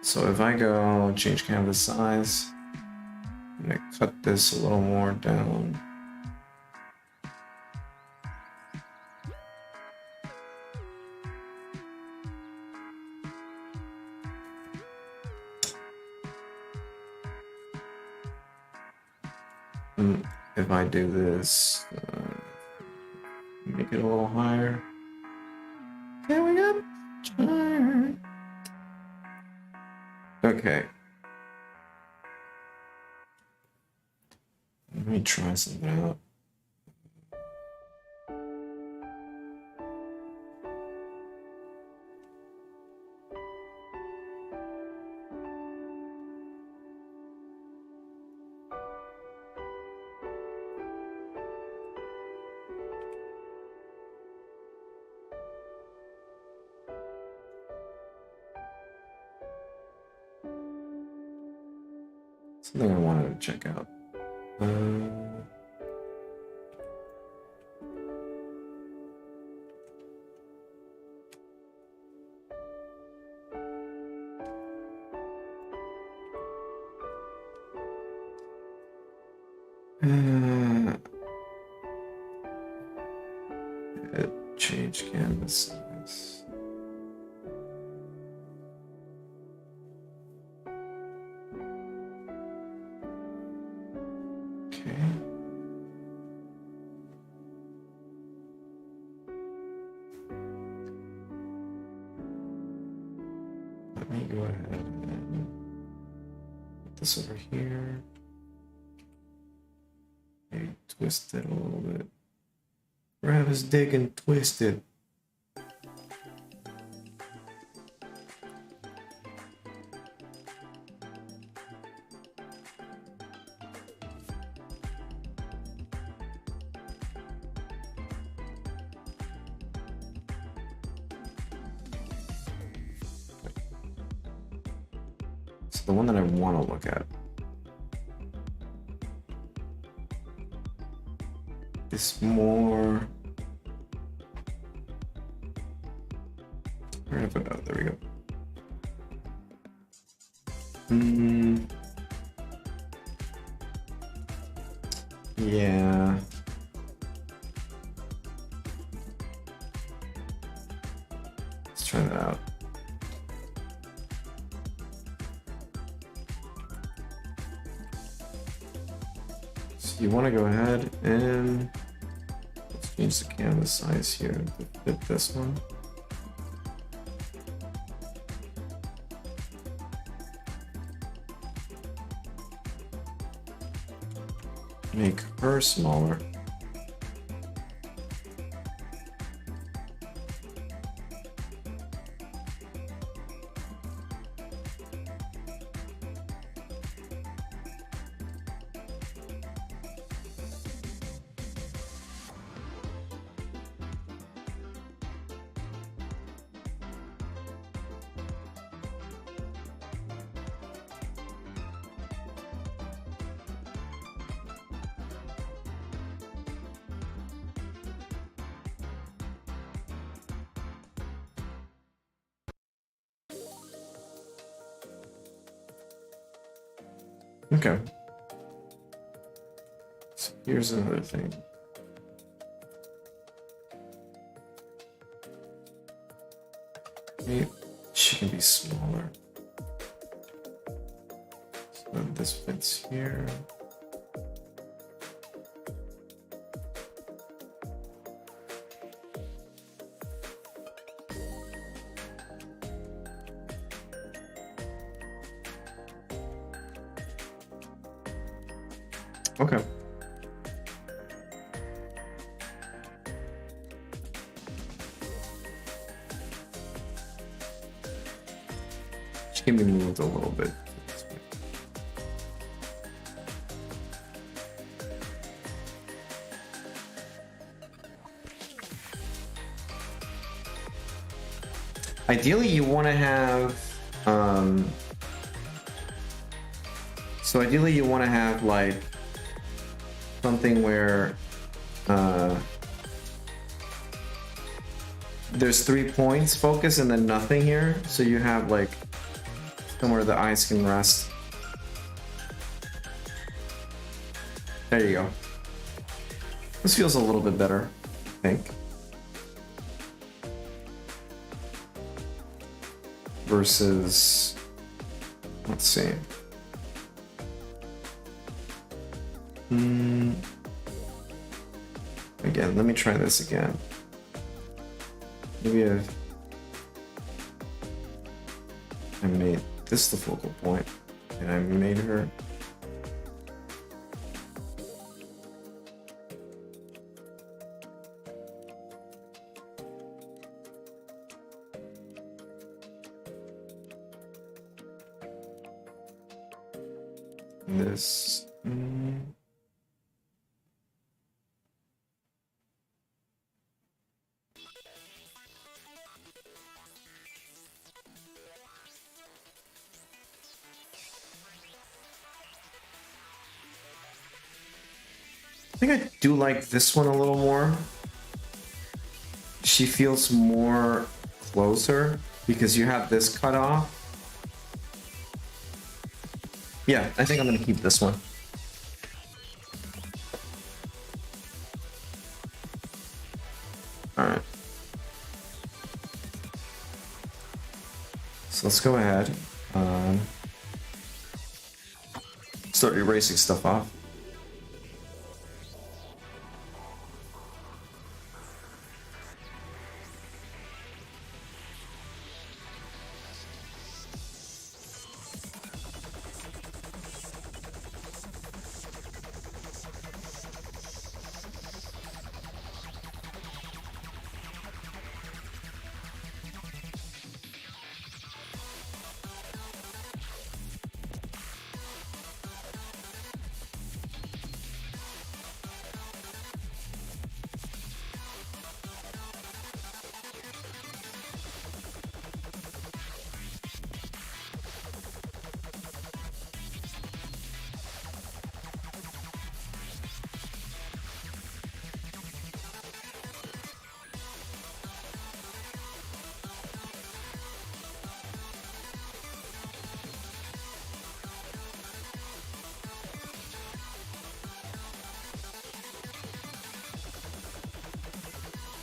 So if I go change canvas size, I'm gonna cut this a little more down. And if I do this, make it a little higher. There we go. Okay. Let me try something out. Something I wanted to check out. Change canvas size. Okay. Let me go ahead and put this over here. Maybe twist it a little bit. Grab his dick and twist it. So the one that I want to look at is more. Where did I put it? Oh, there we go. Yeah. Let's try that out. So you want to go ahead and let's change the canvas size here to fit this one. Make her smaller. Okay. So here's another thing. Maybe she can be smaller. So that this fits here. Okay. She can be moved a little bit. Ideally, you want to have, so ideally you want to have like something where there's 3 points focus and then nothing here. So you have like somewhere the eyes can rest. There you go. This feels a little bit better, I think. Versus, let's see. Again, let me try this again. Maybe I made this the focal point, and I made her. This. I think I do like this one a little more. She feels more closer because you have this cut off. Yeah, I think I'm gonna keep this one. All right. So let's go ahead. Start erasing stuff off.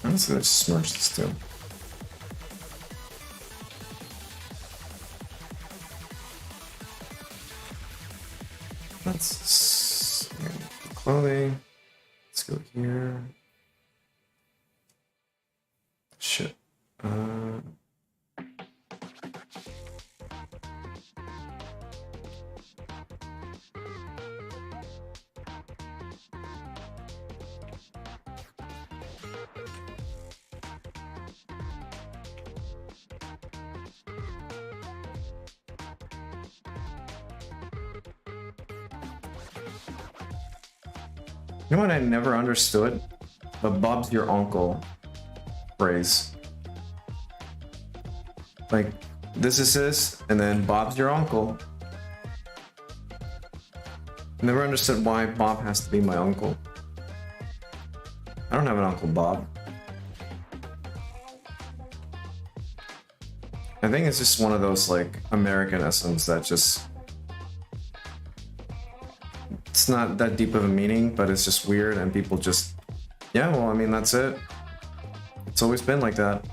I'm just gonna smudge this too. Let's clothing. Let's go here. Shit. You know what I never understood? The Bob's your uncle phrase. Like, this is this, and then Bob's your uncle. Never understood why Bob has to be my uncle. I don't have an Uncle Bob. I think it's just one of those, like, Americanisms that just... It's not that deep of a meaning, but it's just weird, and people just... Yeah, well, I mean, that's it. It's always been like that.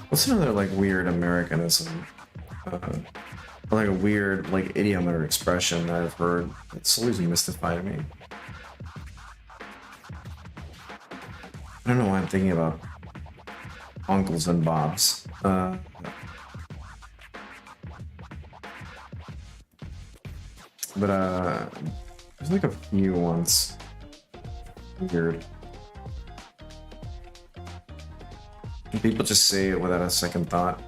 What's another, like, weird Americanism? Like a weird, like, idiom or expression that I've heard. It's always mystified me. I don't know why I'm thinking about uncles and Bobs. But there's like a few ones. Weird. People just say it without a second thought.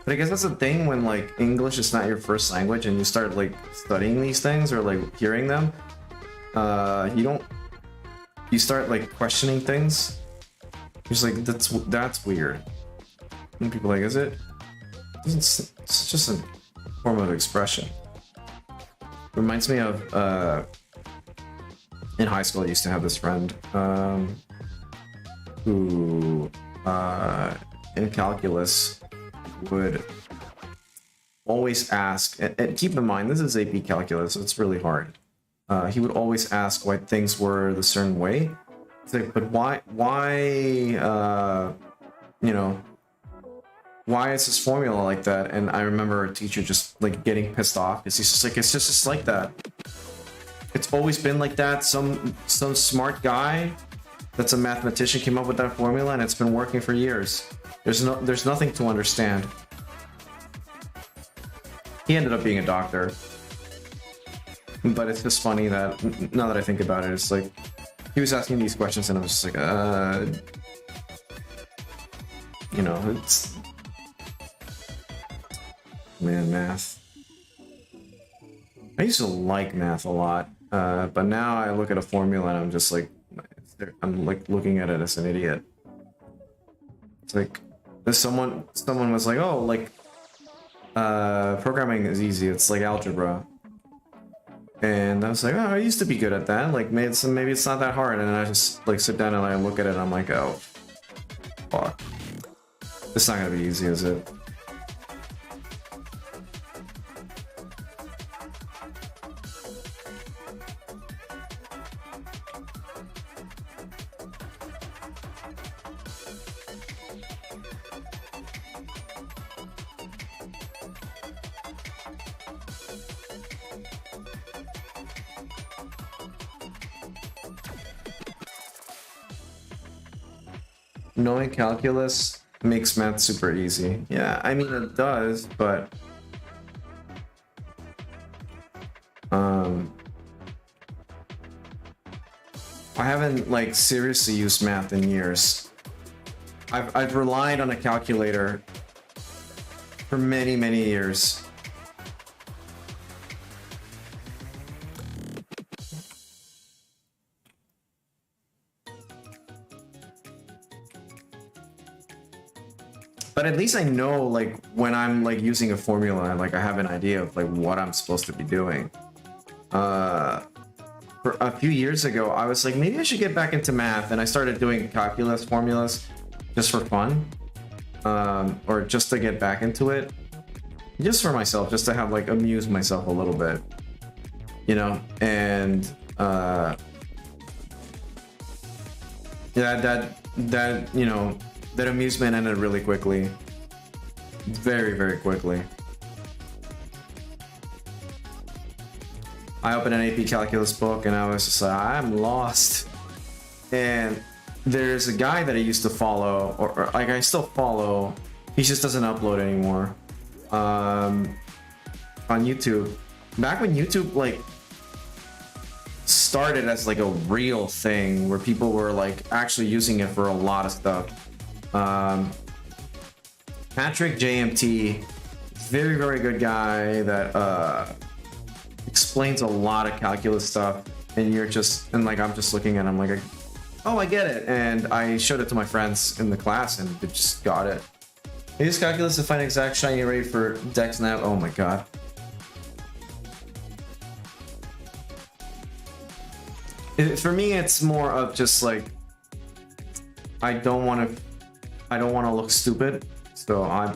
But I guess that's the thing when like English is not your first language and you start like studying these things or like hearing them, you start like questioning things. You're just like, that's weird. And people are like, is it? It's just a form of expression. Reminds me of in high school I used to have this friend who in calculus would always ask, and keep in mind this is AP calculus, so it's really hard. He would always ask why things were the certain way. It's like, but why you know, why is this formula like that? And I remember a teacher just like getting pissed off because he's just like, it's just like that. It's always been like that. Some smart guy that's a mathematician came up with that formula and it's been working for years. There's nothing to understand. He ended up being a doctor. But it's just funny that now that I think about it, it's like he was asking these questions and I was just like, you know, it's, man, math. I used to like math a lot, but now I look at a formula and I'm just like, I'm like looking at it as an idiot. It's like, someone was like, oh, like, programming is easy. It's like algebra. And I was like, oh, I used to be good at that. Like, maybe it's not that hard. And I just like sit down and I look at it and I'm like, oh, fuck. It's not gonna be easy, is it? Knowing calculus makes math super easy. Yeah, I mean it does, but I haven't like seriously used math in years. I've relied on a calculator for many years. But at least I know, like, when I'm like using a formula, like I have an idea of like what I'm supposed to be doing. For a few years ago, I was like, maybe I should get back into math, and I started doing calculus formulas just for fun, or just to get back into it, just for myself, just to have like amuse myself a little bit, you know. And yeah, that you know, that amusement ended really quickly, very quickly. I opened an AP calculus book and I was just like, I'm lost. And there's a guy that I used to follow, or like I still follow, he just doesn't upload anymore, on YouTube. Back when YouTube like started as like a real thing where people were like actually using it for a lot of stuff. Patrick JMT, very good guy that explains a lot of calculus stuff, and you're just, and like I'm just looking at him like, oh, I get it. And I showed it to my friends in the class and they just got it. I use calculus to find exact shiny rate for Dex Nav. Oh my god. For me, it's more of just like, I don't want to look stupid, so I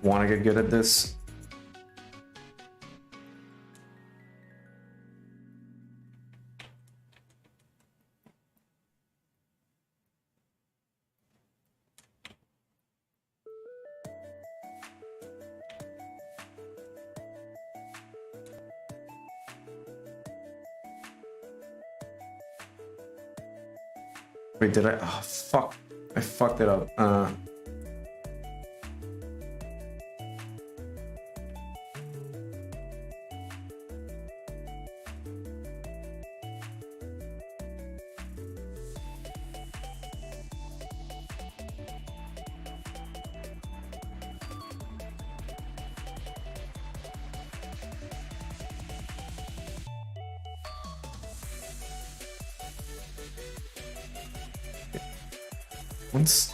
want to get good at this. Wait, did I? Oh, fuck. I fucked it up. Once.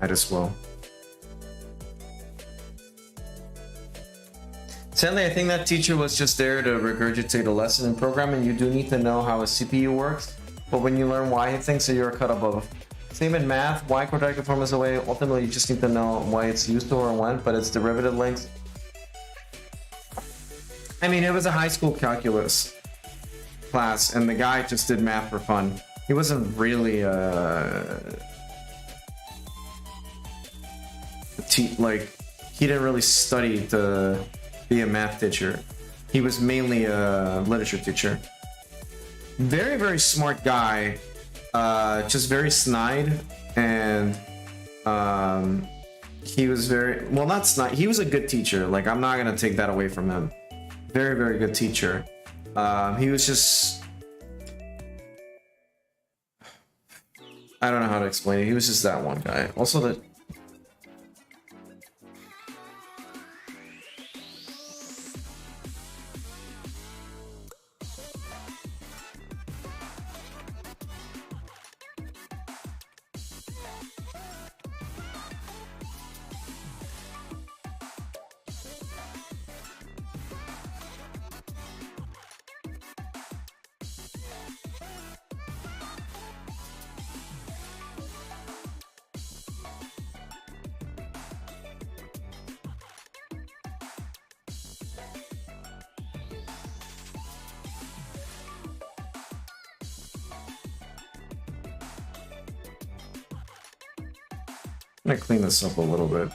Might as well. Sadly, I think that teacher was just there to regurgitate a lesson in programming. You do need to know how a CPU works, but when you learn why it thinks that you're a cut above. Same in math, why quadratic form is a way. Ultimately, you just need to know why it's used to or when, but its derivative lengths. I mean, it was a high school calculus class, and the guy just did math for fun. He wasn't really he didn't really study to be a math teacher. He was mainly a literature teacher. Very, very smart guy, just very snide, and he was very, well, not snide, he was a good teacher. Like, I'm not gonna take that away from him. Very, very good teacher. He was just, I don't know how to explain it. He was just that one guy. Also, the I'm gonna clean this up a little bit.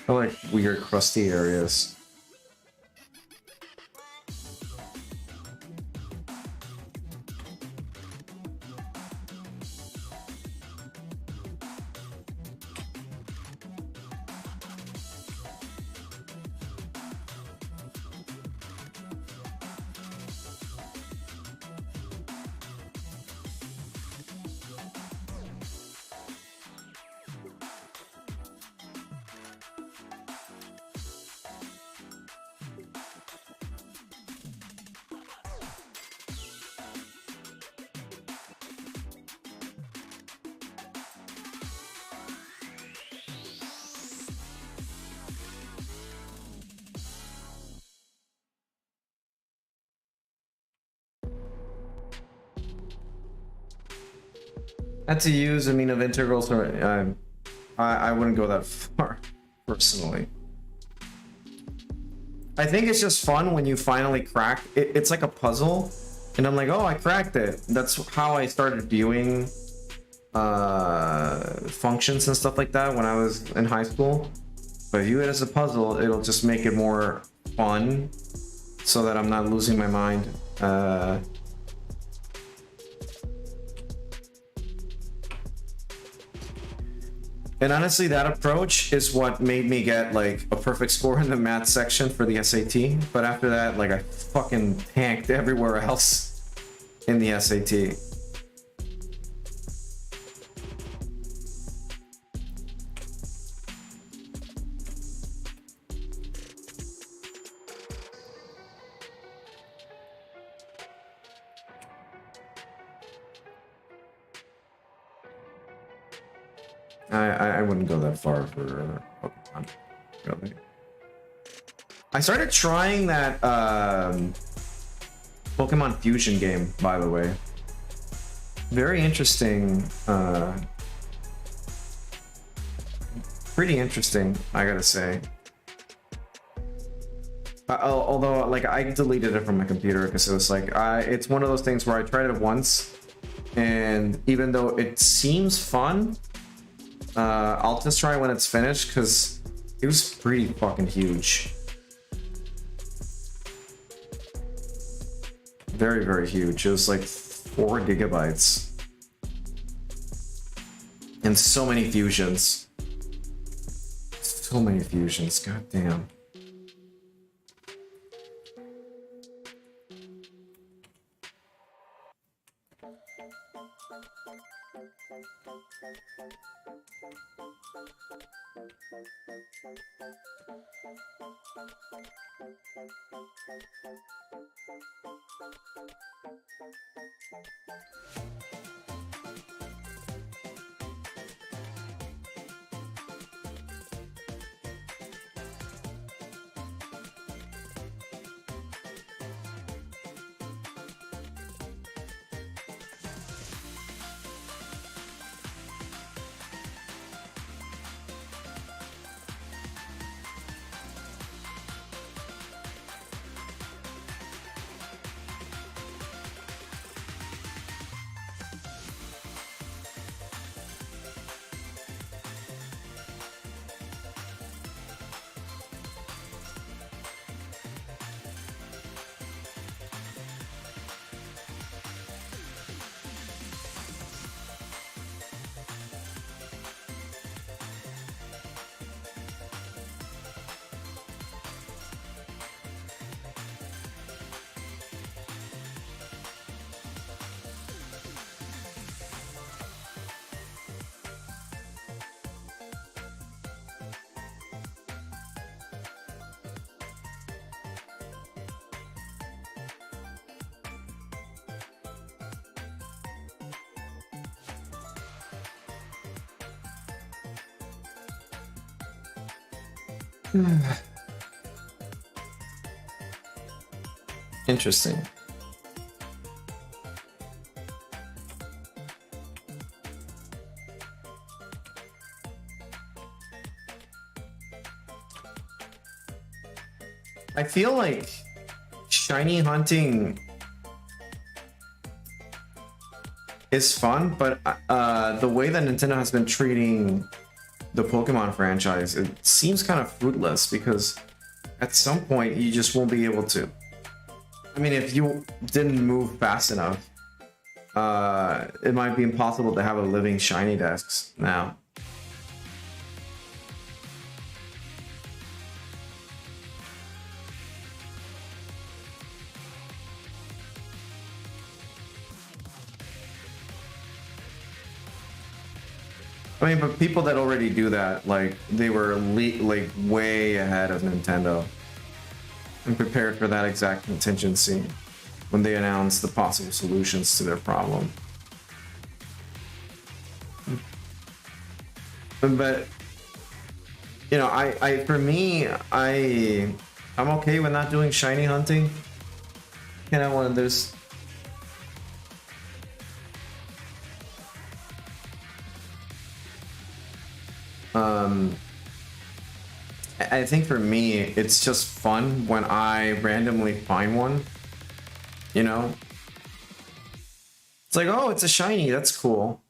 I like weird crusty areas. Had to use a mean of integrals, or I wouldn't go that far, personally. I think it's just fun when you finally crack it. It's like a puzzle, and I'm like, oh, I cracked it. That's how I started viewing functions and stuff like that when I was in high school. If I view it as a puzzle, it'll just make it more fun, so that I'm not losing my mind. And honestly, that approach is what made me get like a perfect score in the math section for the SAT. But after that, like, I fucking tanked everywhere else in the SAT. I wouldn't go that far for Pokemon, really. I started trying that Pokemon Fusion game, by the way. Very interesting. pretty interesting, I gotta say. Although, like, I deleted it from my computer because it was like, it's one of those things where I tried it once, and even though it seems fun, I'll just try it when it's finished because it was pretty fucking huge. Very, very huge. It was like 4 gigabytes. And so many fusions. So many fusions, god damn. Interesting. I feel like shiny hunting is fun, but the way that Nintendo has been treating the Pokemon franchise, it seems kind of fruitless because at some point you just won't be able to. I mean, if you didn't move fast enough, it might be impossible to have a living shiny desk now. I mean, but people that already do that, like, they were like way ahead of Nintendo and prepared for that exact contingency when they announced the possible solutions to their problem. But you know, for me, I'm okay with not doing shiny hunting. Kind of one of those. I think for me, it's just fun when I randomly find one, you know? It's like, oh, it's a shiny, that's cool.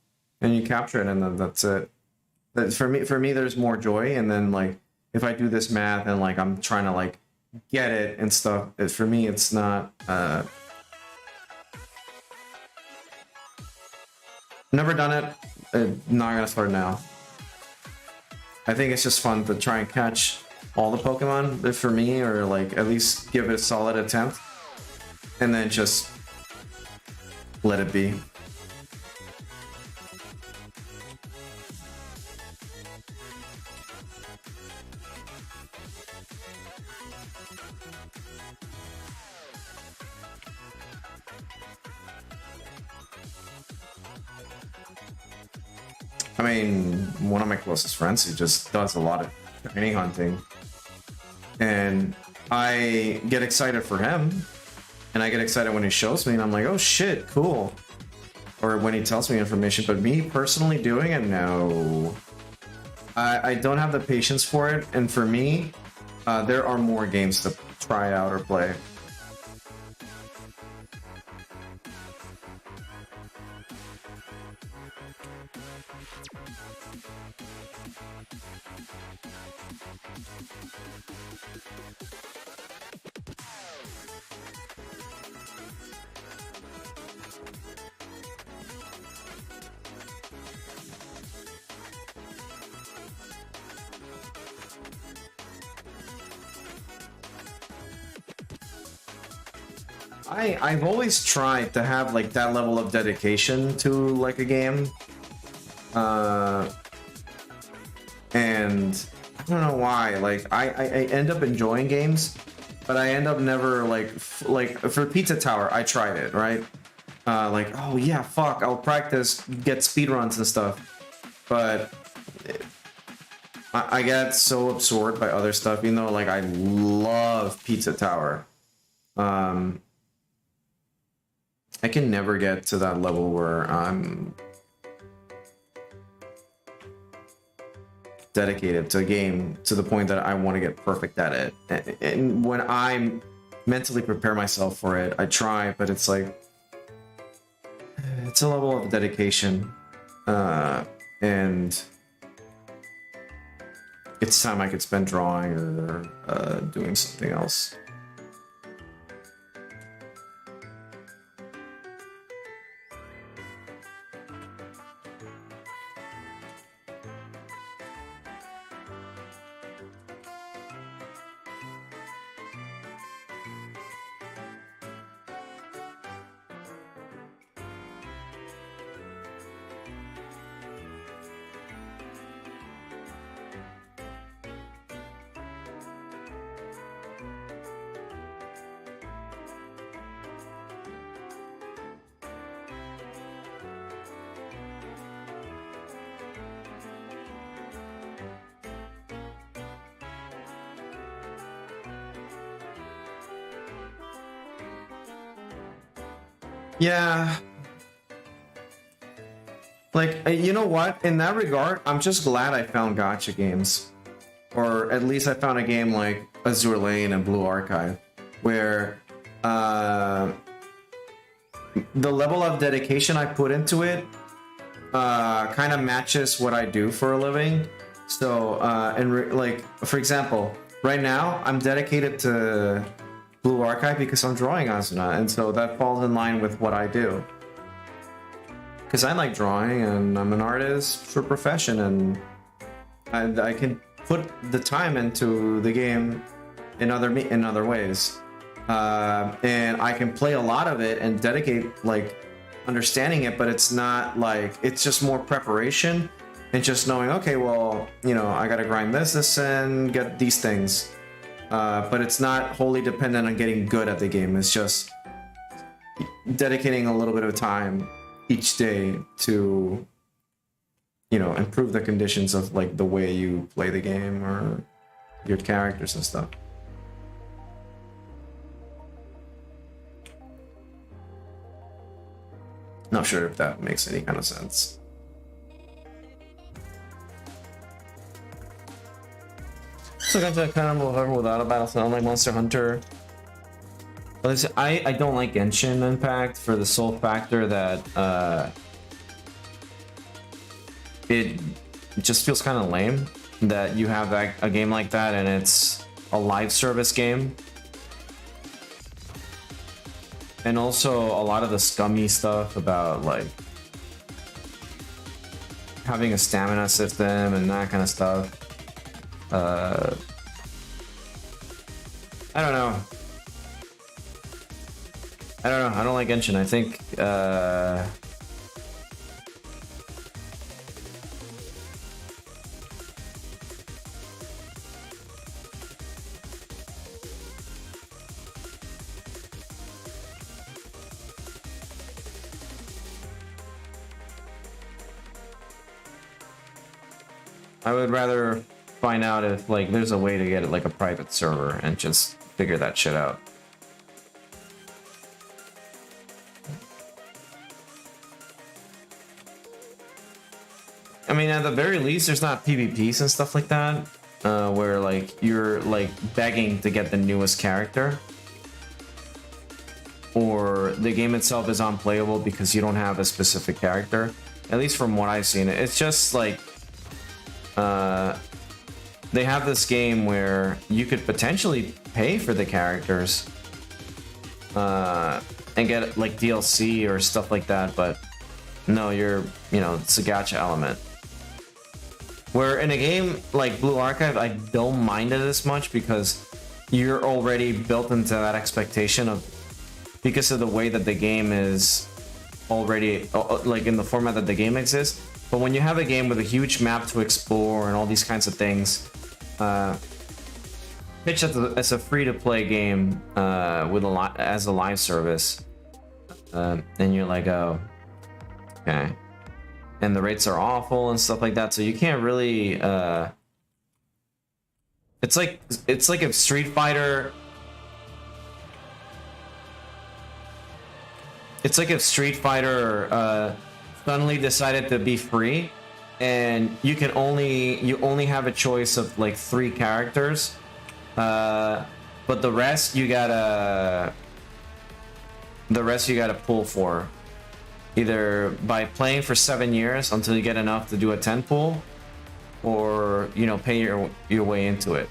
And you capture it and then that's it. But for me, there's more joy. And then like, if I do this math and like, I'm trying to like get it and stuff, for me, it's not, never done it. Not gonna start now. I think it's just fun to try and catch all the Pokemon for me, or like at least give it a solid attempt and then just let it be. I mean, one of my closest friends, he just does a lot of shiny hunting. And I get excited for him. And I get excited when he shows me, and I'm like, oh shit, cool. Or when he tells me information. But me personally doing it, no. I don't have the patience for it, and for me, there are more games to try out or play. I've always tried to have like that level of dedication to like a game, and I don't know why. Like I end up enjoying games, but I end up never like for Pizza Tower. I tried it, right? Like, oh yeah, fuck, I'll practice, get speedruns and stuff, but I get so absorbed by other stuff. You know, like I love Pizza Tower. I can never get to that level where I'm dedicated to a game to the point that I want to get perfect at it. And when I mentally prepare myself for it, I try, but it's like, it's a level of dedication. And it's time I could spend drawing or doing something else. Yeah. Like, you know what? In that regard, I'm just glad I found gacha games. Or at least I found a game like Azure Lane and Blue Archive, where the level of dedication I put into it kind of matches what I do for a living. So, like, for example, right now, I'm dedicated to Blue Archive because I'm drawing Assuna, and so that falls in line with what I do. Because I like drawing, and I'm an artist for profession, and I can put the time into the game in other ways, and I can play a lot of it and dedicate like understanding it, but it's not like, it's just more preparation and just knowing, okay, well, you know, I gotta grind this and get these things. But it's not wholly dependent on getting good at the game. It's just dedicating a little bit of time each day to, you know, improve the conditions of like the way you play the game or your characters and stuff. Not sure if that makes any kind of sense. So I got to kind of move without a battle, so unlike Monster Hunter. But I don't like Genshin Impact for the sole factor that it just feels kind of lame that you have a game like that and it's a live service game. And also a lot of the scummy stuff about like having a stamina system and that kind of stuff. I don't know. I don't like Genshin. I think I would rather find out if like there's a way to get it like a private server and just figure that shit out. I mean, at the very least, there's not PvPs and stuff like that, where like you're like begging to get the newest character, or the game itself is unplayable because you don't have a specific character. At least from what I've seen, it's just like they have this game where you could potentially pay for the characters and get like DLC or stuff like that, but no, it's a gacha element. Where in a game like Blue Archive, I don't mind it as much because you're already built into that expectation because of the way that the game is already, like in the format that the game exists. But when you have a game with a huge map to explore and all these kinds of things, pitched as a free-to-play game as a live service, and you're like, oh, okay. And the rates are awful and stuff like that, so you can't really. It's like if Street Fighter. It's like if Street Fighter suddenly decided to be free, and you only have a choice of like 3 characters, but the rest you gotta pull for, either by playing for 7 years until you get enough to do a 10 pull, or pay your way into it.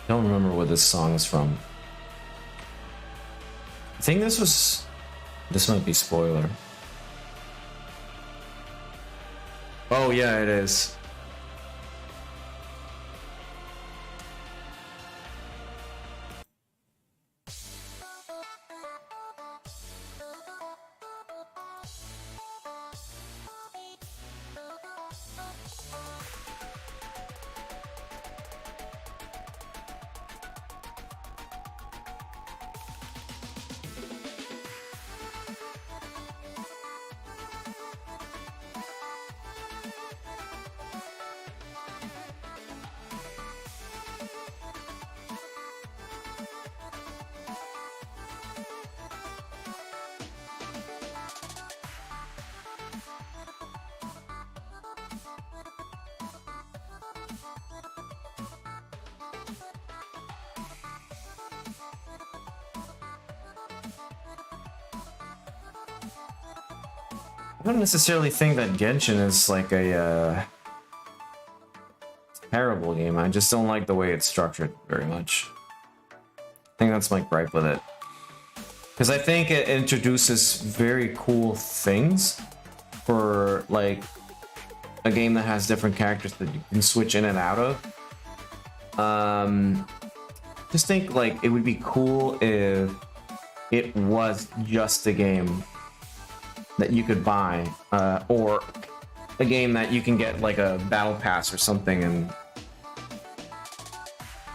I don't remember what this song is from. I think this might be spoiler. Oh yeah, it is. I don't necessarily think that Genshin is like a terrible game. I just don't like the way it's structured very much. I think that's my gripe with it. Because I think it introduces very cool things for like a game that has different characters that you can switch in and out of. Just think like it would be cool if it was just a game that you could buy, or a game that you can get like a battle pass or something, and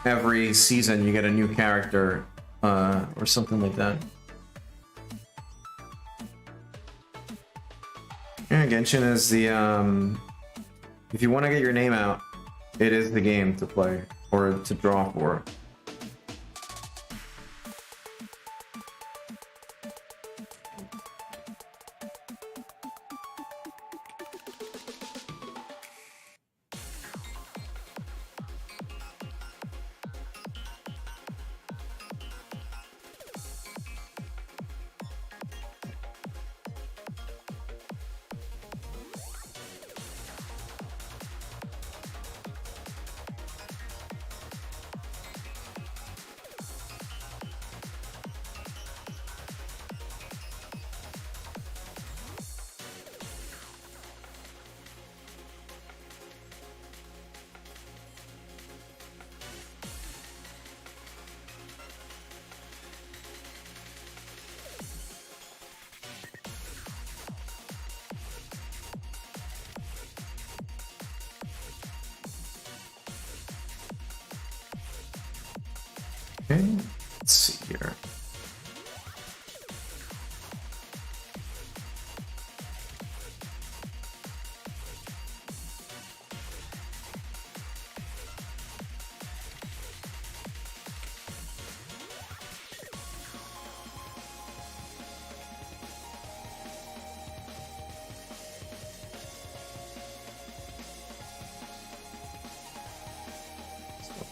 every season you get a new character, or something like that. Yeah, Genshin is the if you want to get your name out, it is the game to play or to draw for. Okay, let's see here.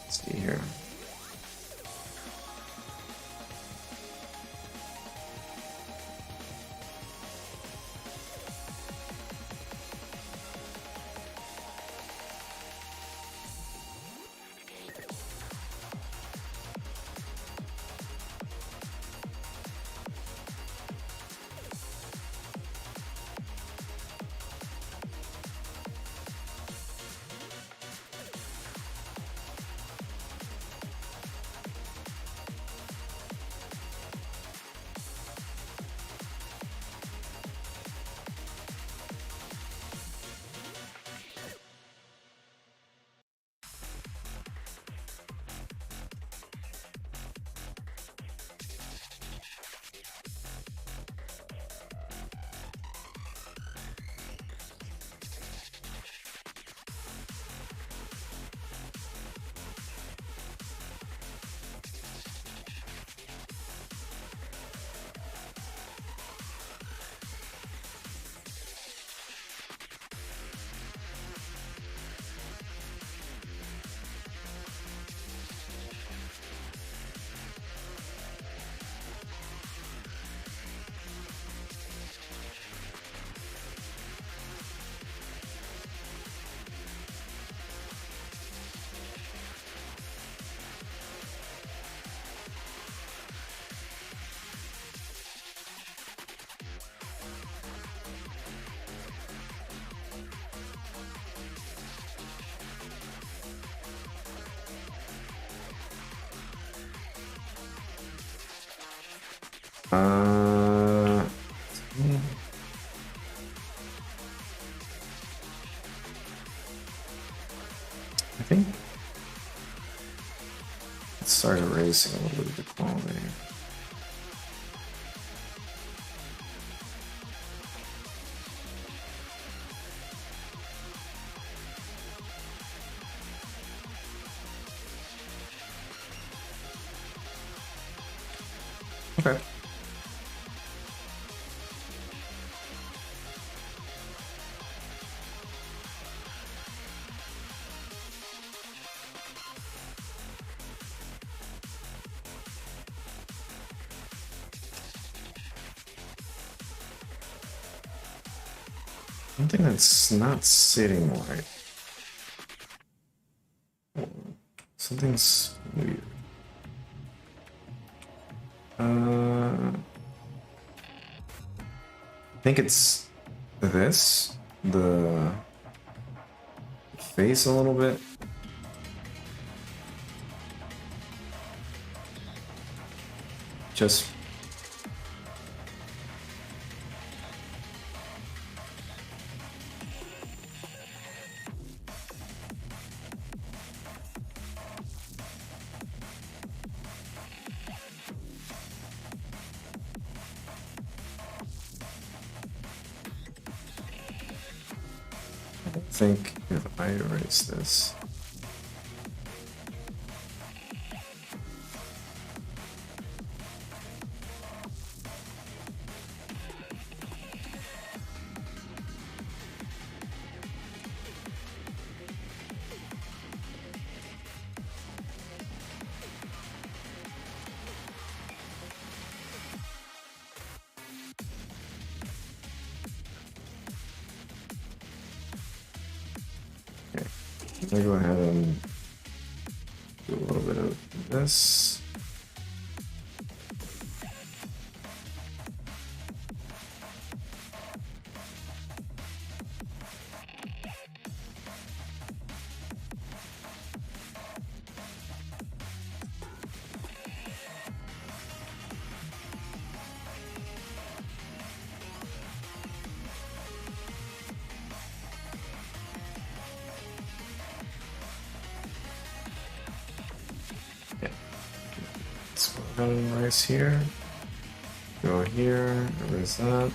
Let's see here. I think it started erasing a little bit of the quality. Okay. Something that's not sitting right. Something's weird. I think it's this, the face a little bit. Just I think if I erase this, I'm gonna go ahead and do a little bit of this. kind of nice here. Go here, erase that.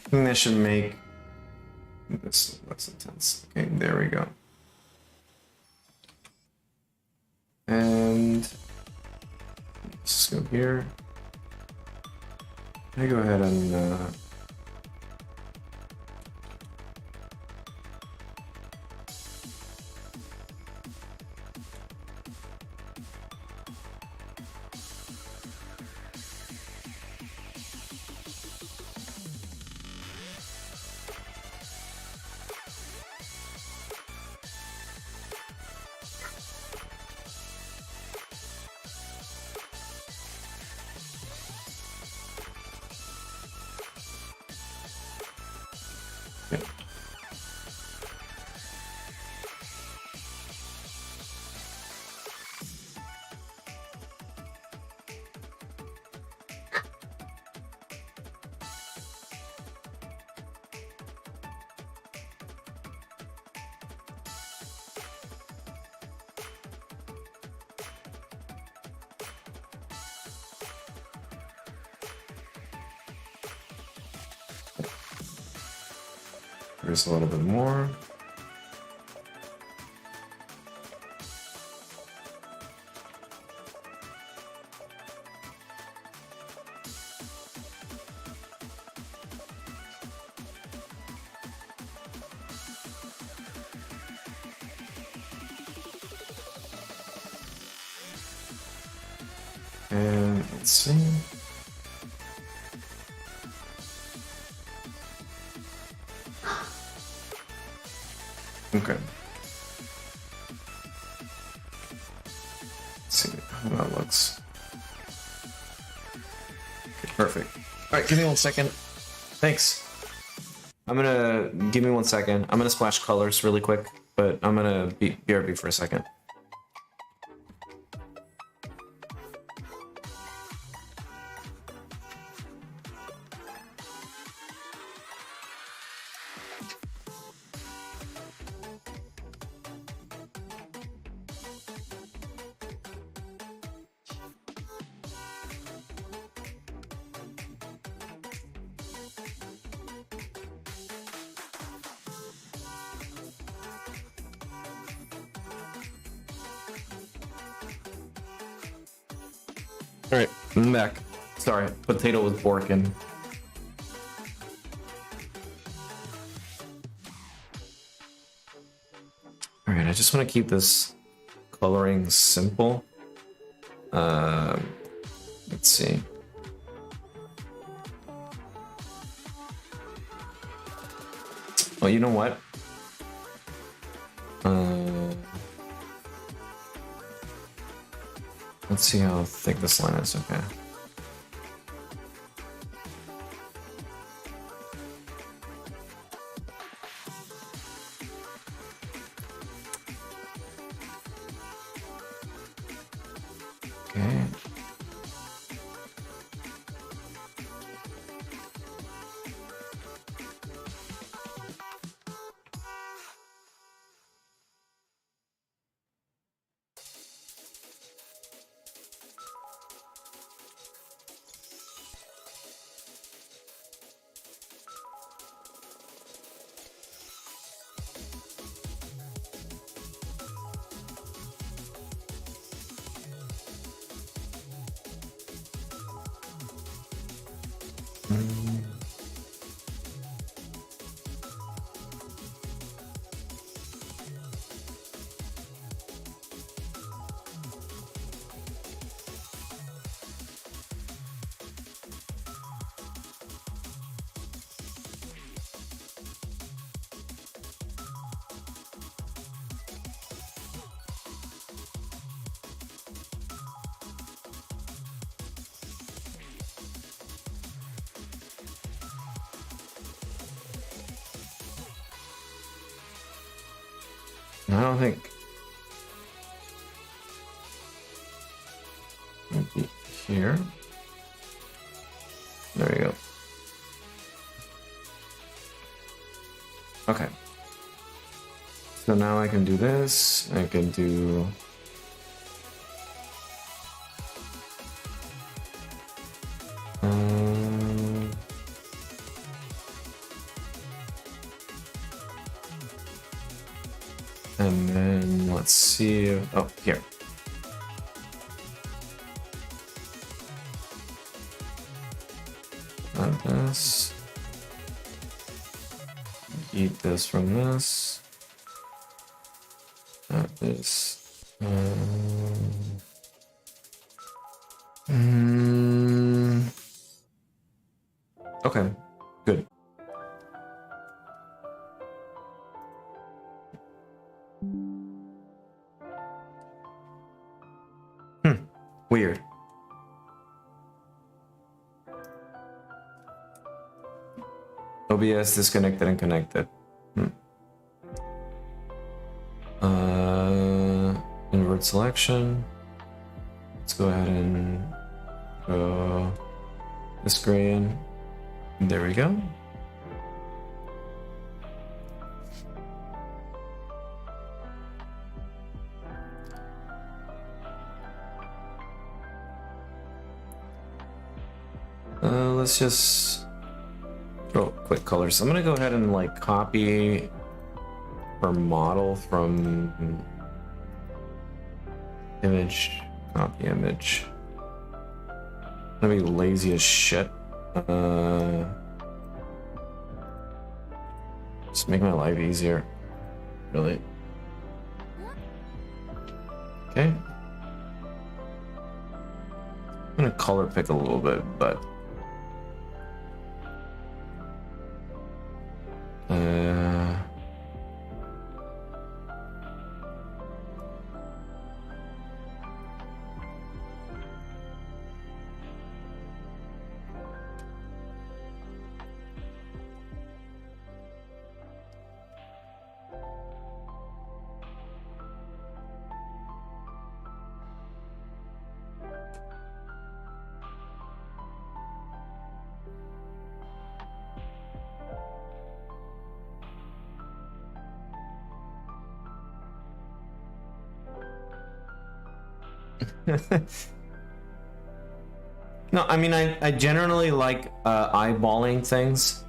I think that should make this less intense. Okay, there we go. And just go here. I go ahead and here's a little bit more. And let's see. Okay. Let's see how that looks. Okay, perfect. All right, give me 1 second. Thanks. Give me 1 second. I'm gonna splash colors really quick, but I'm gonna BRB for a second. All right, I'm back. Sorry, potato was borking. All right, I just want to keep this coloring simple. Let's see. Oh, you know what? Let's see how thick this line is, okay. Okay. I don't think. Maybe here. There we go. So now I can do this. I can do... and then let's see. Oh, here. Add this. Eat this from this. Add this. Okay, good. Weird. OBS disconnected and connected. Invert selection. Let's go ahead and go this screen. There we go. Let's just throw quick colors. I'm gonna go ahead and like copy her model from image, copy image. I'm gonna be lazy as shit. Just make my life easier, really. Okay. I'm gonna color pick a little bit, but no, I mean, I generally like eyeballing things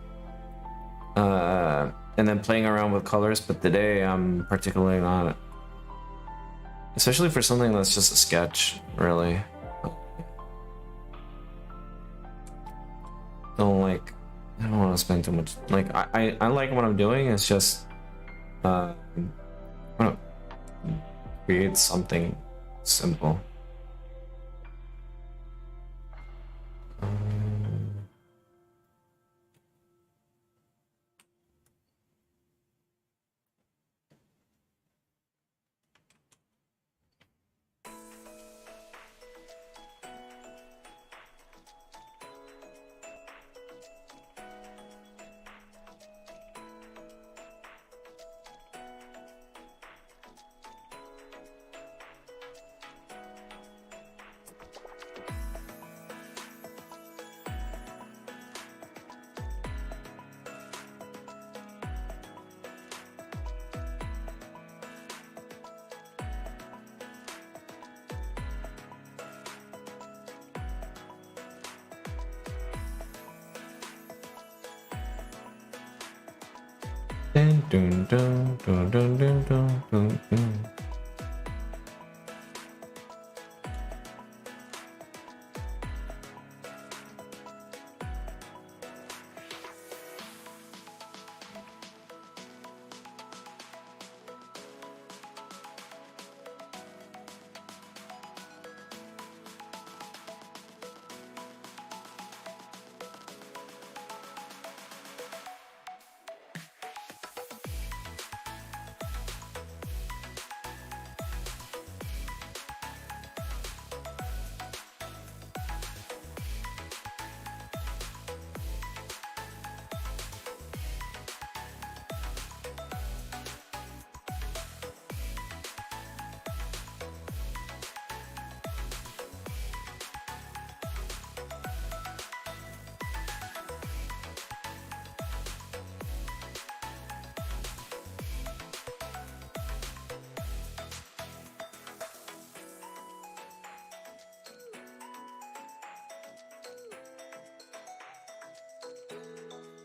and then playing around with colors, but today I'm particularly not. Especially for something that's just a sketch, really. I don't want to spend too much. Like, I like what I'm doing, it's just I want to create something simple. Dun, dun, dun, dun, dun, dun, dun, dun, dun.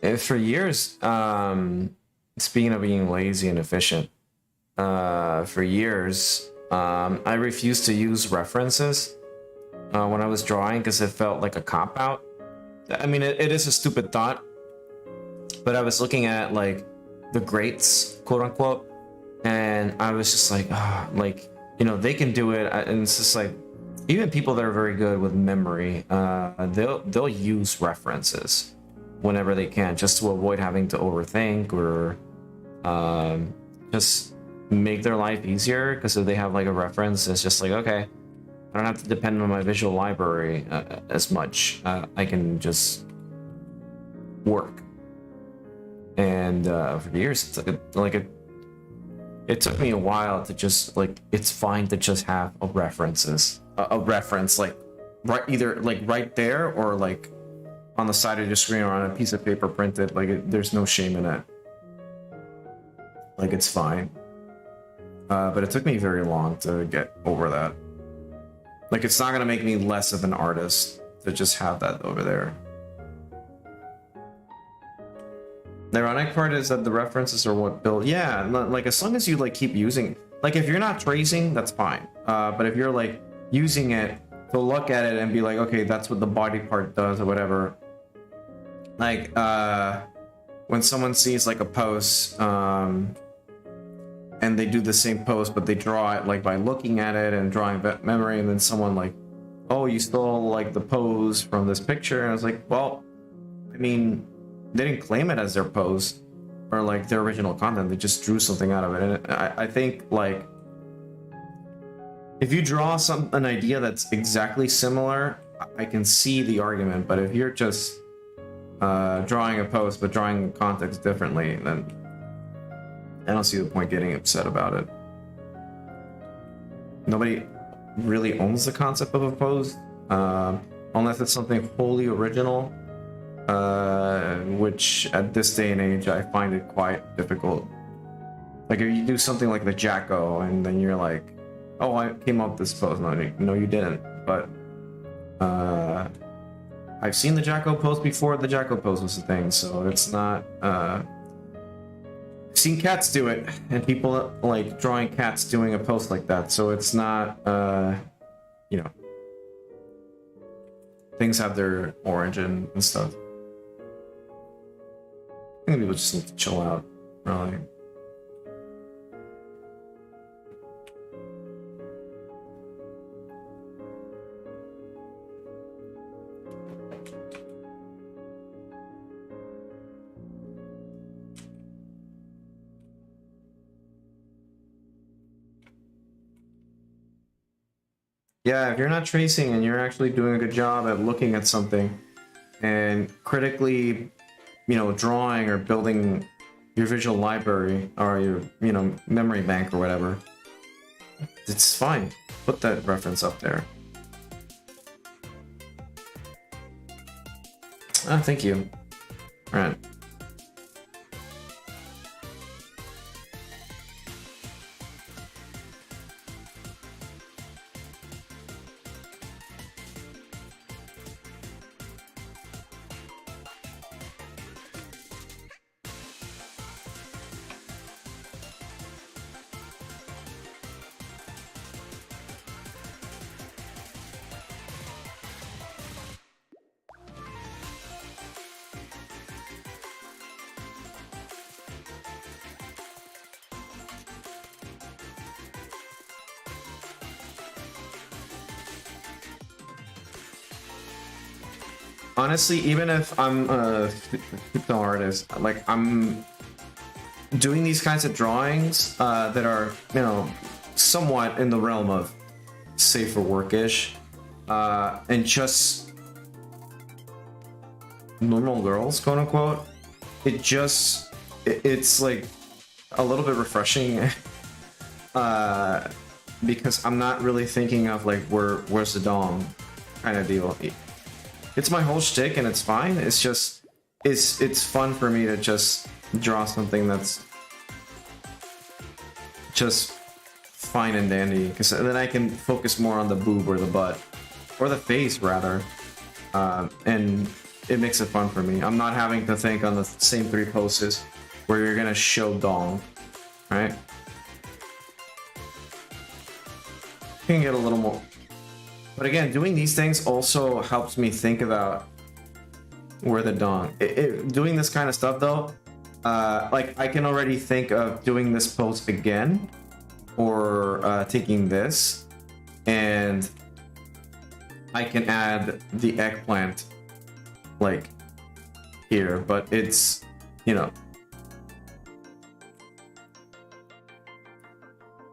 For years, speaking of being lazy and efficient, for years, I refused to use references when I was drawing because it felt like a cop-out. I mean, it is a stupid thought, but I was looking at like the greats, quote unquote, and I was just like, like, you know, they can do it, and it's just like, even people that are very good with memory, they'll use references whenever they can, just to avoid having to overthink or just make their life easier. Because if they have like a reference, it's just like, okay, I don't have to depend on my visual library as much. I can just work. And for years, it took me a while to just like, it's fine to just have a reference like either like right there or like on the side of your screen or on a piece of paper printed. Like there's no shame in it. Like it's fine. But it took me very long to get over that. Like it's not gonna make me less of an artist to just have that over there. The ironic part is that the references are what build. Yeah, like as long as you like keep using, like if you're not tracing, that's fine. But if you're like using it to look at it and be like, okay, that's what the body part does or whatever. Like when someone sees like a pose and they do the same pose, but they draw it like by looking at it and drawing memory, and then someone like, oh, you stole like the pose from this picture, and I was like, well, I mean, they didn't claim it as their pose or like their original content. They just drew something out of it. And I think like if you draw an idea that's exactly similar, I can see the argument. But if you're just drawing a pose but drawing context differently, then I don't see the point getting upset about it. Nobody really owns the concept of a pose unless it's something wholly original. Which at this day and age I find it quite difficult. Like if you do something like the Jacko and then you're like, oh, I came up with this pose. No, you didn't. But I've seen the Jacko pose before the Jacko pose was a thing, so it's not I've seen cats do it and people like drawing cats doing a pose like that, so it's not you know, things have their origin and stuff. I think people just need to chill out, really. Yeah, if you're not tracing and you're actually doing a good job at looking at something and critically, you know, drawing or building your visual library or your, you know, memory bank or whatever, it's fine. Put that reference up there. Ah, thank you. All right. Honestly, even if I'm a crypto artist, like I'm doing these kinds of drawings that are, you know, somewhat in the realm of safe for work-ish, and just normal girls, quote unquote, it's like a little bit refreshing because I'm not really thinking of like where's the dong kind of deal. It's my whole shtick and it's fine. It's just it's fun for me to just draw something that's just fine and dandy, because then I can focus more on the boob or the butt or the face rather, and it makes it fun for me. I'm not having to think on the same 3 poses where you're gonna show dong, right? You can get a little more. But again, doing these things also helps me think about where the dong. Doing this kind of stuff though, like I can already think of doing this pose again, or taking this, and I can add the eggplant like here, but it's, you know,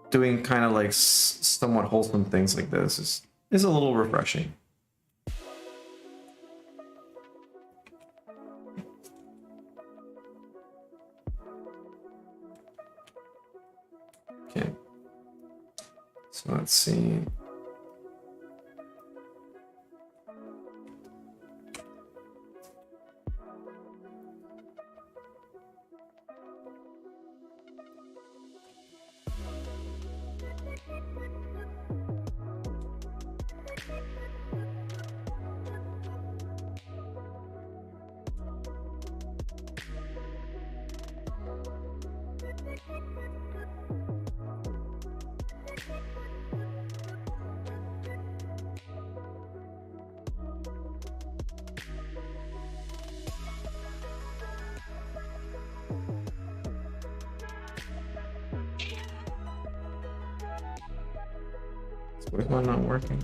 doing kind of like somewhat wholesome things like this is a little refreshing. Okay, so let's see. Where's one not working?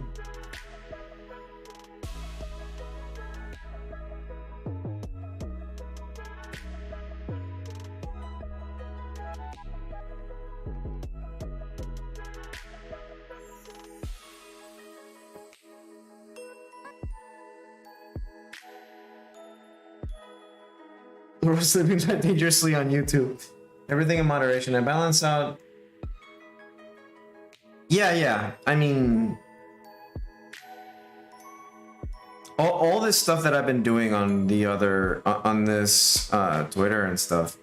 We're sleeping that dangerously on YouTube. Everything in moderation. I balance out. Yeah. I mean, all this stuff that I've been doing on the other on this Twitter and stuff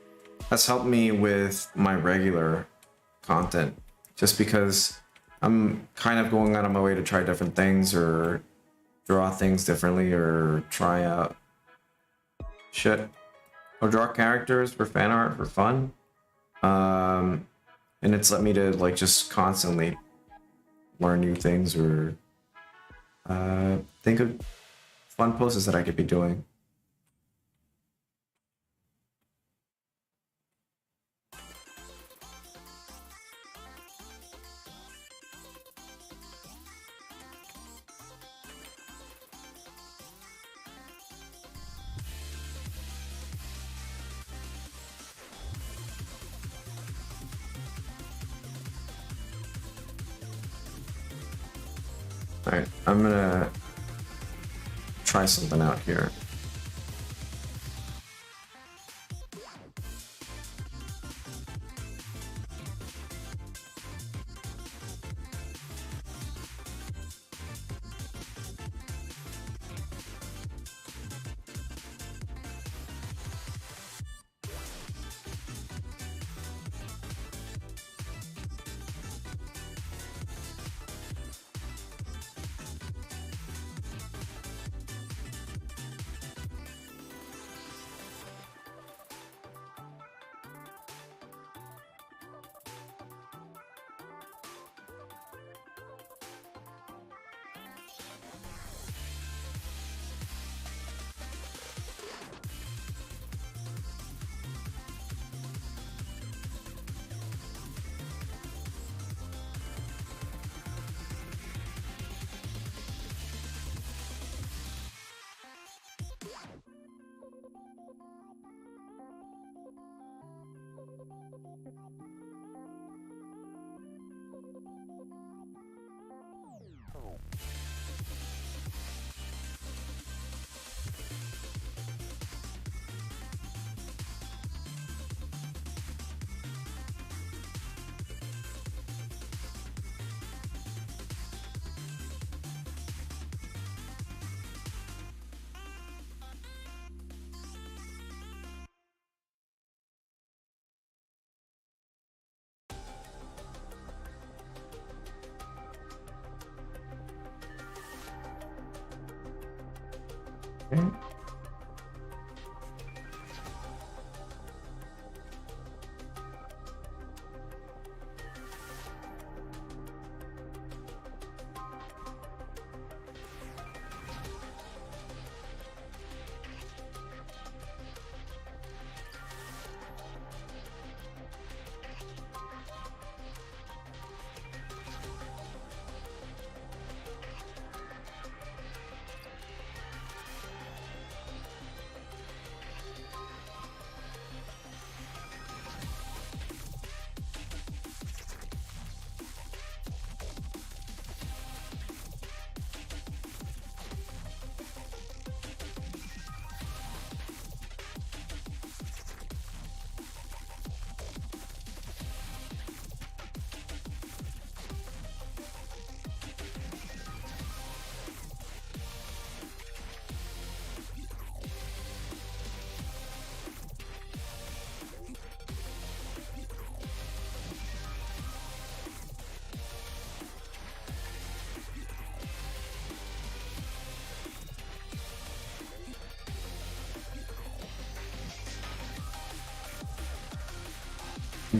has helped me with my regular content. Just because I'm kind of going out of my way to try different things or draw things differently or try out shit. Or draw characters for fan art for fun, and it's let me to like just constantly learn new things or think of fun poses that I could be doing. Alright, I'm gonna try something out here.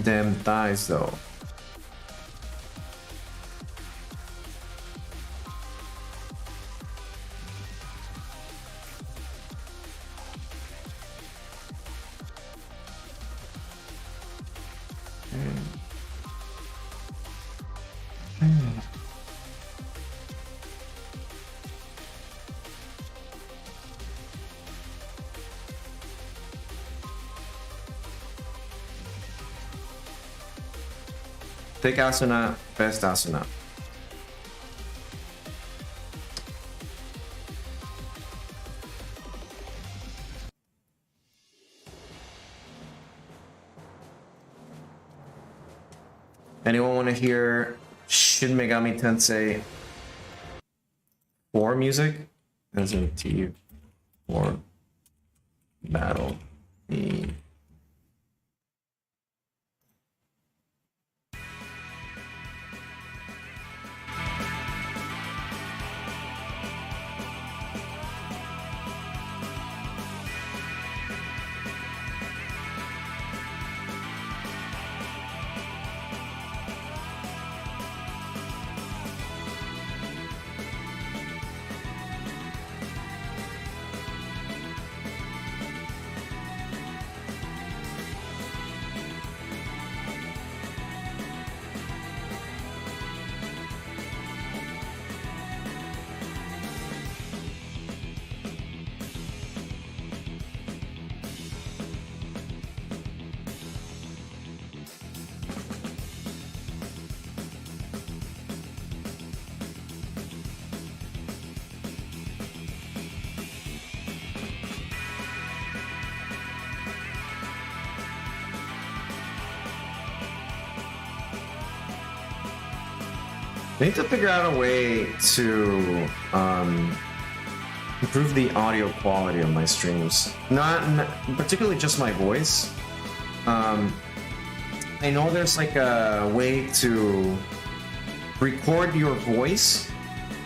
damn thighs though. Take Assuna, best Assuna. Anyone want to hear Shin Megami Tensei 4 music? As in T4 battle. I need to figure out a way to improve the audio quality of my streams. Not particularly just my voice. I know there's like a way to record your voice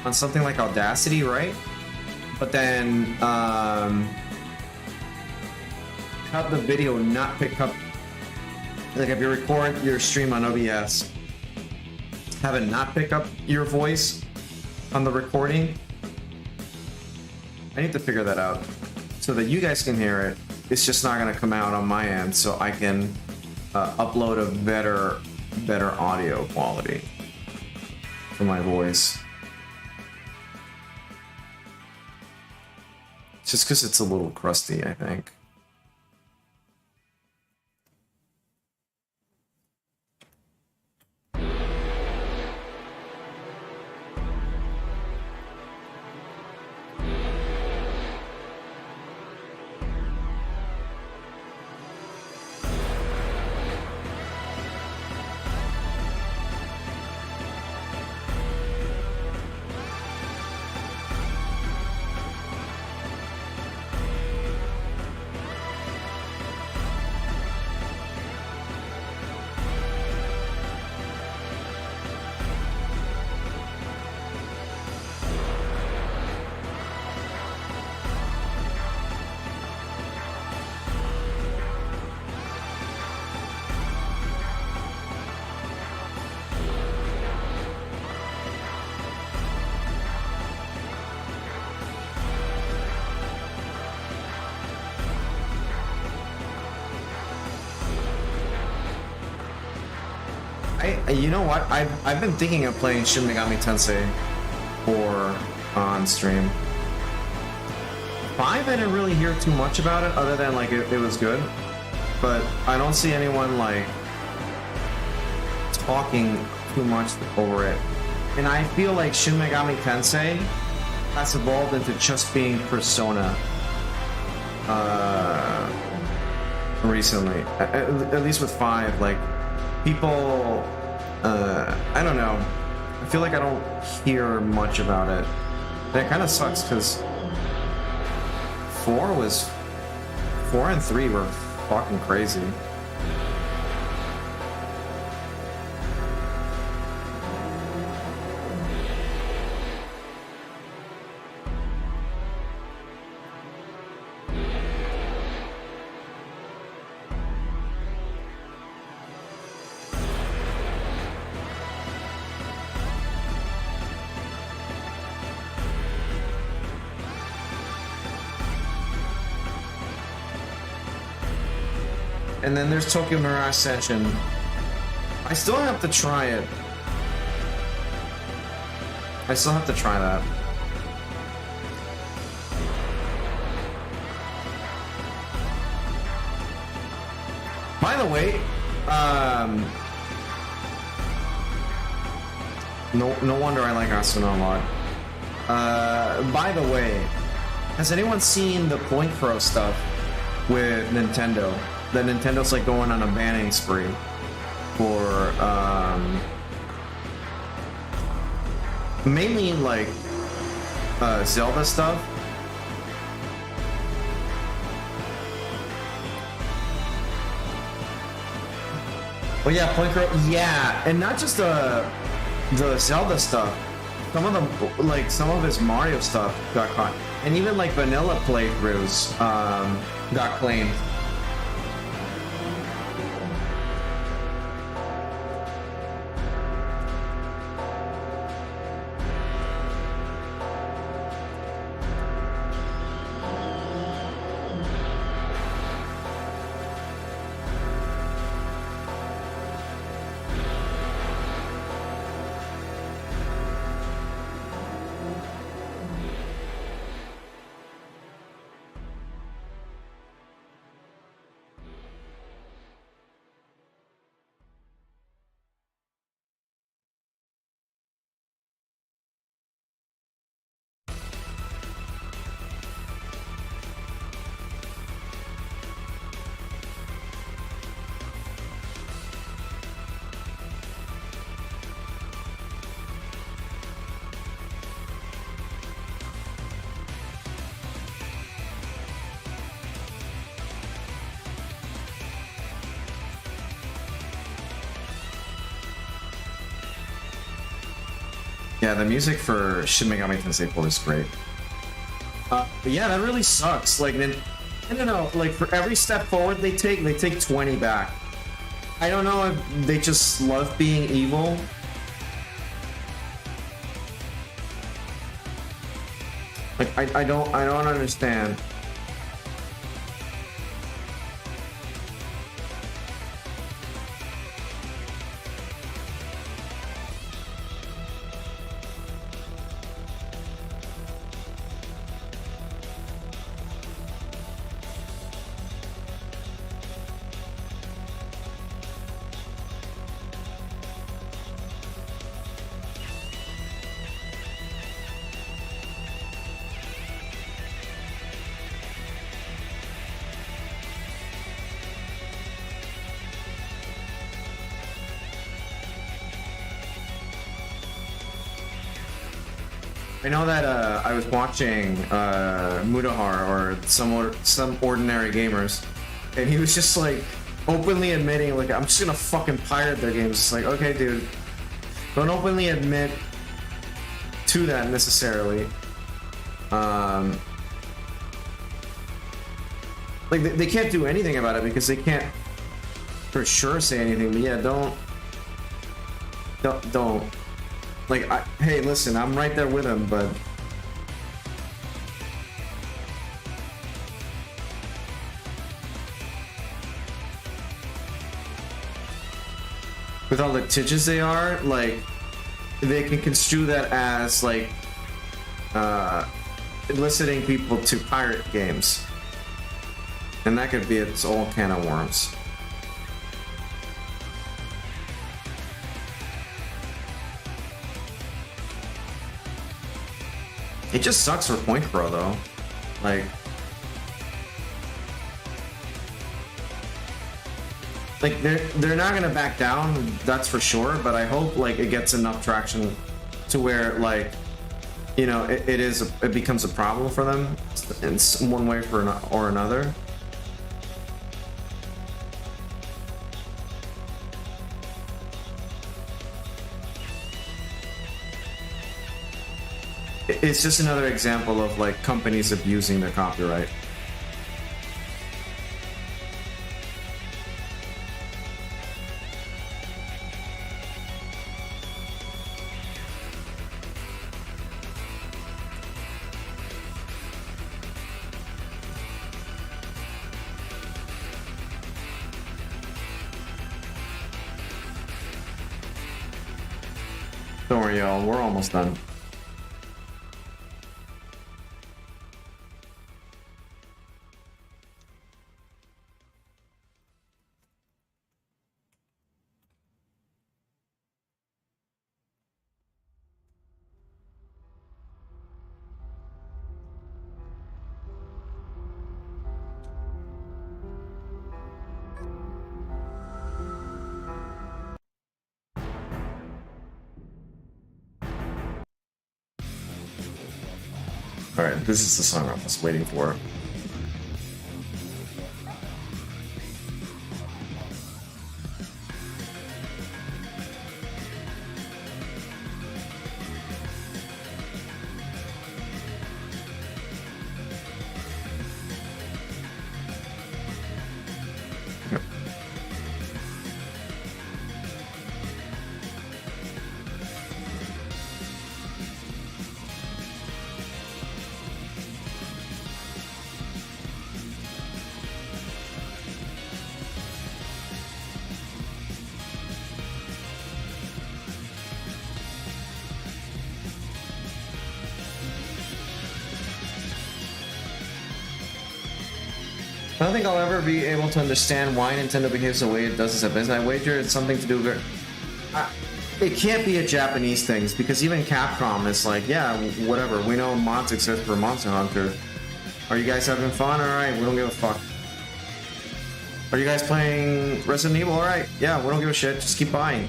on something like Audacity, right? But then cut the video, not pick up. Like if you record your stream on OBS, have it not pick up your voice on the recording. I need to figure that out so that you guys can hear it. It's just not going to come out on my end, so I can upload a better audio quality for my voice. Just because it's a little crusty, I think. You know what? I've been thinking of playing Shin Megami Tensei 4 on stream. 5, I didn't really hear too much about it, other than like it was good. But I don't see anyone like talking too much over it. And I feel like Shin Megami Tensei has evolved into just being Persona recently. At least with 5, like people. I don't know. I feel like I don't hear much about it. And it kind of sucks because 4 and 3 were fucking crazy. and then there's Tokyo Mirage Session. I still have to try it. I still have to try that. By the way, no wonder I like Assuna a lot. By the way, has anyone seen the Point Pro stuff with Nintendo? That Nintendo's like going on a banning spree for mainly like Zelda stuff. Well, yeah, Point Pro, yeah, and not just the Zelda stuff. Some of them, like some of his Mario stuff, got caught, and even like vanilla playthroughs got claimed. Yeah, the music for Shin Megami Tensei 4 is great. But yeah, that really sucks. Like, I don't know, like for every step forward they take 20 back. I don't know if they just love being evil. Like, I don't understand. I know that I was watching Mudahar or some ordinary gamers, and he was just like openly admitting, like, I'm just gonna fucking pirate their games. It's like, okay, dude, don't openly admit to that necessarily. Like they can't do anything about it because they can't for sure say anything. But yeah, don't. Like, hey, listen, I'm right there with him, but with all the litigious they are, like, they can construe that as like eliciting people to pirate games, and that could be its own can of worms. It just sucks for Point Pro though. Like they're not gonna back down, that's for sure, but I hope like it gets enough traction to where, like, you know, it becomes a problem for them in one way or another. It's just another example of like companies abusing their copyright. Don't worry, y'all. We're almost done. Alright, this is the song I was waiting for. I don't think I'll ever be able to understand why Nintendo behaves the way it does as a business. I wager it's something to do with... it can't be a Japanese thing, because even Capcom is like, yeah, whatever, we know mods exist for Monster Hunter. Are you guys having fun? Alright, we don't give a fuck. Are you guys playing Resident Evil? Alright, yeah, we don't give a shit, just keep buying.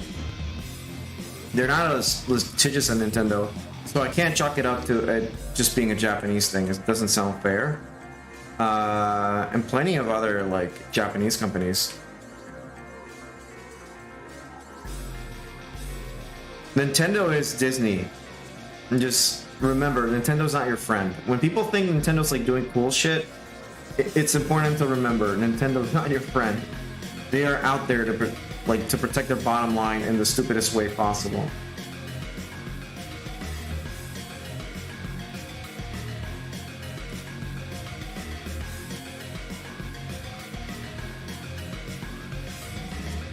They're not as litigious as Nintendo, so I can't chalk it up to it just being a Japanese thing. It doesn't sound fair. And plenty of other, like, Japanese companies. Nintendo is Disney. And just remember, Nintendo's not your friend. When people think Nintendo's, like, doing cool shit, it's important to remember, Nintendo's not your friend. They are out there to, to protect their bottom line in the stupidest way possible.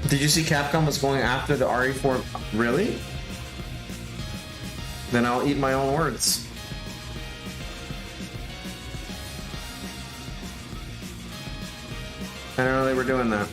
Did you see Capcom was going after the RE4? Really? Then I'll eat my own words. I didn't know they were doing that.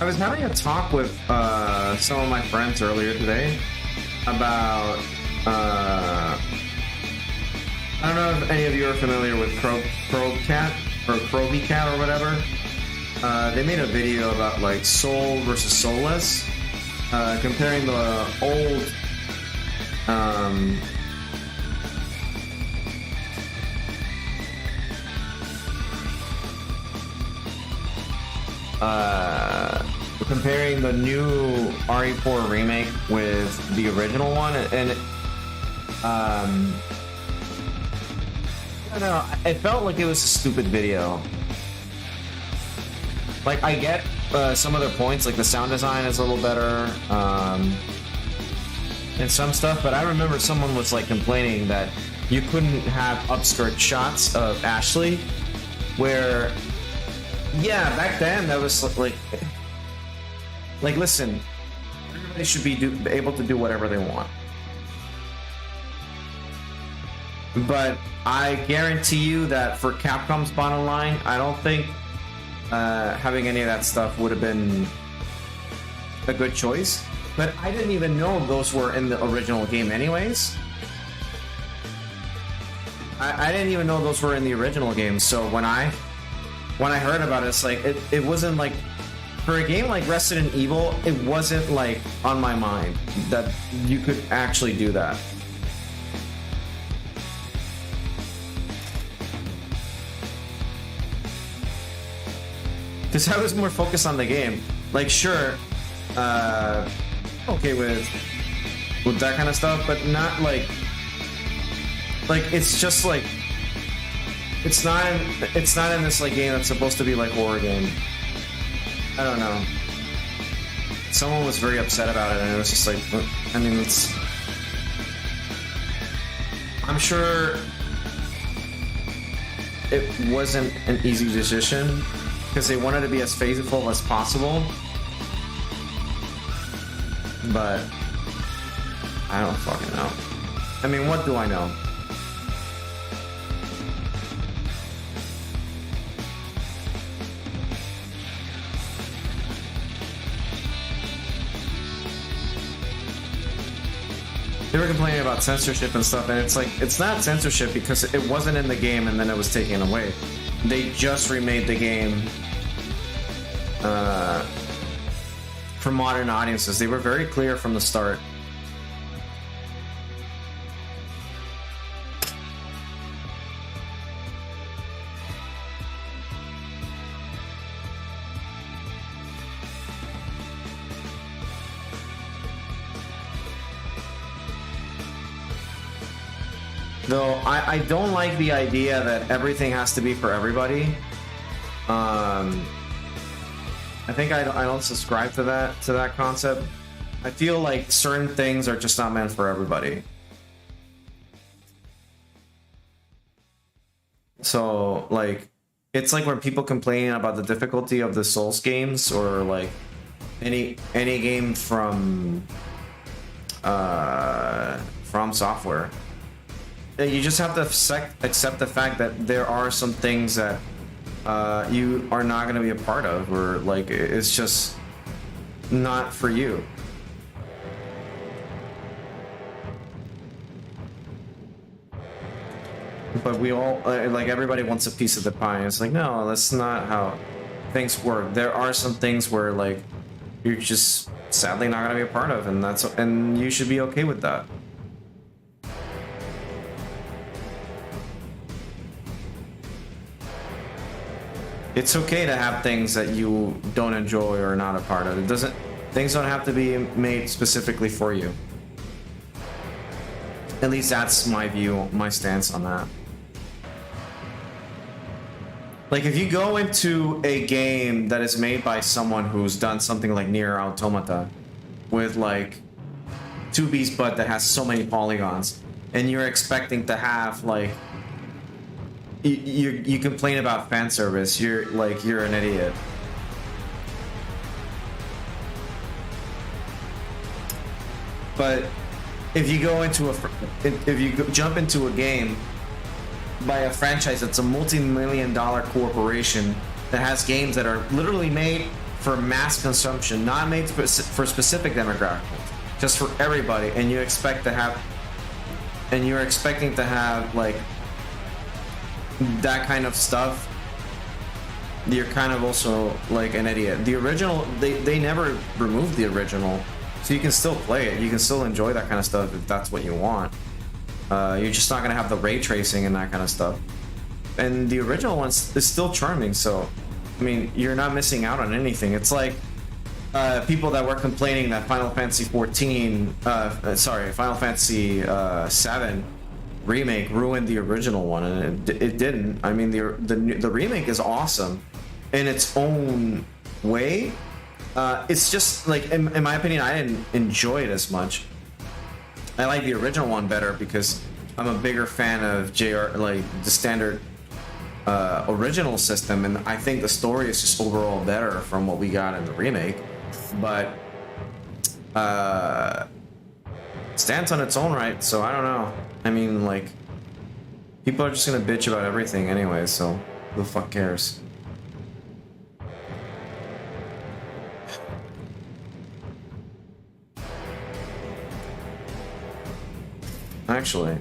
I was having a talk with some of my friends earlier today about I don't know if any of you are familiar with Cat or Cat or whatever. They made a video about like soul versus soulless, comparing the old comparing the new RE4 remake with the original one, and I don't know, it felt like it was a stupid video. Like, I get some of their points, like the sound design is a little better, and some stuff, but I remember someone was like complaining that you couldn't have upskirt shots of Ashley, where, yeah, back then that was like, Like, listen, everybody should be able to do whatever they want. But I guarantee you that for Capcom's bottom line, I don't think having any of that stuff would have been a good choice. But I didn't even know those were in the original game anyways. I didn't even know those were in the original game. So when I heard about it, it's like it wasn't like, for a game like Resident Evil, it wasn't like on my mind that you could actually do that. Because I was more focused on the game. Like, sure, okay with that kind of stuff, but not like it's just like it's not in this like game that's supposed to be like horror game. I don't know. Someone was very upset about it, and it was just like, I mean, it's. I'm sure it wasn't an easy decision because they wanted to be as faithful as possible, but I don't fucking know. I mean, what do I know? They were complaining about censorship and stuff, and it's like, it's not censorship because it wasn't in the game and then it was taken away. They just remade the game for modern audiences. They were very clear from the start. Though I don't like the idea that everything has to be for everybody. I think I don't subscribe to that concept. I feel like certain things are just not meant for everybody. So like, it's like when people complain about the difficulty of the Souls games, or like any game from Software. You just have to accept the fact that there are some things that you are not going to be a part of, or like it's just not for you. But we all, like, everybody wants a piece of the pie. It's like, no, that's not how things work. There are some things where like you're just sadly not going to be a part of, and you should be okay with that. It's okay to have things that you don't enjoy or are not a part of. Things don't have to be made specifically for you. At least that's my view, my stance on that. Like, if you go into a game that is made by someone who's done something like Nier Automata with like 2B's butt that has so many polygons, and you're expecting to have like you complain about fan service, you're an idiot. But if you go into jump into a game by a franchise that's a multi-million-dollar corporation that has games that are literally made for mass consumption, not made for specific demographics, just for everybody, and you're expecting to have like that kind of stuff, you're kind of also like an idiot. The original, they never removed the original, so you can still play it, you can still enjoy that kind of stuff if that's what you want. You're just not gonna have the ray tracing and that kind of stuff, and the original one is still charming. So I mean, you're not missing out on anything. It's like people that were complaining that Final Fantasy 7 remake ruined the original one, and it didn't. I mean, the remake is awesome in its own way. It's just like, in my opinion, I didn't enjoy it as much. I like the original one better because I'm a bigger fan of like the standard original system, and I think the story is just overall better from what we got in the remake. but stands on its own right, so I don't know. I mean, like, people are just gonna bitch about everything anyway, so who the fuck cares? Actually,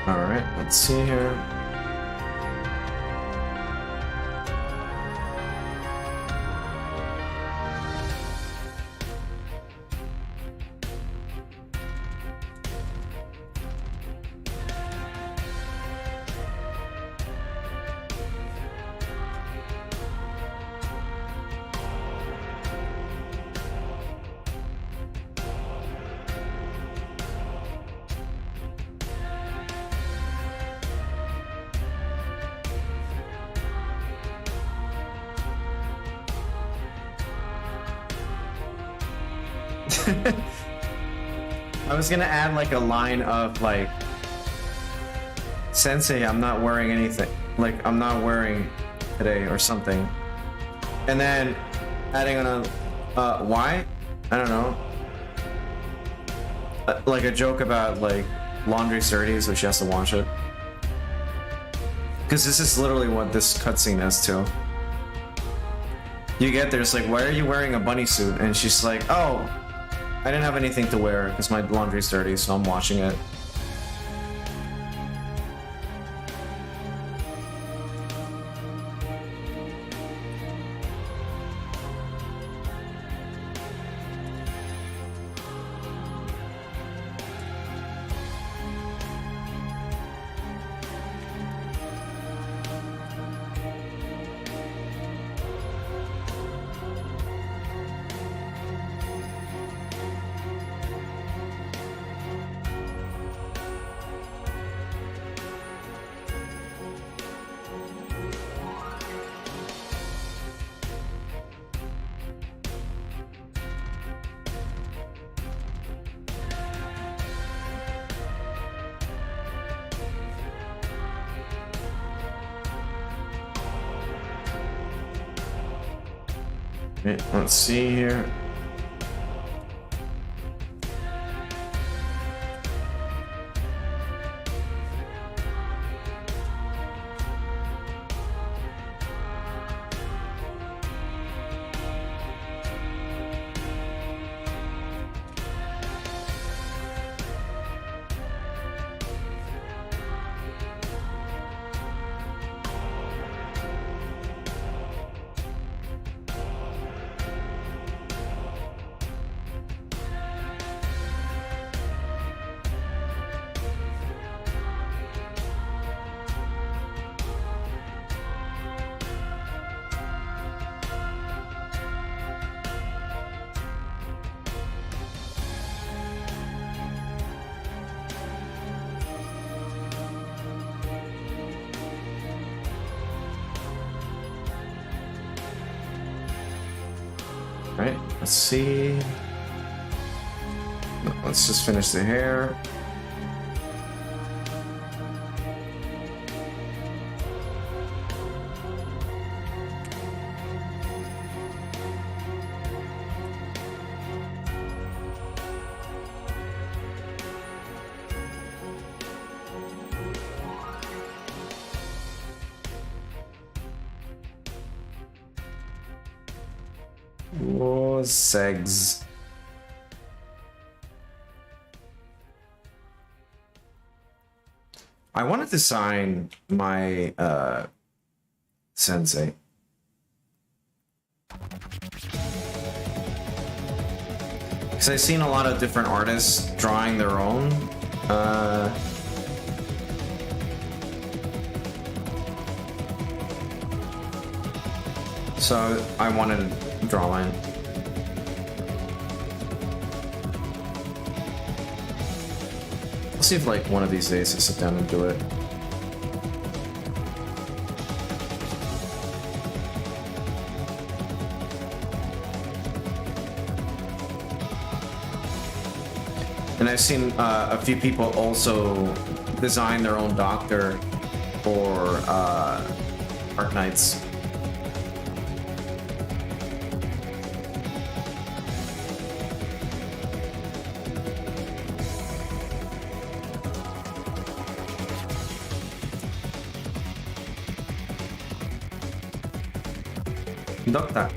all right, let's see here. I was gonna add like a line of like, Sensei, I'm not wearing anything. Like, I'm not wearing today or something. And then adding on a, why? I don't know. Like a joke about like laundry's dirty, so she has to wash it. Because this is literally what this cutscene is too. You get there, it's like, why are you wearing a bunny suit? And she's like, oh, I didn't have anything to wear because my laundry's dirty, so I'm washing it. Okay, let's see here. Right, let's see. Let's just finish the hair. Oh, segs. I want to design my sensei. Because I've seen a lot of different artists drawing their own. So I wanted to draw mine. I'll see if like one of these days I sit down and do it. And I've seen a few people also design their own doctor for Arc Knights. Doctor.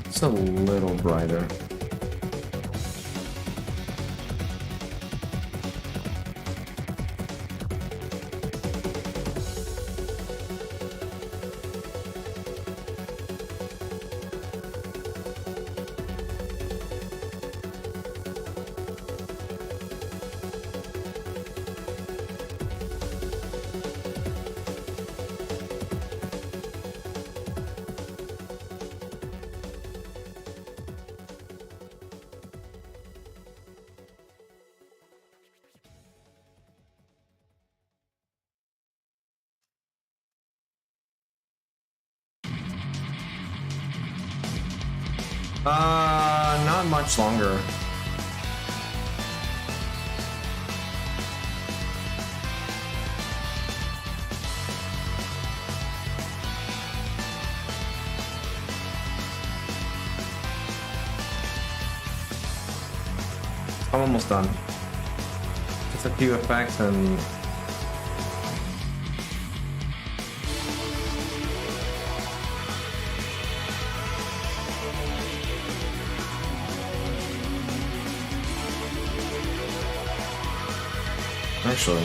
It's a little brighter. Not much longer. I'm almost done. Just a few effects and actually.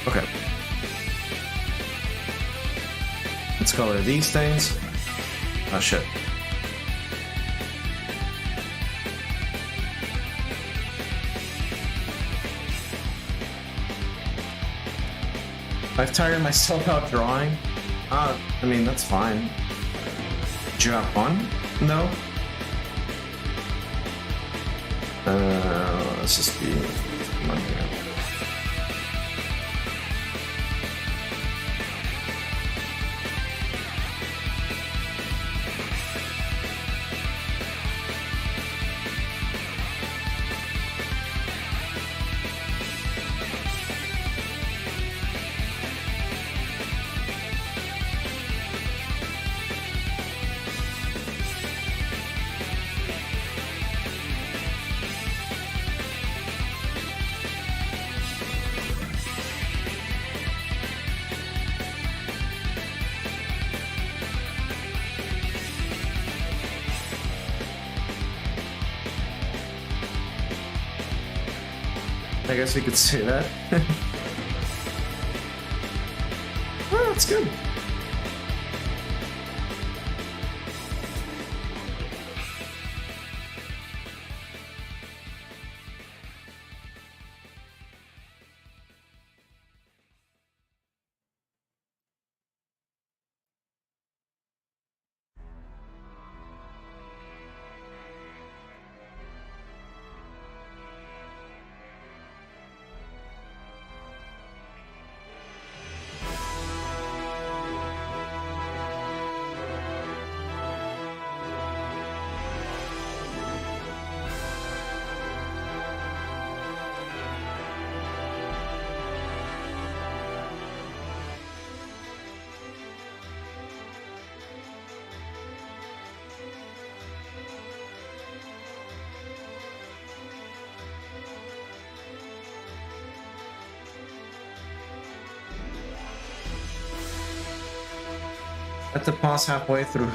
Okay. Let's color these things. Oh shit. I've tired myself out drawing. I mean, that's fine. Did you have fun? No? Let's just be... Come on here. I guess we could say that. Oh, that's good. Had to pause halfway through.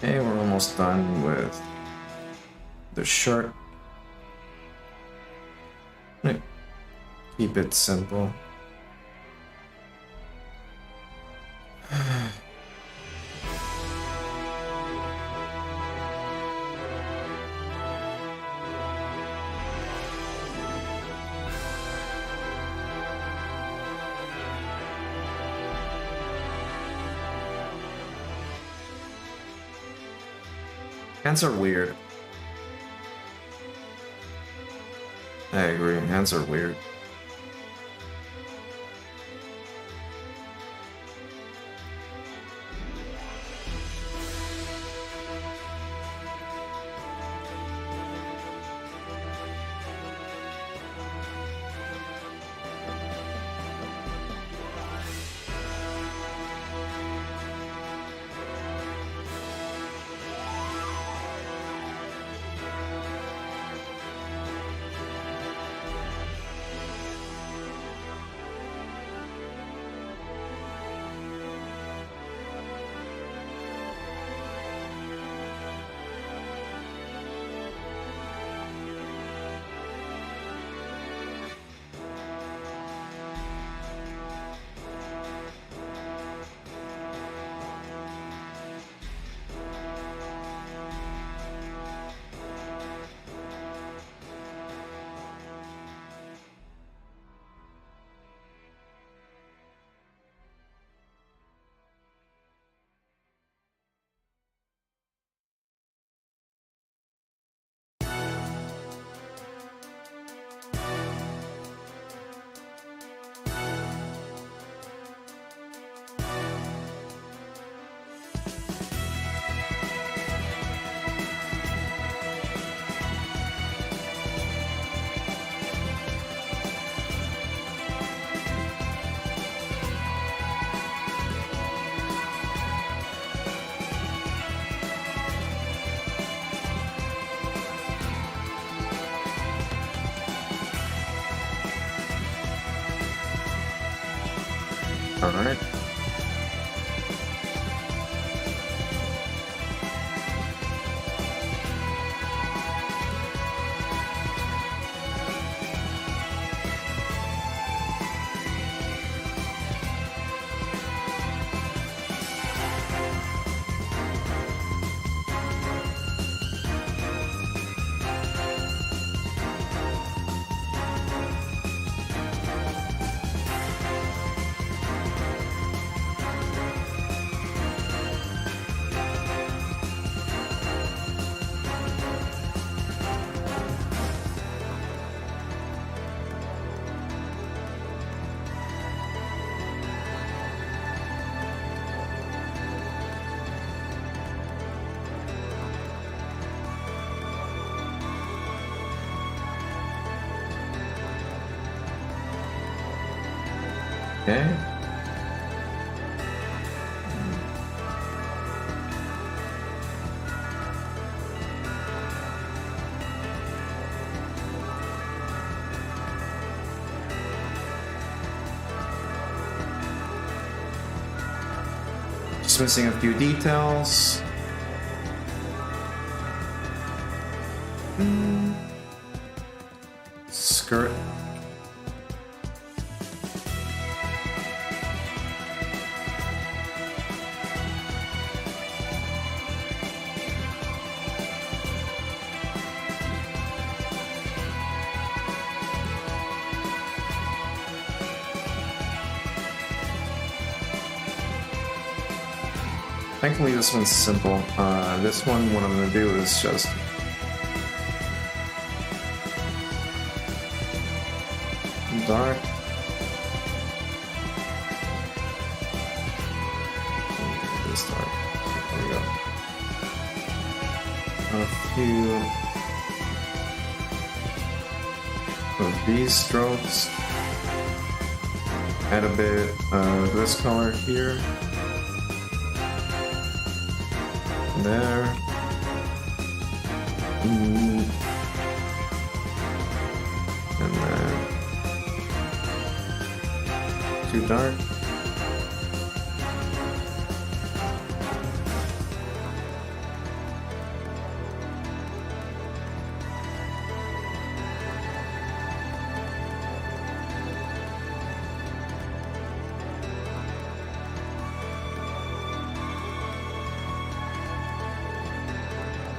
Okay, we're almost done with the shirt. Keep it simple. Hands are weird. I agree, hands are weird. All right. Okay. Just missing a few details. Skirt. Thankfully, this one's simple. This one, what I'm gonna do is just dark. This dark. There we go. A few of these strokes. Add a bit of this color here. There. And then too dark.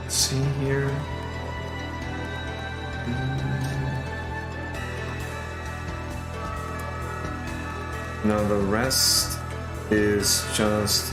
See here. Now the rest is just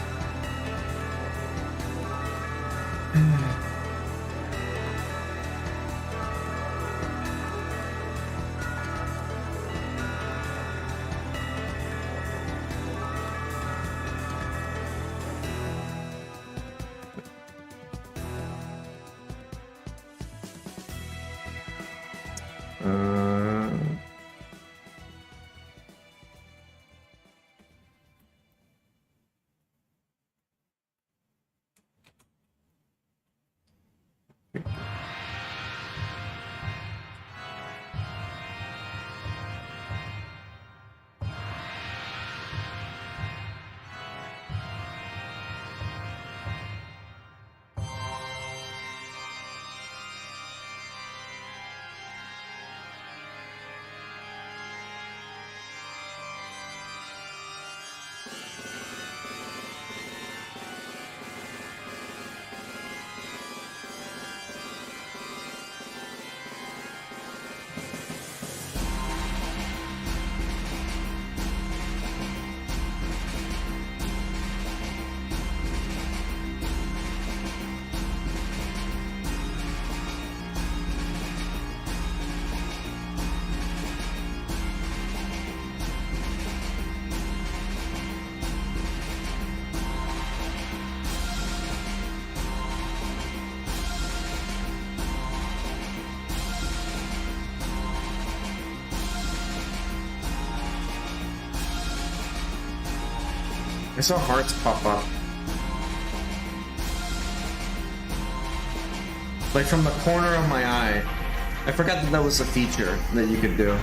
I saw hearts pop up. Like from the corner of my eye. I forgot that that was a feature that you could do.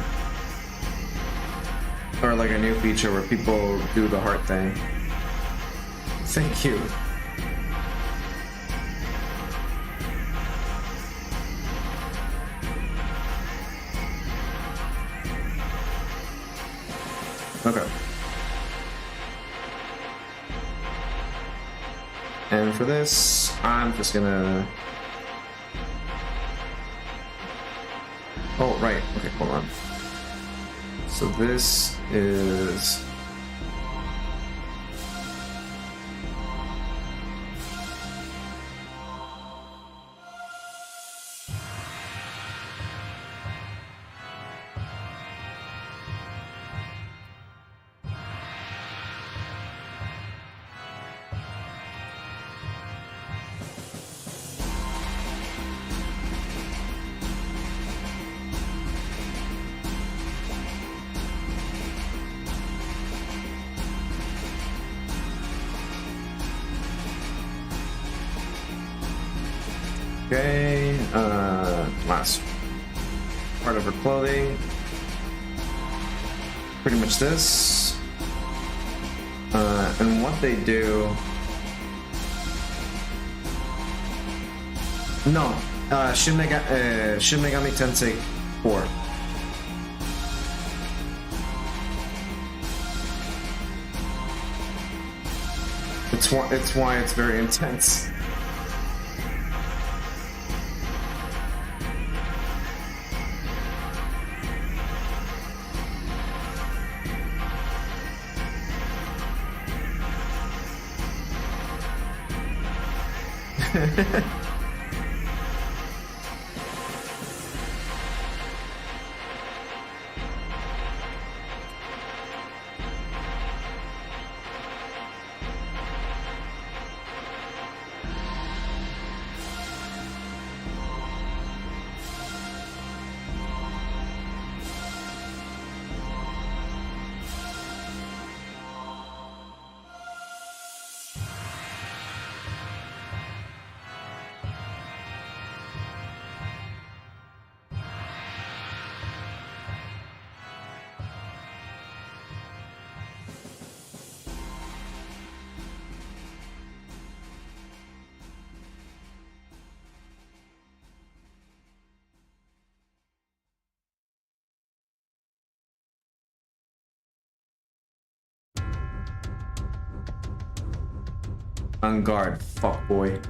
Or like a new feature where people do the heart thing. Thank you. Okay. And for this, I'm just gonna... Oh, right. Okay, hold on. So this is... Okay, last part of her clothing. Pretty much this. And what they do... No, Shin Megami Tensei 4. It's why it's very intense. On guard, fuck boy.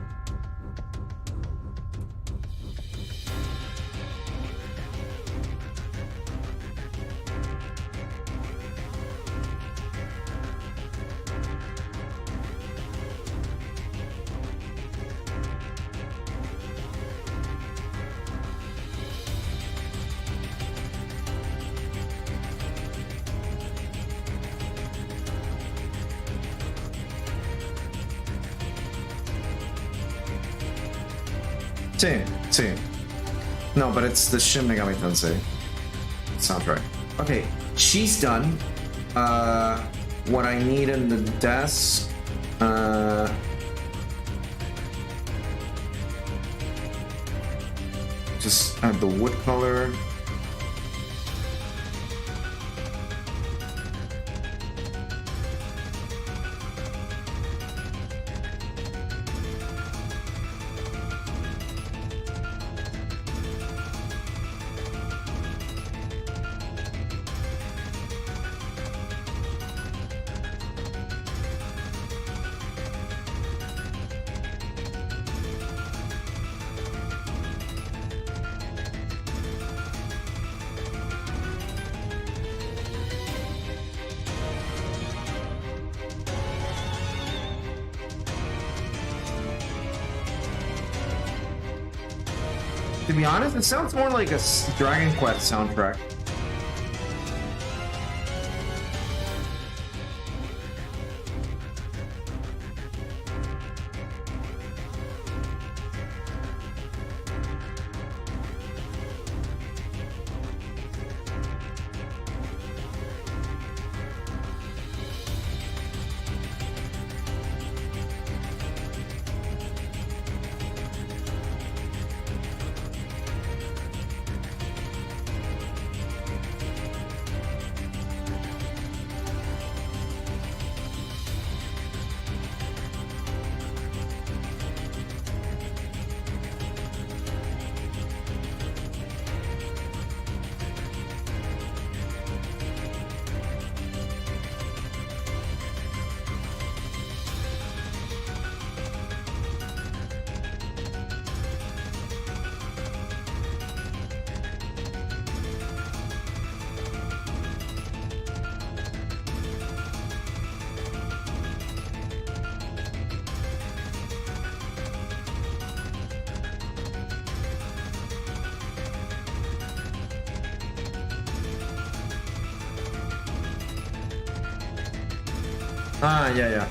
See. No, but it's the Shin Megami Tensei soundtrack. Okay, she's done. What I need in the desk. Just add the wood color. To be honest, it sounds more like a Dragon Quest soundtrack. Ah, yeah.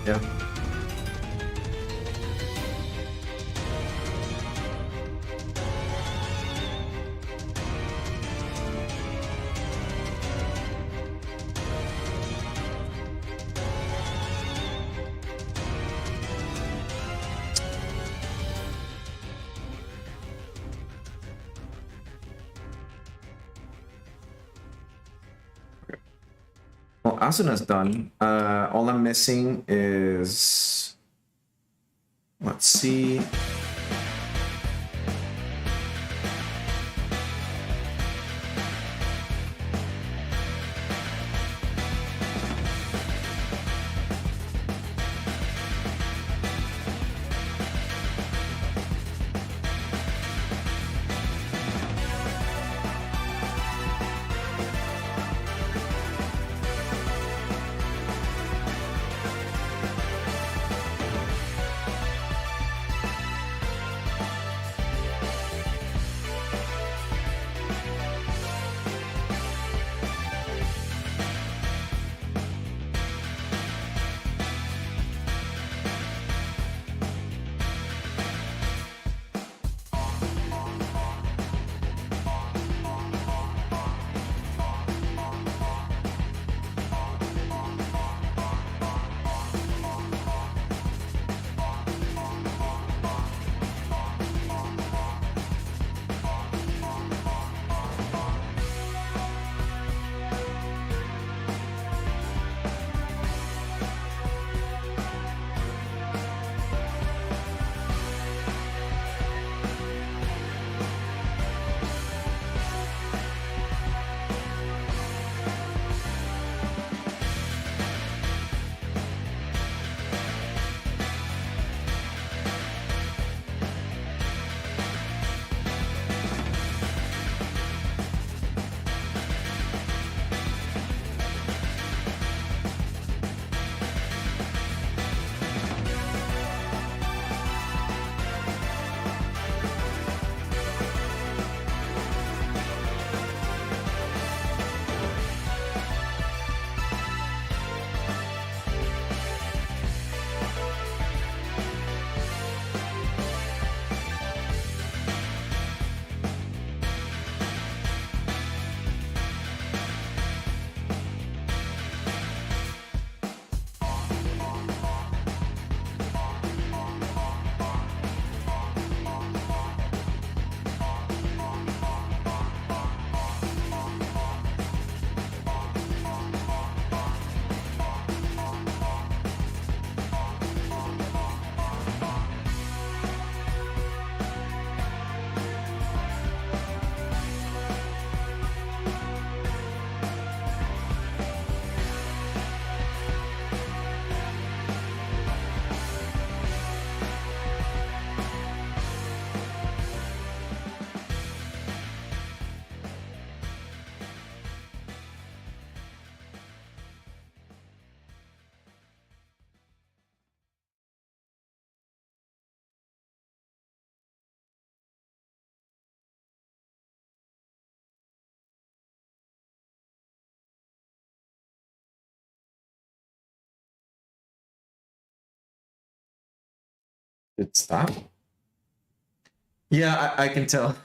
Well, Asuna's done. All I'm missing is, let's see. It stop? Yeah, I can tell.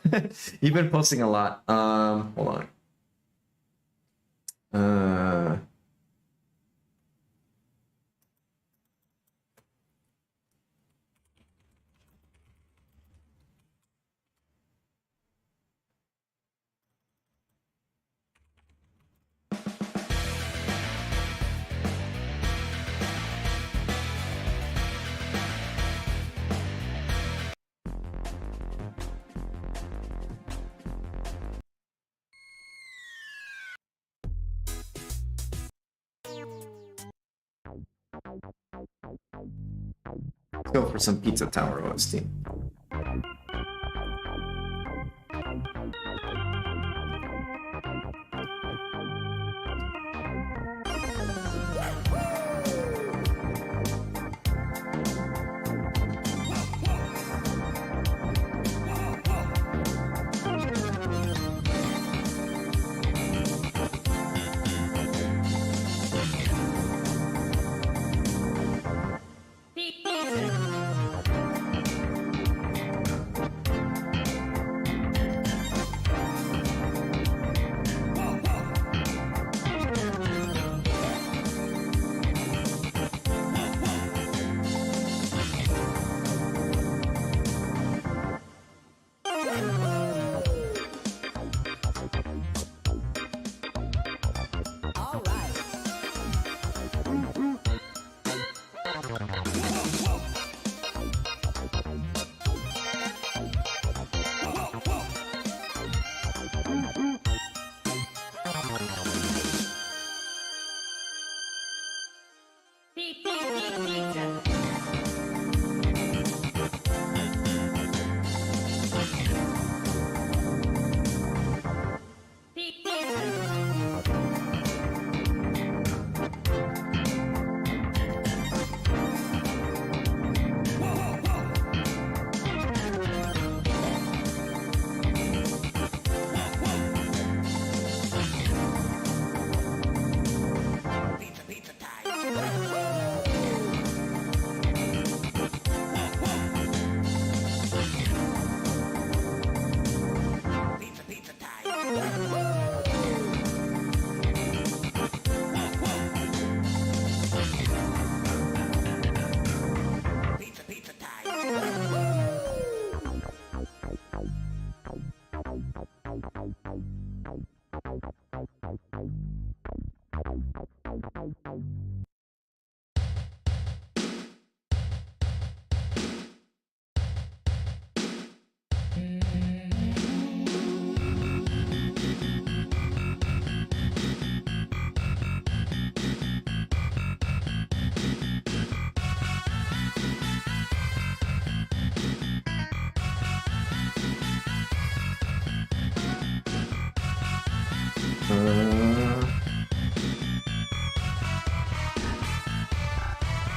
You've been posting a lot. Hold on. Let's go for some Pizza Tower OST.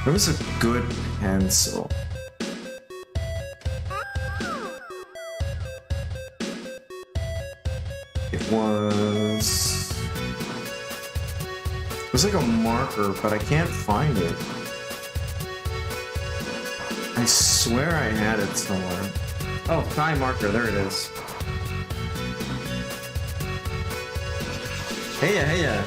It was a good pencil. It was like a marker, but I can't find it. I swear I had it somewhere. Oh, thigh marker, there it is. Heya.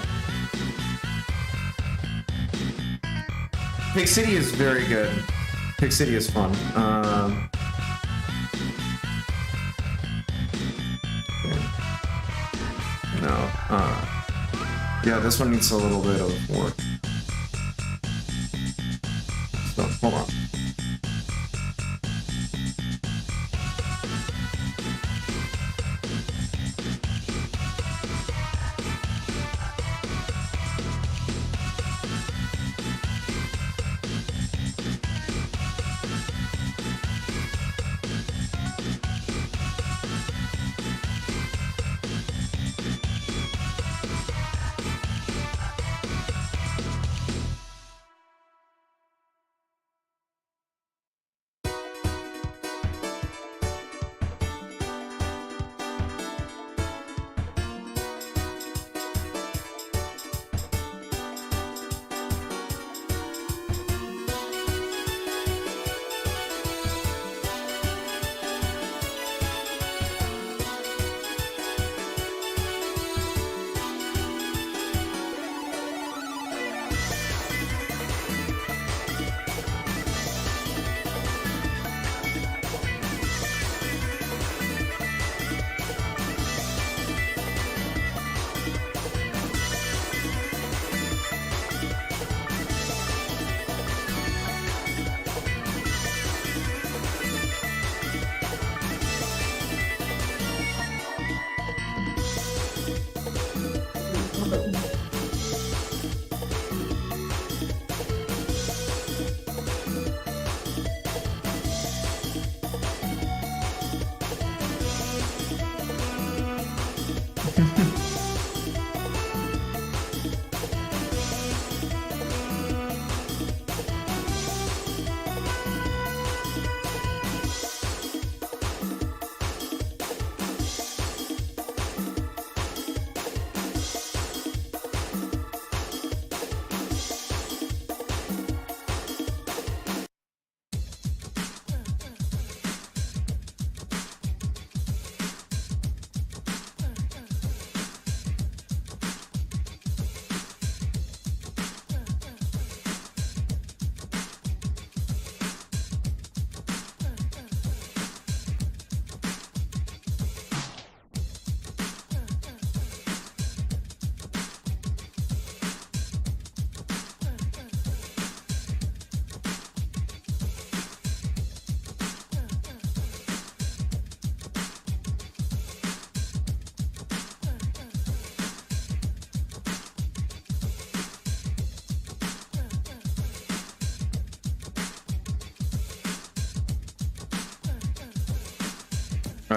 Pig City is very good. Pig City is fun. Yeah, this one needs a little bit of work. So, hold on.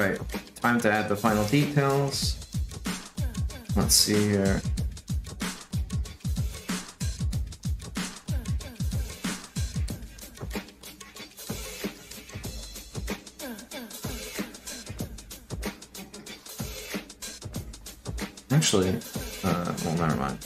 Alright, time to add the final details. Let's see here. Actually, well, never mind.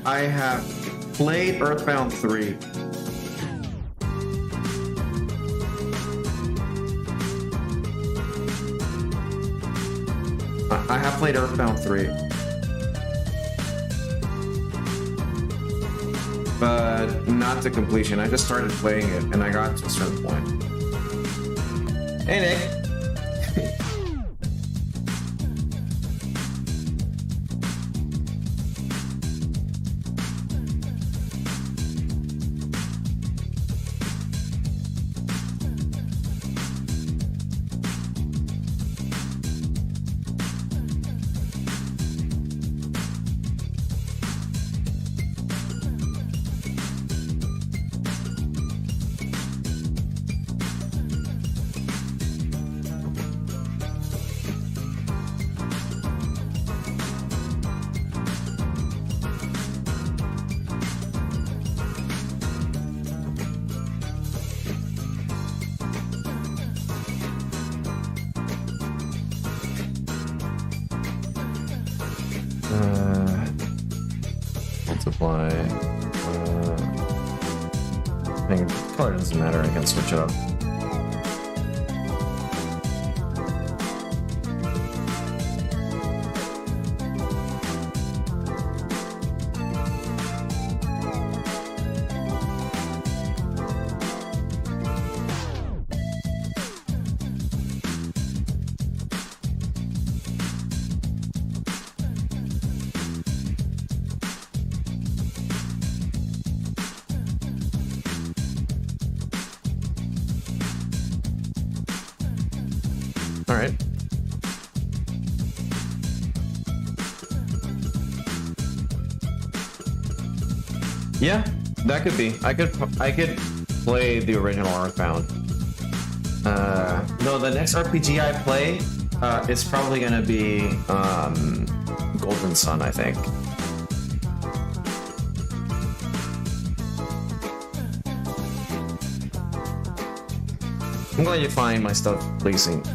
I have played Earthbound 3. I have played Earthbound 3. But not to completion. I just started playing it and I got to a certain point. Hey, Nick. supply. I think color doesn't matter, I can switch it up. All right. Yeah, that could be. I could play the original Earthbound. No, the next RPG I play is probably gonna be Golden Sun, I think. I'm glad you find my stuff pleasing.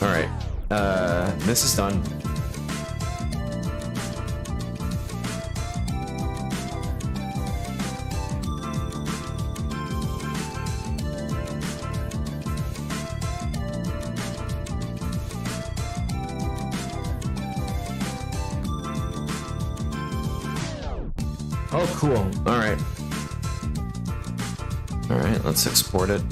All right, this is done. Oh, cool. All right. All right, let's export it.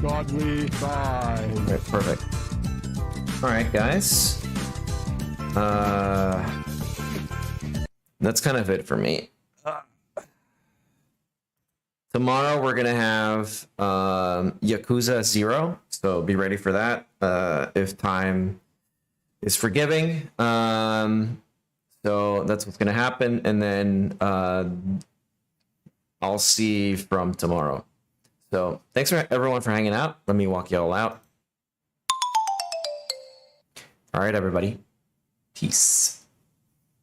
Godly bye. All right, perfect. All right, guys. That's kind of it for me. Tomorrow we're gonna have Yakuza 0, so be ready for that if time is forgiving. So that's what's gonna happen, and then I'll see from tomorrow. So thanks for everyone for hanging out. Let me walk y'all out. All right, everybody. Peace.